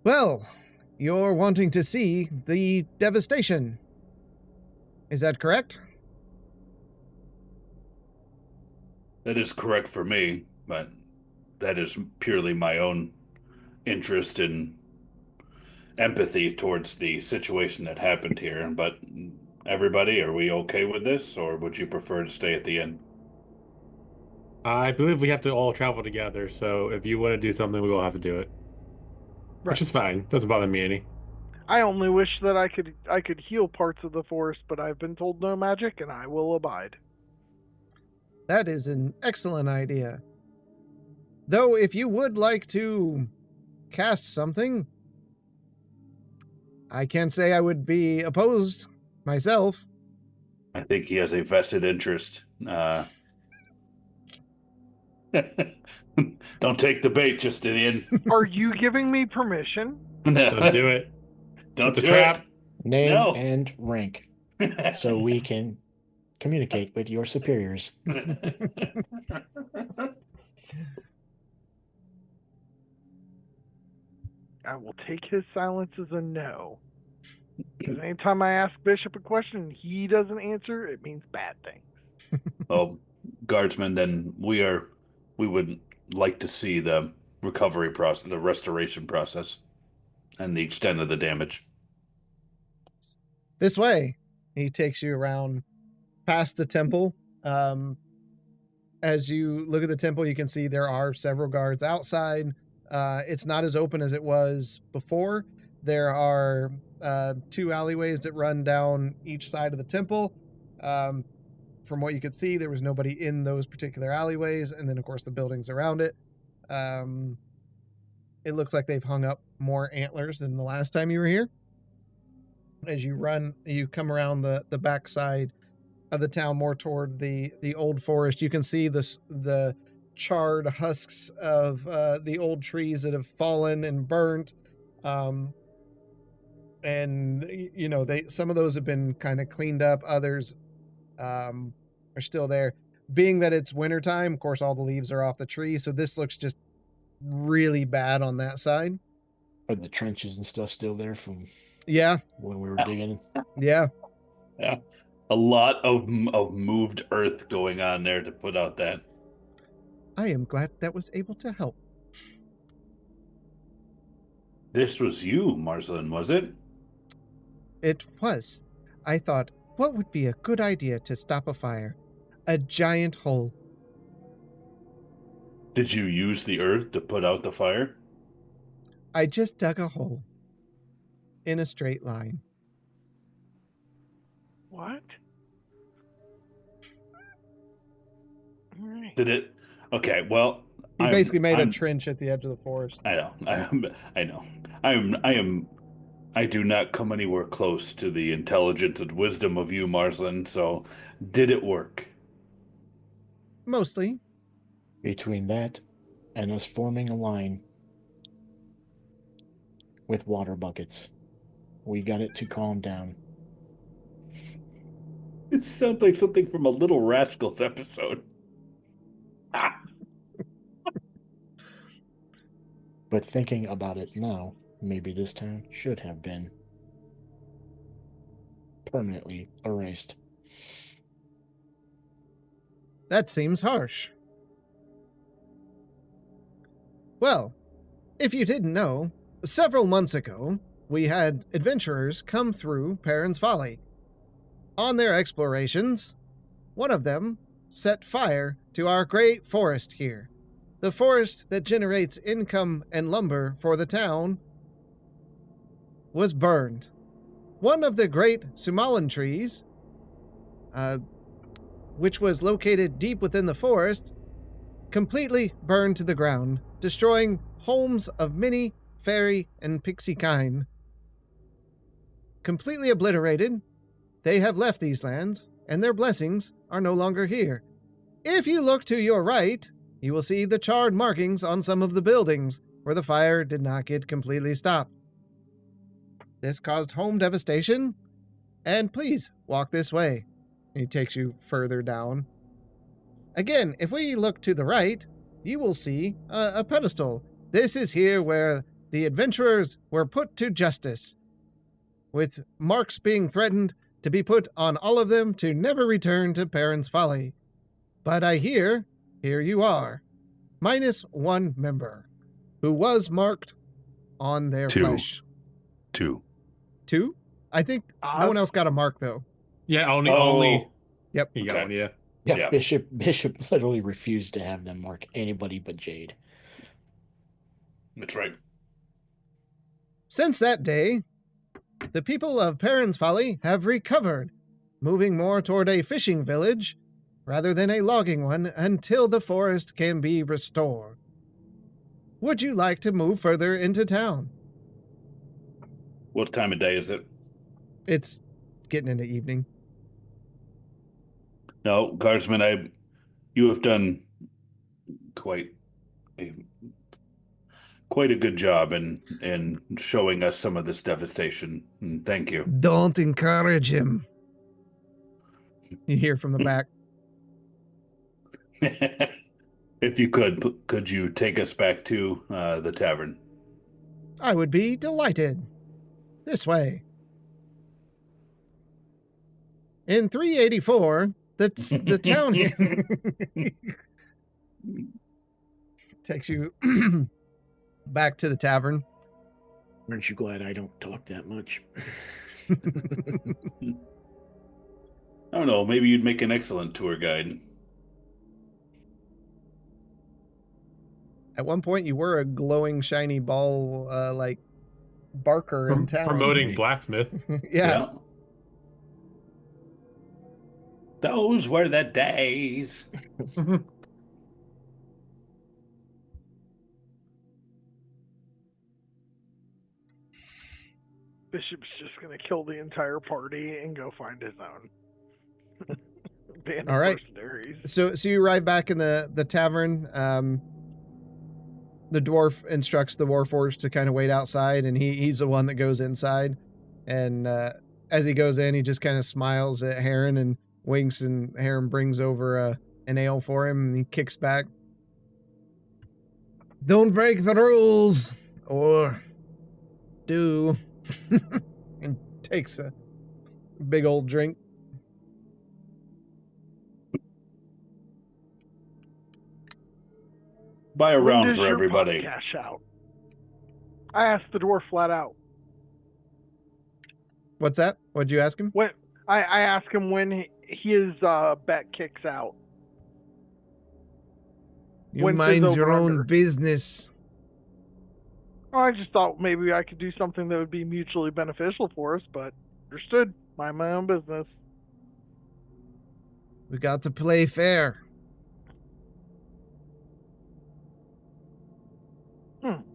Well, you're wanting to see the devastation. Is that correct? That is correct for me, but that is purely my own interest and empathy towards the situation that happened here. But everybody, are we okay with this, or would you prefer to stay at the inn? I believe we have to all travel together, so if you want to do something, we will have to do it. Right. Which is fine. Doesn't bother me any. I only wish that I could heal parts of the forest, but I've been told no magic, and I will abide. That is an excellent idea. Though, if you would like to cast something, I can't say I would be opposed myself. I think he has a vested interest. Don't take the bait, Justinian. Are you giving me permission? Don't do it. Don't It's a do trap. Name No. and rank, it. so we can communicate with your superiors. I will take his silence as a no. Because anytime I ask Bishop a question and he doesn't answer, it means bad things. Well, guardsmen, then we would like to see the recovery process, the restoration process, and the extent of the damage. This way. He takes you around past the temple. As you look at the temple, you can see there are several guards outside. It's not as open as it was before. There are 2 alleyways that run down each side of the temple. From what you could see, there was nobody in those particular alleyways, and then, of course, the buildings around it. It looks like they've hung up more antlers than the last time you were here. As you come around the backside of the town more toward the old forest, you can see the charred husks of the old trees that have fallen and burnt. And some of those have been kind of cleaned up, others are still there. Being that it's wintertime, of course, all the leaves are off the tree, so this looks just really bad on that side. Are the trenches and stuff still there from Yeah. when we were digging? Yeah. Yeah, a lot of moved earth going on there to put out that. I am glad that was able to help. This was you, Marcelin, was it? It was. I thought, what would be a good idea to stop a fire? A giant hole. Did you use the earth to put out the fire? I just dug a hole. In a straight line. What? Alright. Did it? Okay, well, He basically made a trench at the edge of the forest. I know. I do not come anywhere close to the intelligence and wisdom of you, Marcelin, so did it work? Mostly. Between that and us forming a line with water buckets, we got it to calm down. It sounds like something from a Little Rascals episode. But thinking about it now, maybe this town should have been permanently erased. That seems harsh. Well, if you didn't know, several months ago, we had adventurers come through Perrin's Folly. On their explorations, one of them set fire to our great forest here. The forest that generates income and lumber for the town was burned. One of the great Sumalan trees, which was located deep within the forest, completely burned to the ground, destroying homes of many fairy and pixie kind. Completely obliterated, they have left these lands, and their blessings are no longer here. If you look to your right, you will see the charred markings on some of the buildings where the fire did not get completely stopped. This caused home devastation, and please walk this way. He takes you further down. Again, if we look to the right, you will see a pedestal. This is here where the adventurers were put to justice, with marks being threatened to be put on all of them to never return to Perrin's Folly. But I hear, here you are, minus one member, who was marked on their flesh. Two. I think no one else got a mark, though. Yeah, only. Yep. He got one, yeah. Yeah, Bishop literally refused to have them mark anybody but Jade. That's right. Since that day, the people of Perrin's Folly have recovered, moving more toward a fishing village rather than a logging one until the forest can be restored. Would you like to move further into town? What time of day is it? It's getting into evening. No, Guardsman, you have done quite a good job in showing us some of this devastation. And thank you. Don't encourage him. You hear from the back. If you could you take us back to the tavern? I would be delighted. This way. In 384, the town here takes you back to the tavern. Aren't you glad I don't talk that much? I don't know. Maybe you'd make an excellent tour guide. At one point, you were a glowing, shiny ball, like Barker in town. Promoting blacksmith. Yeah. Those were the days. Bishop's just going to kill the entire party and go find his own. Band All right. of mercenaries. So you arrive back in the tavern. The dwarf instructs the warforged to kind of wait outside, and he's the one that goes inside. And as he goes in, he just kind of smiles at Heron and winks, and Heron brings over an ale for him, and he kicks back. Don't break the rules, or do. And takes a big old drink. Buy a When round does for your everybody. pot cash out? I asked the dwarf flat out. What's that? What'd you ask him? When I asked him when his bet kicks out. You When mind says your over own under? business. Oh, I just thought maybe I could do something that would be mutually beneficial for us, but understood. Mind my own business. We got to play fair.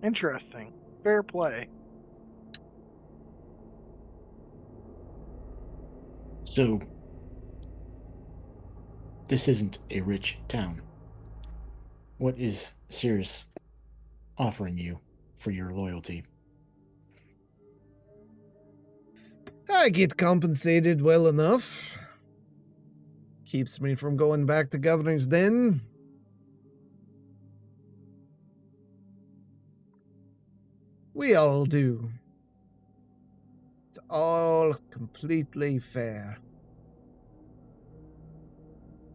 Interesting. Fair play. So, this isn't a rich town. What is Cirrus offering you for your loyalty? I get compensated well enough. Keeps me from going back to Governor's Den. We all do. It's all completely fair.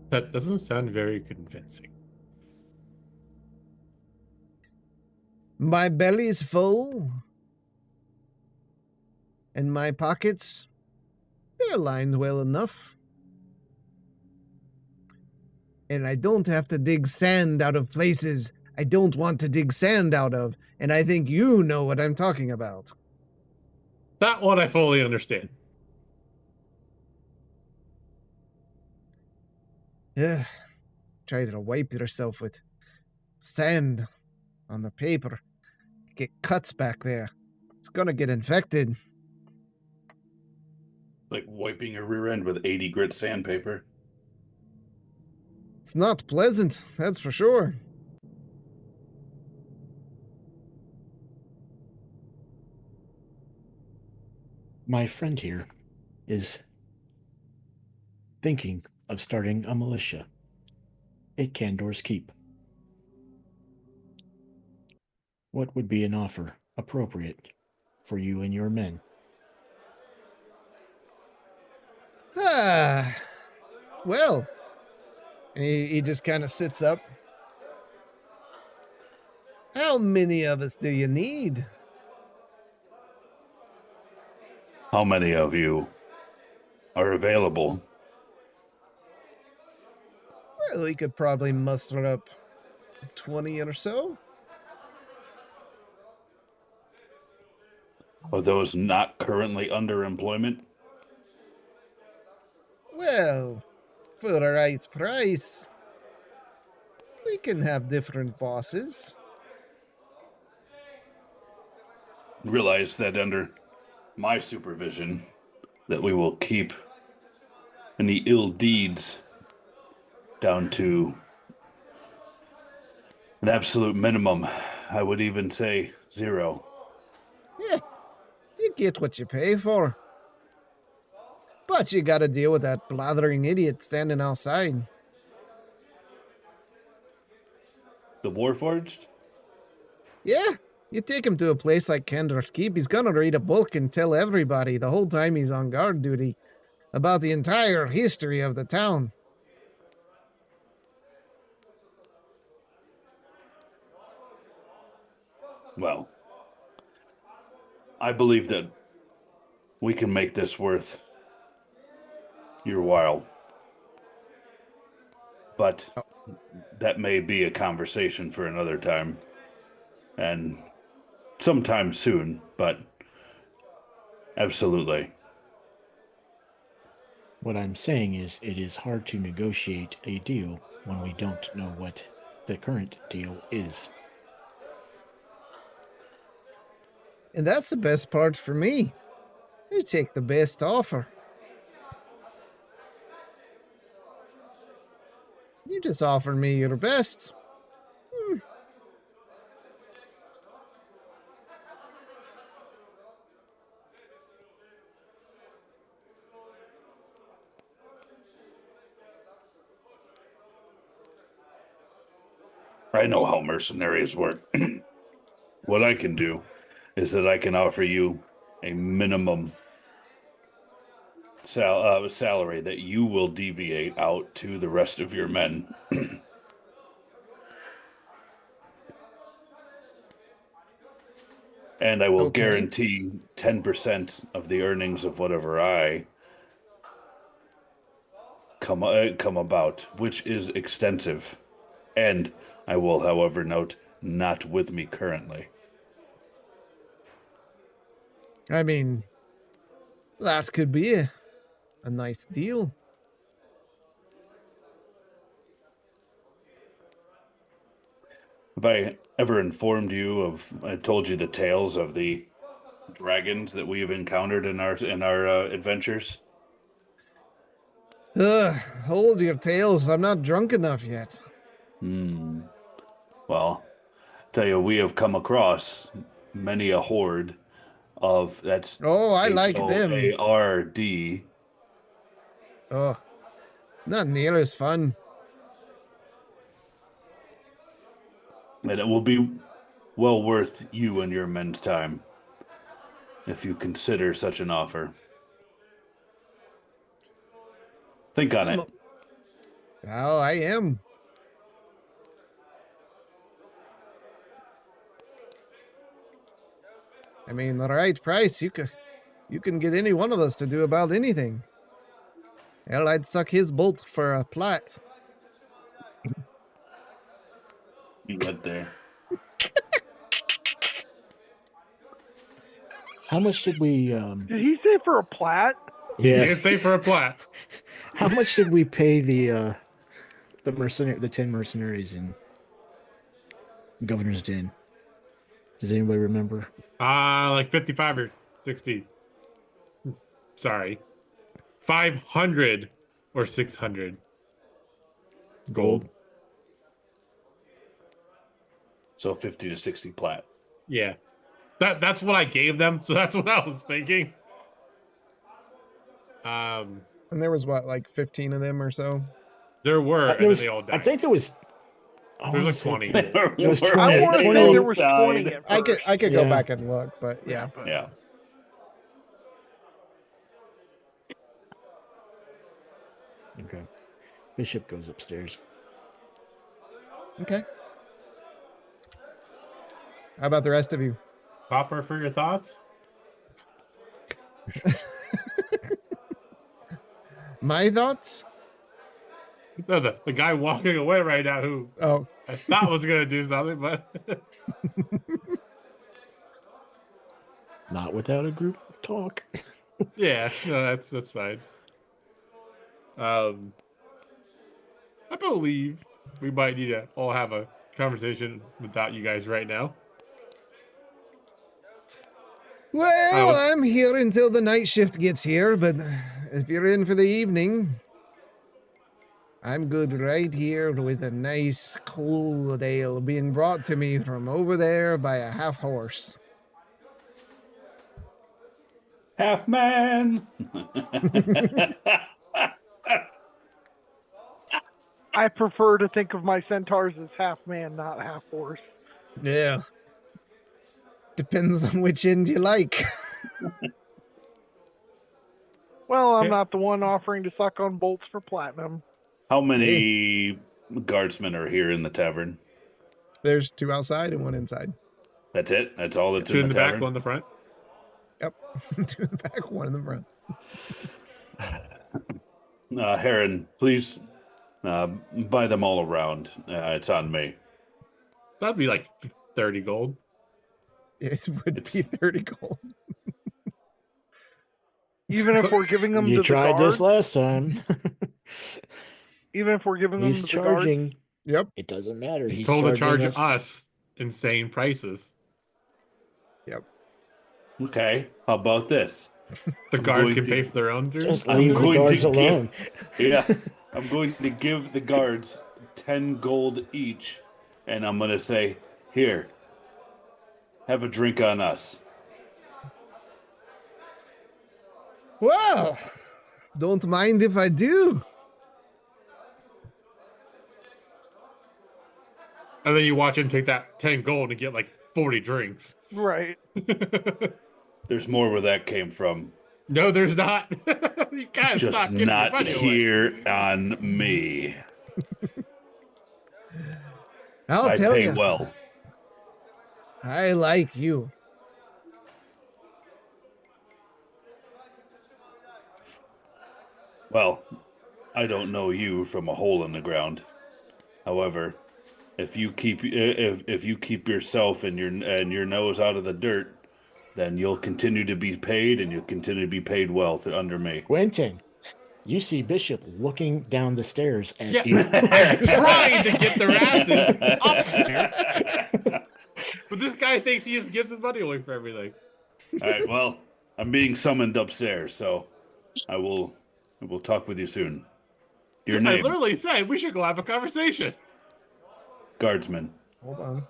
That doesn't sound very convincing. My belly's full, and my pockets, they're lined well enough. And I don't have to dig sand out of places I don't want to dig sand out of, and I think you know what I'm talking about. That one I fully understand. Yeah. Try to wipe yourself with sand on the paper. Get cuts back there. It's gonna get infected. Like wiping your rear end with 80 grit sandpaper. It's not pleasant, that's for sure. My friend here is thinking of starting a militia at Candor's Keep. What would be an offer appropriate for you and your men? Well. And he just kind of sits up. How many of us do you need? How many of you are available? Well, we could probably muster up 20 or so. Are those not currently under employment? Well, for the right price, we can have different bosses. Realize that under my supervision, that we will keep any ill deeds down to an absolute minimum. I would even say 0. Yeah, you get what you pay for. But you gotta deal with that blathering idiot standing outside. The Warforged? Yeah, you take him to a place like Candor's Keep, he's gonna read a book and tell everybody the whole time he's on guard duty about the entire history of the town. Well, I believe that we can make this worth your while. But that may be a conversation for another time. And sometime soon, but absolutely. What I'm saying is, it is hard to negotiate a deal when we don't know what the current deal is. And that's the best part for me. You take the best offer. You just offer me your best. I know how mercenaries work. What I can do is that I can offer you a minimum salary that you will deviate out to the rest of your men. And I will guarantee 10% of the earnings of whatever I come about, which is extensive. And I will, however, note, not with me currently. I mean, that could be a nice deal. Have I ever informed you of? I told you the tales of the dragons that we have encountered in our adventures. Hold your tails. I'm not drunk enough yet. Well, tell you, we have come across many a horde of that's. Oh, I like them. H-O-A-R-D. Oh, not near as fun. And it will be well worth you and your men's time, if you consider such an offer. Think on it. Well, I am. I mean, the right price, you can get any one of us to do about anything. Hell, I'd suck his bolt for a plat. You went there. How much did we? Did he say for a plat? You Yes. didn't say for a plat. How much did we pay the 10 mercenaries in Governor's Den? Does anybody remember? Like 55 or 60. Sorry. 500 or 600 gold. So 50 to 60 plat. Yeah. That's what I gave them, so that's what I was thinking. And there was what, like 15 of them or so? There were, and then they all died. I think there was. There was like 20. It was Were 20. I want to say 20. there was 20 died. at I first. could go Yeah. back and look, but yeah. but- Yeah. Okay. Bishop goes upstairs. Okay. How about the rest of you? Copper for your thoughts? My thoughts? No, the guy walking away right now who Oh, I thought was going to do something, but Not without a group talk. yeah, no, that's fine. I believe we might need to all have a conversation without you guys right now. well, Oh. I'm here until the night shift gets here, but if you're in for the evening, I'm good right here with a nice cold ale being brought to me from over there by a half horse. Half man. I prefer to think of my centaurs as half man, not half horse. Yeah. Depends on which end you like. Well, I'm Yeah. not the one offering to suck on bolts for platinum. How many guardsmen are here in the tavern? There's 2 outside and 1 inside. That's it? That's all that's 2 in in the the back, tavern? 1 in the front. Yep. 2 in the back, 1 in the front. Heron, please buy them all around. It's on me. That'd be like 30 gold. It would be 30 gold. Even if we're giving them You to tried the this guard, last time. even if we're giving them He's to the guard, charging. Yep. It doesn't matter. He's told to charging charge us insane prices. Okay, how about this? The I'm guards going can to- pay for their own Just drinks. I'm leave the going to guards give- alone. Yeah, I'm going to give the guards 10 gold each, and I'm going to say, here, have a drink on us. Well, don't mind if I do. And then you watch him take that 10 gold and get like 40 drinks. right? There's more where that came from. No, there's not. You gotta stop Just giving your not money away. here on me. I'll I tell pay you. well. I like you. Well, I don't know you from a hole in the ground. However, if you keep yourself and your nose out of the dirt, then you'll continue to be paid, and you'll continue to be paid well under me. Quentin, you see Bishop looking down the stairs at Yeah, you. I'm trying to get their asses up there. But this guy thinks he just gives his money away for everything. All right. Well, I'm being summoned upstairs, so I will talk with you soon. Your I name, literally said we should go have a conversation. guardsman. Hold on.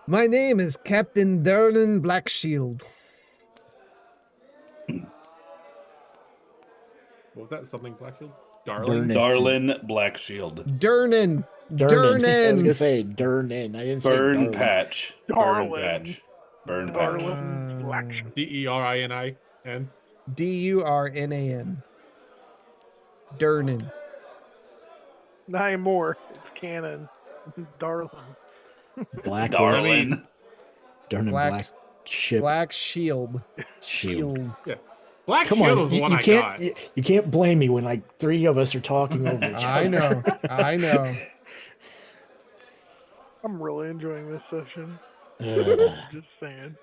My name is Captain Derlin Blackshield. What was that? Something Blackshield? Darling. Darlin Black Shield. Durnan. Durnan. I was Durnan. gonna say Durnan. I didn't say Burn Darlin. patch. Darlin. Burn patch. Burn patch. Darlin Black Shield. Derinin. Durnan. Durnan. Not anymore. It's canon. Darlin. Black Darlin. Durnan Black Ship. Black Shield. Shield. Yeah. Black Come Shield on, was the one you I can't got. you can't blame me when like 3 of us are talking over each other. I know. I know. I'm really enjoying this session. Ugh. Just saying.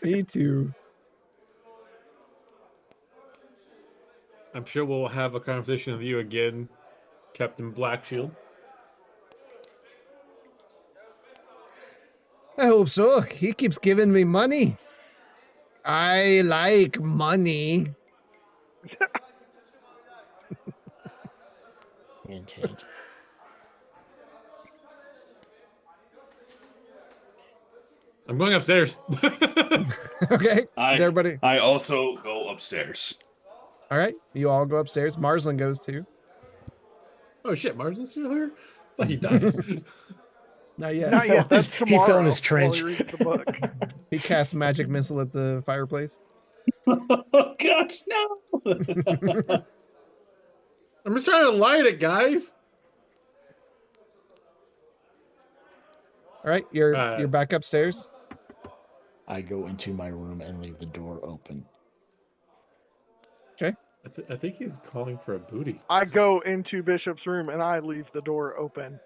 Me too. I'm sure we'll have a conversation with you again, Captain Black Shield. I hope so. He keeps giving me money. I like money. Hint, hint. I'm going upstairs. Okay. Is everybody? I also go upstairs. All right. You all go upstairs. Marsland goes too. Oh shit, Marsden's still here? I thought he died. Not yet. Not yet. That's He tomorrow. fell in his while trench. he reads the book. He casts magic missile at the fireplace. Oh gosh, no. I'm just trying to light it, guys. All right. You're back upstairs. I go into my room and leave the door open. I think he's calling for a booty. I go into Bishop's room and I leave the door open.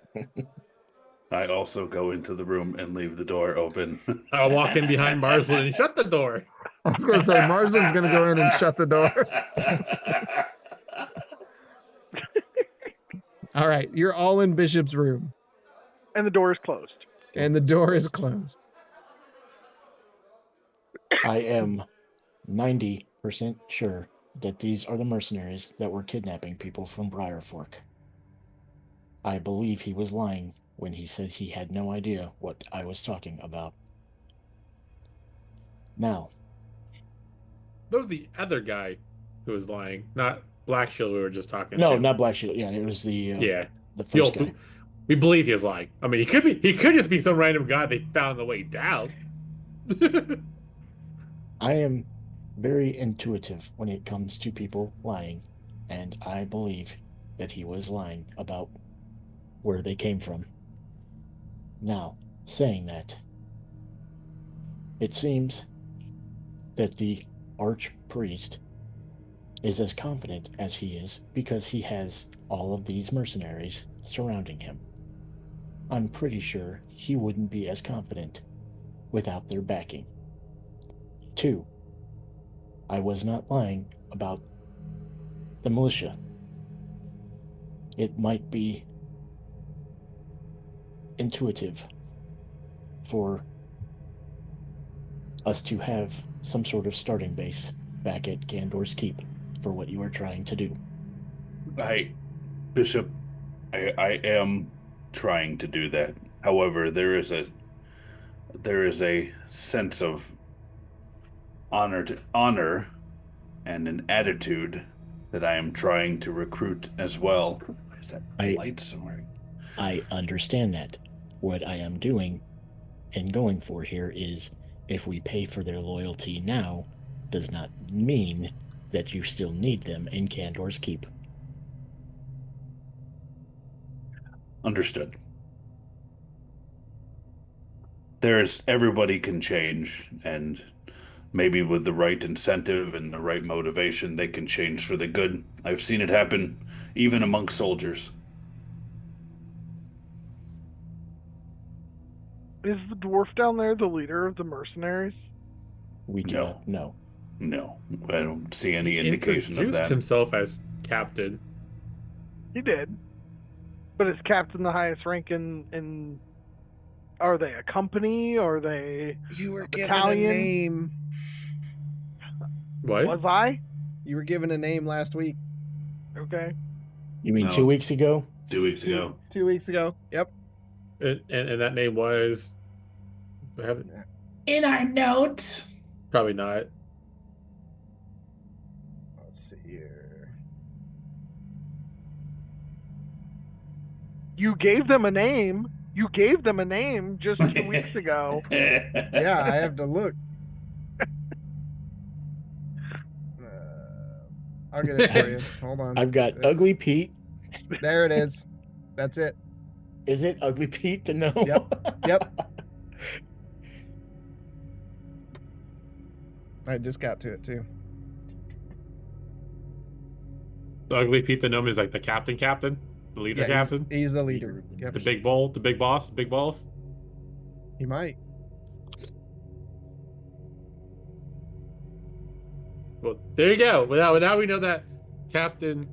I also go into the room and leave the door open. I'll walk in behind Marsland and shut the door. I was going to say, Marsland's going to go in and shut the door. All right. You're all in Bishop's room. And the door is closed. And the door is closed. I am 90% sure that these are the mercenaries that were kidnapping people from Briarfork. I believe he was lying when he said he had no idea what I was talking about. Now, That was the other guy who was lying, not Black Shield we were just talking no, to. not Black Shield. Yeah, it was the Yeah. the first Yo, guy. we believe he was lying. I mean, he could just be some random guy they found on the way down. I am very intuitive when it comes to people lying, and I believe that he was lying about where they came from. Now, saying that, it seems that the archpriest is as confident as he is because he has all of these mercenaries surrounding him. I'm pretty sure he wouldn't be as confident without their backing. 2, I was not lying about the militia. It might be intuitive for us to have some sort of starting base back at Gandor's Keep for what you are trying to do. Bishop, I am trying to do that. However, there is a sense of honor and an attitude that I am trying to recruit as well. Why is that light somewhere? I understand that. What I am doing and going for here is, if we pay for their loyalty now, does not mean that you still need them in Gandor's Keep. Understood. Everybody can change, and maybe with the right incentive and the right motivation, they can change for the good. I've seen it happen even amongst soldiers. Is the dwarf down there the leader of the mercenaries? We do No. not know. No, I don't see any He indication of introduced that. himself as captain. He did. But is captain the highest rank in are they a company? Are they You were a given battalion? a name. What? Was I? You were given a name last week. Okay. You mean No. 2 weeks ago? 2 weeks ago. 2 weeks ago. Yep. And that name was... I haven't... In our notes. Probably not. Let's see here. You gave them a name. You gave them a name just 2 weeks ago. Yeah, I have to look. I'll get it for you. Hold on. I've got Ugly Pete. There it is. That's it. Is it Ugly Pete to know? Yep. I just got to it too. Ugly Pete the gnome is like the captain, the leader captain. He's the leader. Yep. The big boss, the big boss. He might. Well, there you go. Well, now we know that Captain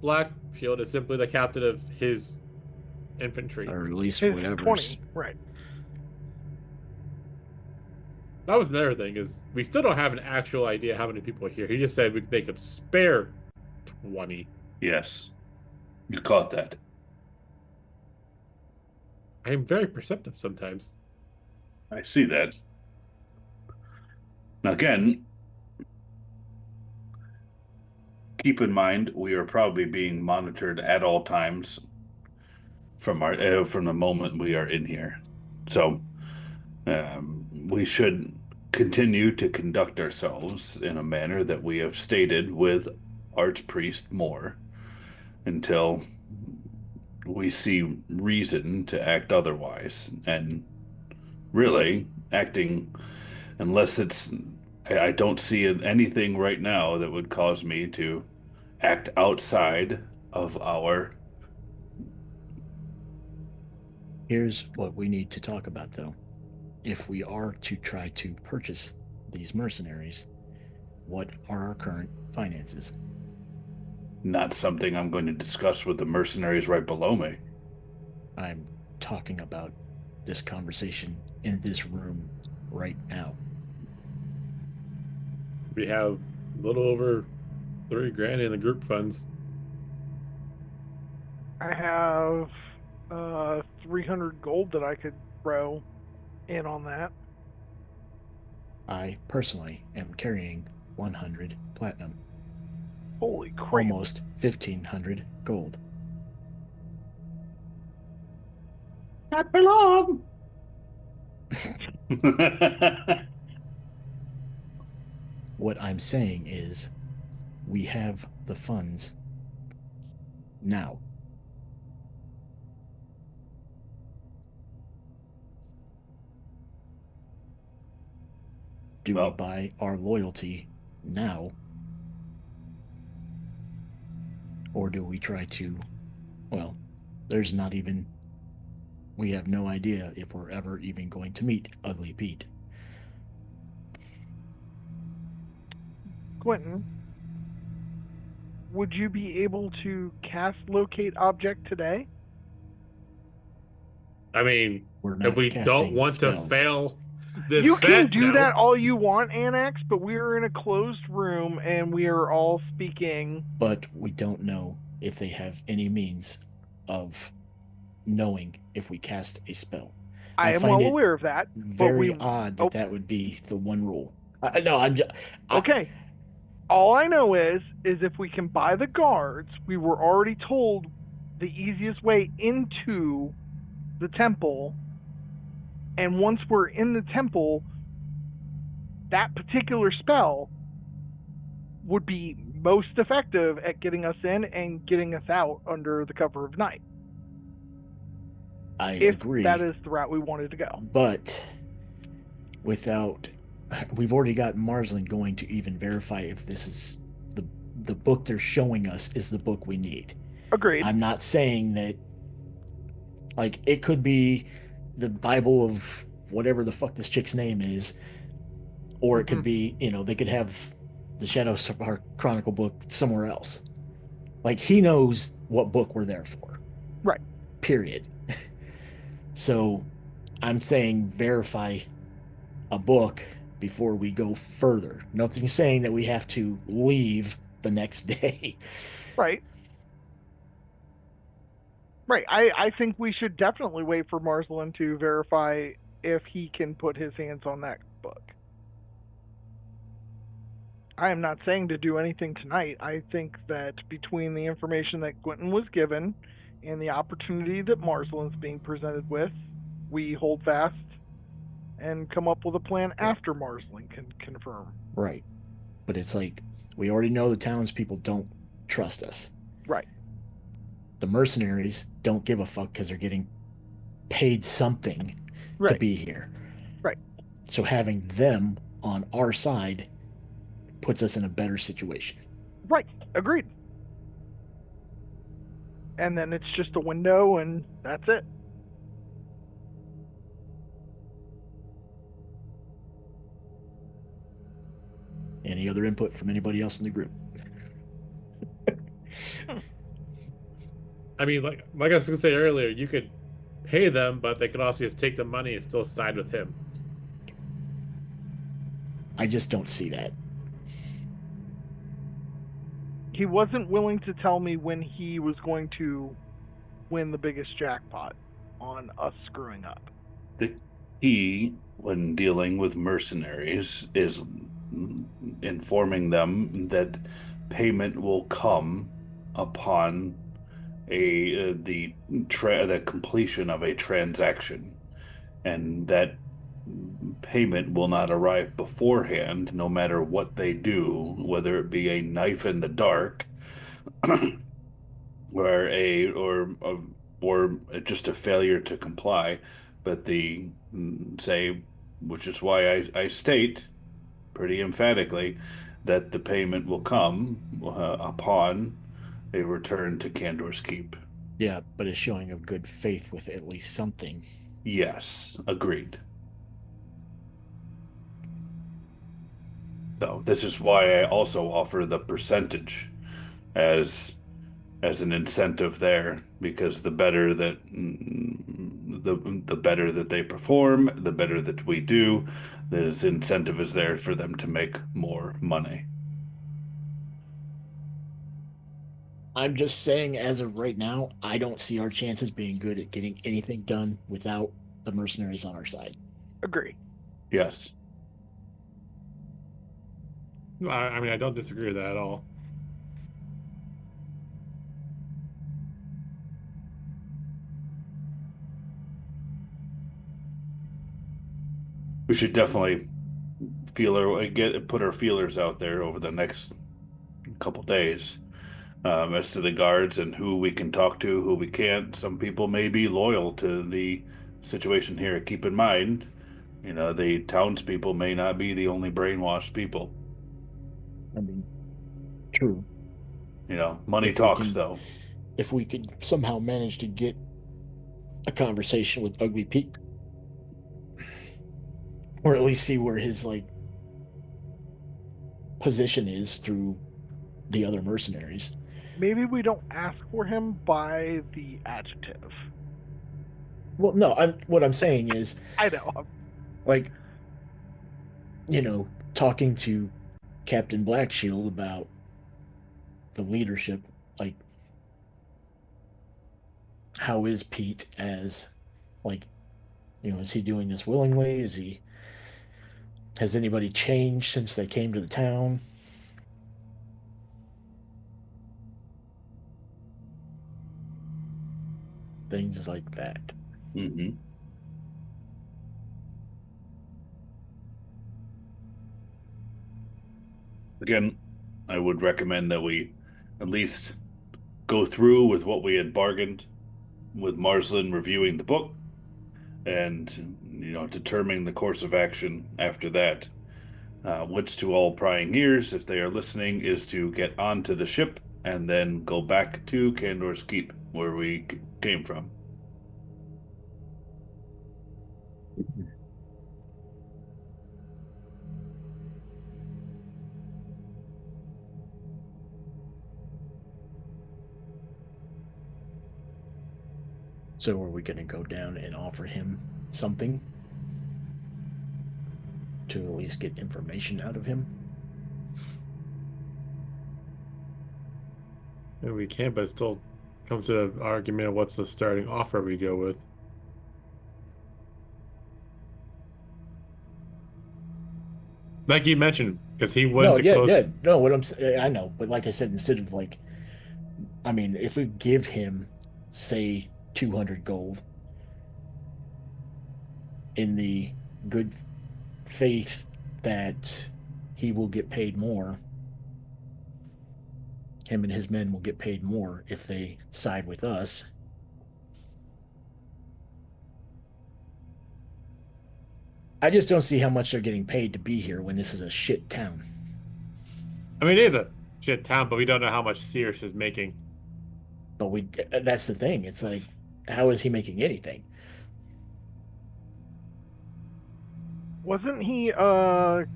Blackshield is simply the captain of his infantry. Or at least His whatever. 20, right. That was another thing, is we still don't have an actual idea how many people are here. He just said they could spare 20. Yes. You caught that. I am very perceptive sometimes. I see that. Now, again, keep in mind we are probably being monitored at all times from the moment we are in here. So we should continue to conduct ourselves in a manner that we have stated with Archpriest Moore until we see reason to act otherwise. And really, acting, unless it's, I don't see anything right now that would cause me to act outside of our. Here's what we need to talk about, though. If we are to try to purchase these mercenaries, what are our current finances? Not something I'm going to discuss with the mercenaries right below me. I'm talking about this conversation in this room right now. We have a little over $3,000 in the group funds. I have 300 gold that I could throw in on that. I personally am carrying 100 platinum. Holy crap. Almost 1,500 gold. Not belong. What I'm saying is we have the funds now. Do we buy our loyalty now? Or do we try to, well, there's not even, we have no idea if we're ever even going to meet Ugly Pete. Quentin, would you be able to cast Locate Object today? I mean, We're not if we don't want spells. to fail this you can bet, do no. that all you want, Annex, but we are in a closed room and we are all speaking. But we don't know if they have any means of knowing if we cast a spell. I am well aware of that. Very odd that that would be the one rule. No, I'm just... Okay. All I know is if we can buy the guards, we were already told the easiest way into the temple, and once we're in the temple, that particular spell would be most effective at getting us in and getting us out under the cover of night. I if agree. That is the route we wanted to go. But we've already got Marsland going to even verify if this is the book they're showing us is the book we need. Agreed. I'm not saying that, like, it could be the Bible of whatever the fuck this chick's name is, or it could be, they could have the Shadowspark Chronicle book somewhere else. Like, he knows what book we're there for. Right. Period. So I'm saying verify a book before we go further. Nothing's saying that we have to leave the next day. Right. Right. I think we should definitely wait for Marsland to verify if he can put his hands on that book. I am not saying to do anything tonight. I think that between the information that Quentin was given and the opportunity that Marslin's being presented with, we hold fast and come up with a plan after Marslin can confirm. Right. But it's like, we already know the townspeople don't trust us. Right. The mercenaries don't give a fuck because they're getting paid something to Right. be here. Right. So having them on our side puts us in a better situation. Right. Agreed. And then it's just a window, and that's it. Any other input from anybody else in the group? I mean, like I was gonna say earlier, you could pay them, but they could also just take the money and still side with him. I just don't see that. He wasn't willing to tell me when he was going to win the biggest jackpot on us screwing up. The key when dealing with mercenaries is informing them that payment will come upon the completion of a transaction, and that payment will not arrive beforehand, no matter what they do, whether it be a knife in the dark, or just a failure to comply. But which is why I state pretty emphatically that the payment will come upon a return to Candor's Keep. Yeah, but a showing of good faith with at least something. Yes, agreed. So this is why I also offer the percentage as an incentive there, because the better that the better that they perform, the better that we do, this incentive is there for them to make more money. I'm just saying, as of right now, I don't see our chances being good at getting anything done without the mercenaries on our side. Agree. Yes. I mean, I don't disagree with that at all. We should definitely put our feelers out there over the next couple days, as to the guards and who we can talk to, who we can't. Some people may be loyal to the situation here. Keep in mind, the townspeople may not be the only brainwashed people. I mean, true. Money talks, though. If we could somehow manage to get a conversation with Ugly Pete, or at least see where his position is through the other mercenaries. Maybe we don't ask for him by the adjective. Well, no, what I'm saying is, I know. Talking to Captain Blackshield about the leadership, how is Pete as, is he doing this willingly? Has anybody changed since they came to the town? Things like that. Mm-hmm. Again, I would recommend that we at least go through with what we had bargained, with Marslin reviewing the book and, determining the course of action after that. What's to all prying ears, if they are listening, is to get onto the ship and then go back to Candor's Keep, where we came from. So are we going to go down and offer him something to at least get information out of him? And we can, but it still comes to the argument of what's the starting offer we go with. Like you mentioned, because he went to close. No, I know, but like I said, instead of if we give him say 200 gold in the good faith that he will get paid more. Him and his men will get paid more if they side with us. I just don't see how much they're getting paid to be here when this is a shit town. I mean, it is a shit town, but we don't know how much Sirius is making. But that's the thing. It's like, how is he making anything? Wasn't he a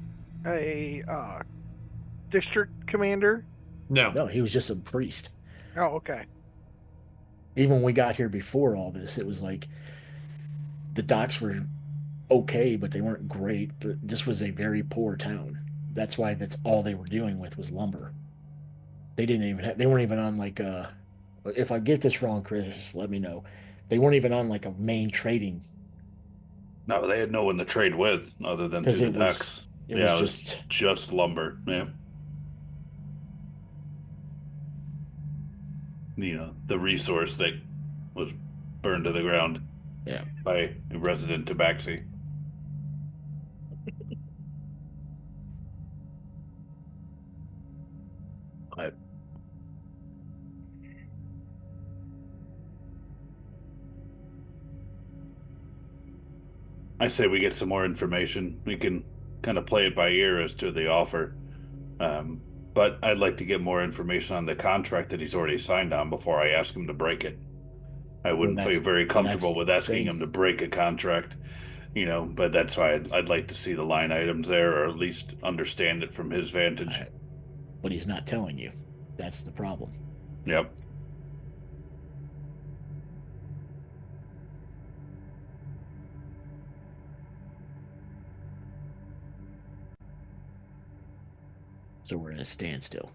district commander? No, he was just a priest. Oh, okay. Even when we got here before all this, it was like the docks were okay, but they weren't great. This was a very poor town. That's why that's all they were dealing with was lumber. They weren't even on like if I get this wrong, Chris, let me know. They weren't even on like a main trading. No, they had no one to trade with other than through the docks. It was just lumber. Yeah. The resource that was burned to the ground. Yeah. By a resident tabaxi. But I say we get some more information. We can kind of play it by ear as to the offer. But I'd like to get more information on the contract that he's already signed on before I ask him to break it. I wouldn't feel very comfortable with asking him to break a contract, but that's why I'd like to see the line items there, or at least understand it from his vantage. But he's not telling you. That's the problem. Yep. So we're at a standstill.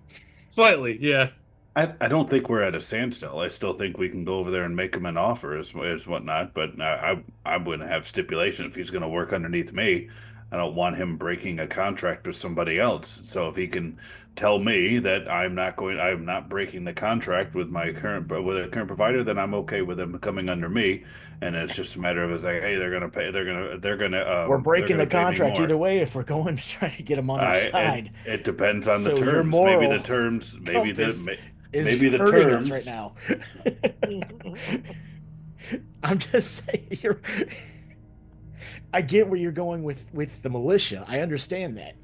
Slightly, yeah. I don't think we're at a standstill. I still think we can go over there and make him an offer as whatnot, but I wouldn't have stipulation if he's going to work underneath me. I don't want him breaking a contract with somebody else. So if he can tell me that I'm not breaking the contract with a current provider, then I'm okay with him coming under me. And it's just a matter of hey, they're going to pay. We're breaking the contract either way if we're going to try to get him on our side. It depends on the So your terms. moral Maybe the terms. Maybe is the hurting terms us right now. I'm just saying. I get where you're going with the militia. I understand that.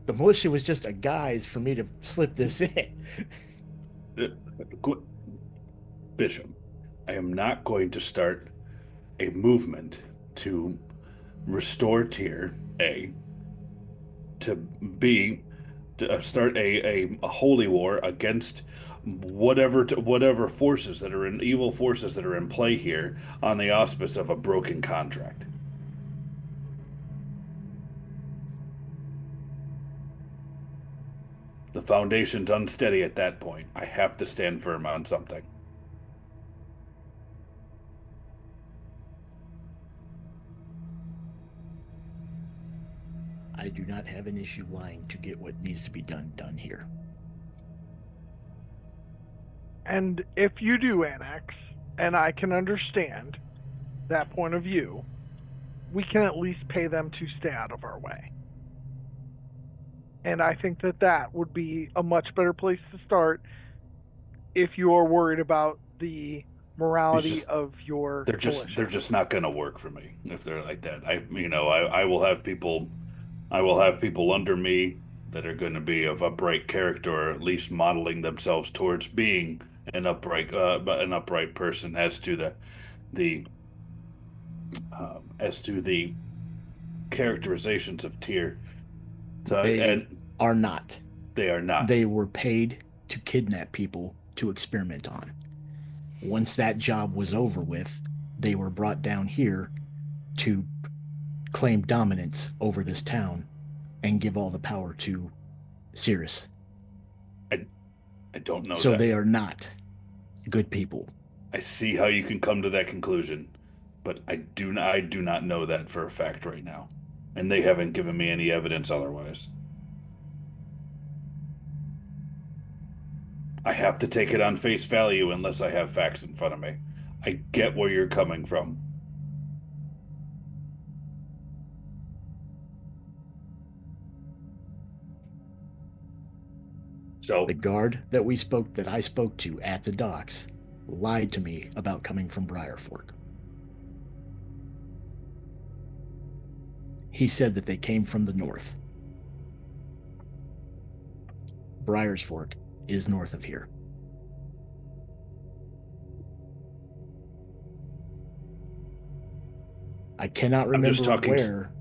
The militia was just a guise for me to slip this in. Bishop, I am not going to start a movement to restore tier A, to B, to start a holy war against whatever forces that are in evil forces that are in play here on the auspice of a broken contract. The foundation's unsteady at that point. I have to stand firm on something. I do not have an issue lying to get what needs to be done here. And if you do annex, and I can understand that point of view, we can at least pay them to stay out of our way. And I think that would be a much better place to start if you are worried about the morality of your they're just not going to work for me if they're like that. I will have people under me that are going to be of upright character, or at least modeling themselves towards being an upright person as to the characterizations of tier. So they are not. They are not. They were paid to kidnap people to experiment on. Once that job was over with, they were brought down here to claim dominance over this town and give all the power to Cirrus. I don't know. So they are not good people. I see how you can come to that conclusion, but I do not know that for a fact right now, and they haven't given me any evidence otherwise. I have to take it on face value unless I have facts in front of me. I get where you're coming from. So The guard that I spoke to at the docks lied to me about coming from Briarfork. He said that they came from the north. Briar's Fork is north of here. I cannot remember where.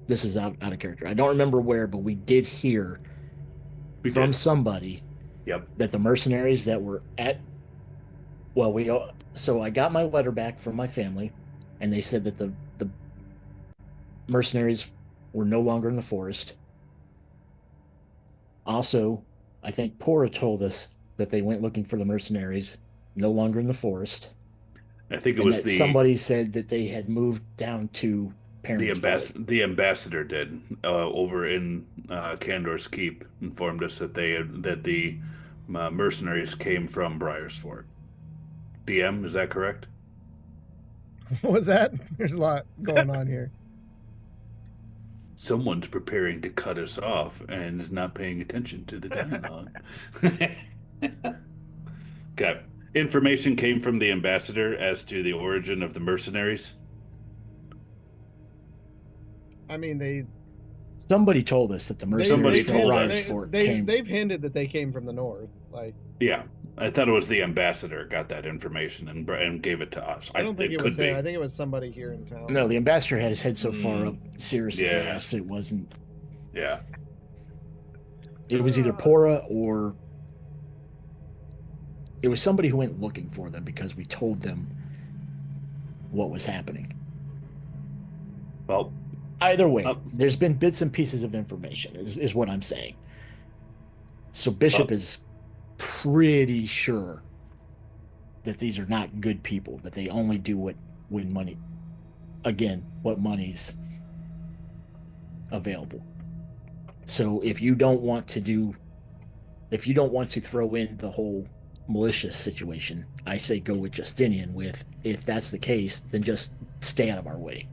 This is out of character. I don't remember where, but we did hear from somebody that the mercenaries that were at. Well, so I got my letter back from my family, and they said that the mercenaries were no longer in the forest. Also, I think Pora told us that they went looking for the mercenaries, no longer in the forest. I think it was somebody said that they had moved down to the ambassador did over in Candor's Keep informed us that the mercenaries came from Briar's Fort. DM, is that correct? What was that? There's a lot going on here. Someone's preparing to cut us off and is not paying attention to the dialogue. Okay. Information came from the ambassador as to the origin of the mercenaries. I mean, somebody told us that the mercenaries from Briar's Fort came. They've hinted that they came from the north. Yeah, I thought it was the ambassador got that information and gave it to us. I don't think it was him. I think it was somebody here in town. No, the ambassador had his head so far up Sirius's ass, it wasn't. Yeah. It was either Pora or it was somebody who went looking for them because we told them what was happening. Well, either way, there's been bits and pieces of information, is what I'm saying. So Bishop is pretty sure that these are not good people, that they only do what money's available. So if you don't want to throw in the whole malicious situation, I say go with Justinian if that's the case, then just stay out of our way.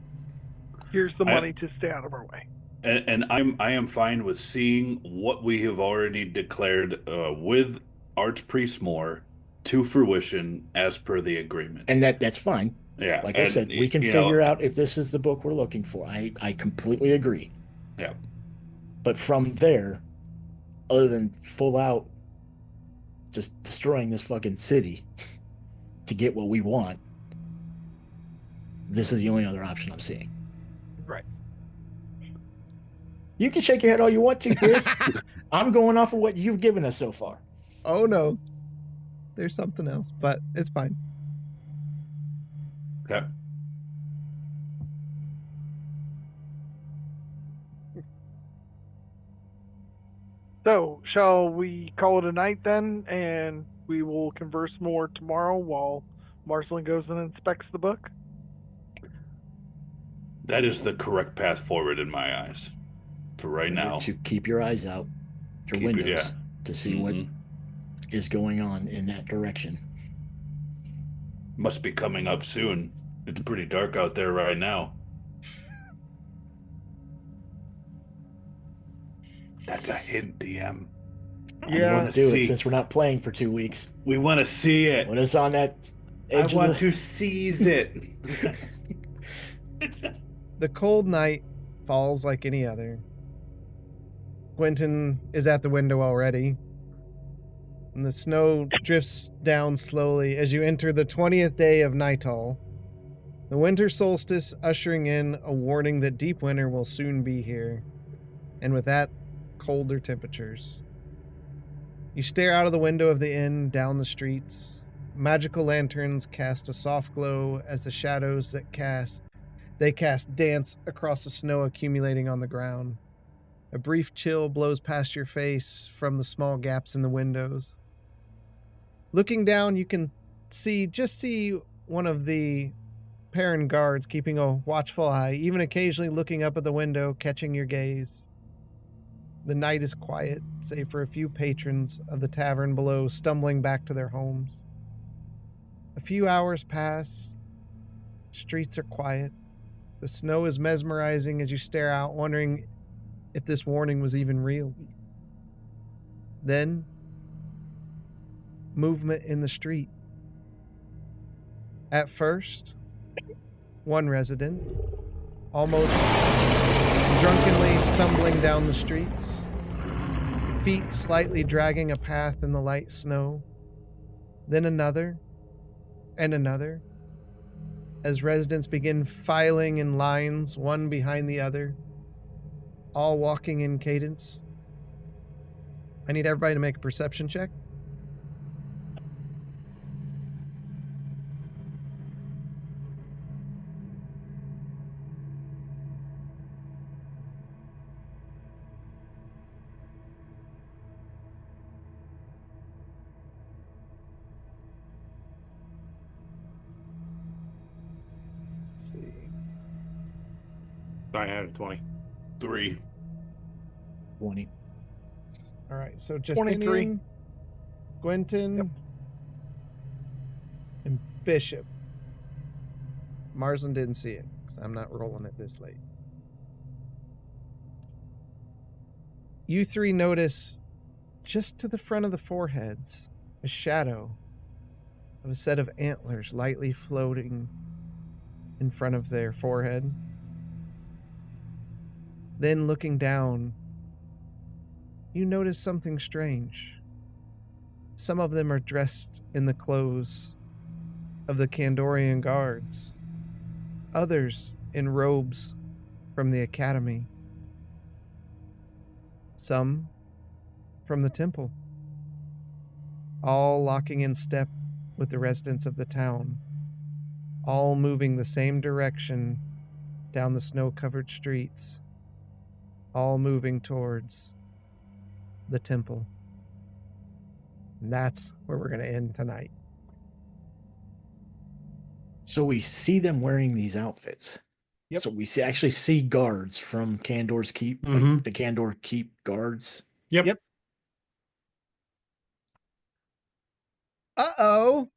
Here's the money to stay out of our way. And I am fine with seeing what we have already declared with Archpriest Moore to fruition as per the agreement. And that's fine. Yeah. Like I said, we can figure out if this is the book we're looking for. I completely agree. Yeah. But from there, other than full out just destroying this fucking city to get what we want, this is the only other option I'm seeing. Right. You can shake your head all you want to, Chris. I'm going off of what you've given us so far. Oh, no. There's something else, but it's fine. Okay. So, shall we call it a night then, and we will converse more tomorrow while Marceline goes and inspects the book? That is the correct path forward in my eyes. For right now. To keep your eyes out your windows to see what is going on in that direction. Must be coming up soon. It's pretty dark out there right now. That's a hint, DM. Yeah, do it since we're not playing for 2 weeks. We want to see it. When it's on that edge I want to seize it. The cold night falls like any other. Quentin is at the window already, and the snow drifts down slowly as you enter the 20th day of Nighthall, the winter solstice ushering in a warning that deep winter will soon be here, and with that, colder temperatures. You stare out of the window of the inn down the streets. Magical lanterns cast a soft glow as the shadows they cast dance across the snow accumulating on the ground. A brief chill blows past your face from the small gaps in the windows. Looking down, you can see one of the Perrin guards keeping a watchful eye, even occasionally looking up at the window, catching your gaze. The night is quiet, save for a few patrons of the tavern below stumbling back to their homes. A few hours pass. Streets are quiet. The snow is mesmerizing as you stare out, wondering if this warning was even real. Then, movement in the street. At first, one resident, almost drunkenly stumbling down the streets, feet slightly dragging a path in the light snow. Then another, and another, as residents begin filing in lines, one behind the other, all walking in cadence. I need everybody to make a perception check. Let's see. Sorry, I had a 20. 3. 20. All right, so 23. Justinian, Gwenton, Yep. and Bishop. Marsland didn't see it, because I'm not rolling it this late. You three notice, just to the front of the foreheads, a shadow of a set of antlers lightly floating in front of their forehead. Then looking down, you notice something strange. Some of them are dressed in the clothes of the Kandorian guards, others in robes from the academy, some from the temple, all locking in step with the residents of the town, all moving the same direction down the snow-covered streets, all moving towards the temple. And that's where we're going to end tonight. So we see them wearing these outfits. Yep. So we actually see guards from Kandor's Keep, like the Kandor Keep guards. Yep. Uh-oh.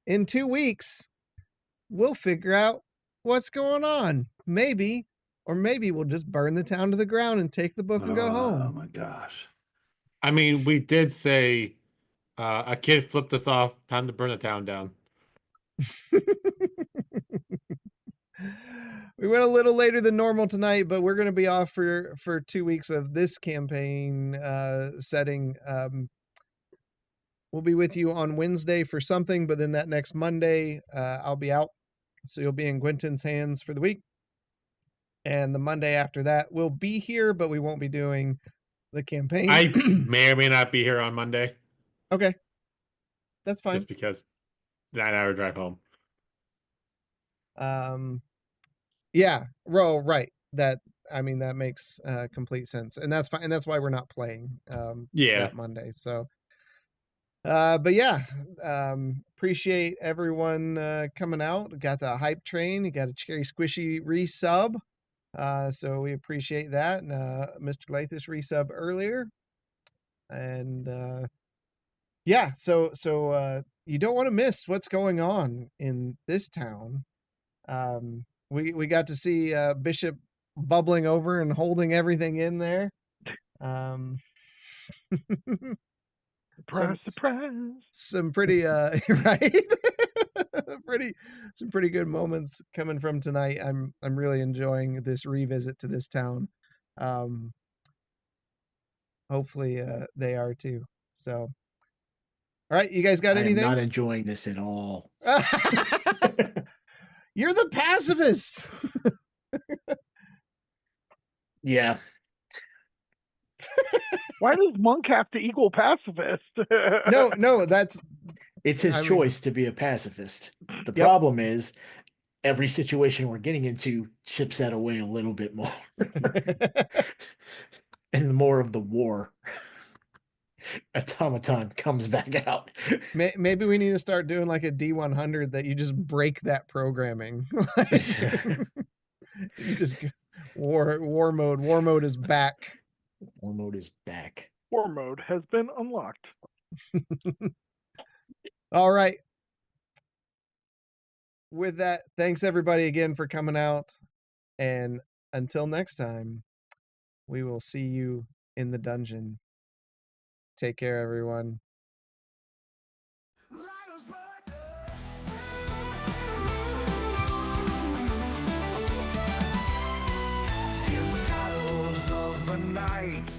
In 2 weeks, we'll figure out what's going on. Maybe, or maybe we'll just burn the town to the ground and take the book and go Oh home. my gosh. I mean, we did say a kid flipped us off. Time to burn the town down. We went a little later than normal tonight, but we're going to be off for 2 weeks of this campaign setting. We'll be with you on Wednesday for something, but then that next Monday, I'll be out. So you'll be in Gwenton's hands for the week. And the Monday after that, we'll be here, but we won't be doing the campaign. I may or may not be here on Monday. Okay. That's fine. Just because 9-hour drive home. Yeah, right. That makes complete sense. And that's fine. And that's why we're not playing that Monday. So but yeah, appreciate everyone coming out. Got the hype train, you got a Cherry Squishy resub. So we appreciate that. And Mr. Lathis resub earlier. And yeah, so you don't want to miss what's going on in this town. We got to see Bishop bubbling over and holding everything in there. Surprise. Some pretty right. Some pretty good moments coming from tonight. I'm really enjoying this revisit to this town. Hopefully they are too. So all right, you guys got anything? I'm not enjoying this at all. You're the pacifist. Yeah. Why does Monk have to equal pacifist? No, it's his choice to be a pacifist. The problem is every situation we're getting into chips that away a little bit more. And the more of the war automaton comes back out. Maybe we need to start doing like a D100 that you just break that programming. War mode. War mode is back. War mode is back. War mode has been unlocked. All right. With that, thanks everybody again for coming out. And until next time, we will see you in the dungeon. Take care, everyone. In the shadows of the night,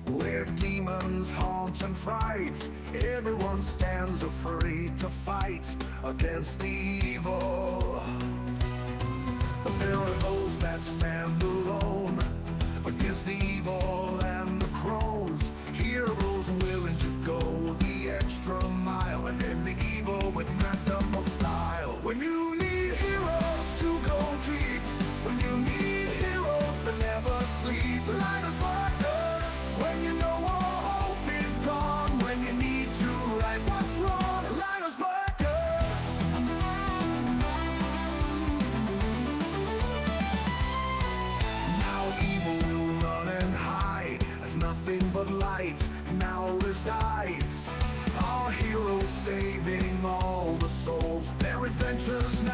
where demons haunt and fright, everyone stands afraid to fight against the evil. But there are those that stand alone against the evil and the crones. Heroes willing to go the extra mile and end the evil with maximum style. When you need heroes to go deep, when you need heroes that never sleep, light us partners. When you know all hope is gone, when you need to right what's wrong, light us partners. Now evil will run and hide, as nothing but light now resides. Our heroes saving all the souls, their adventures now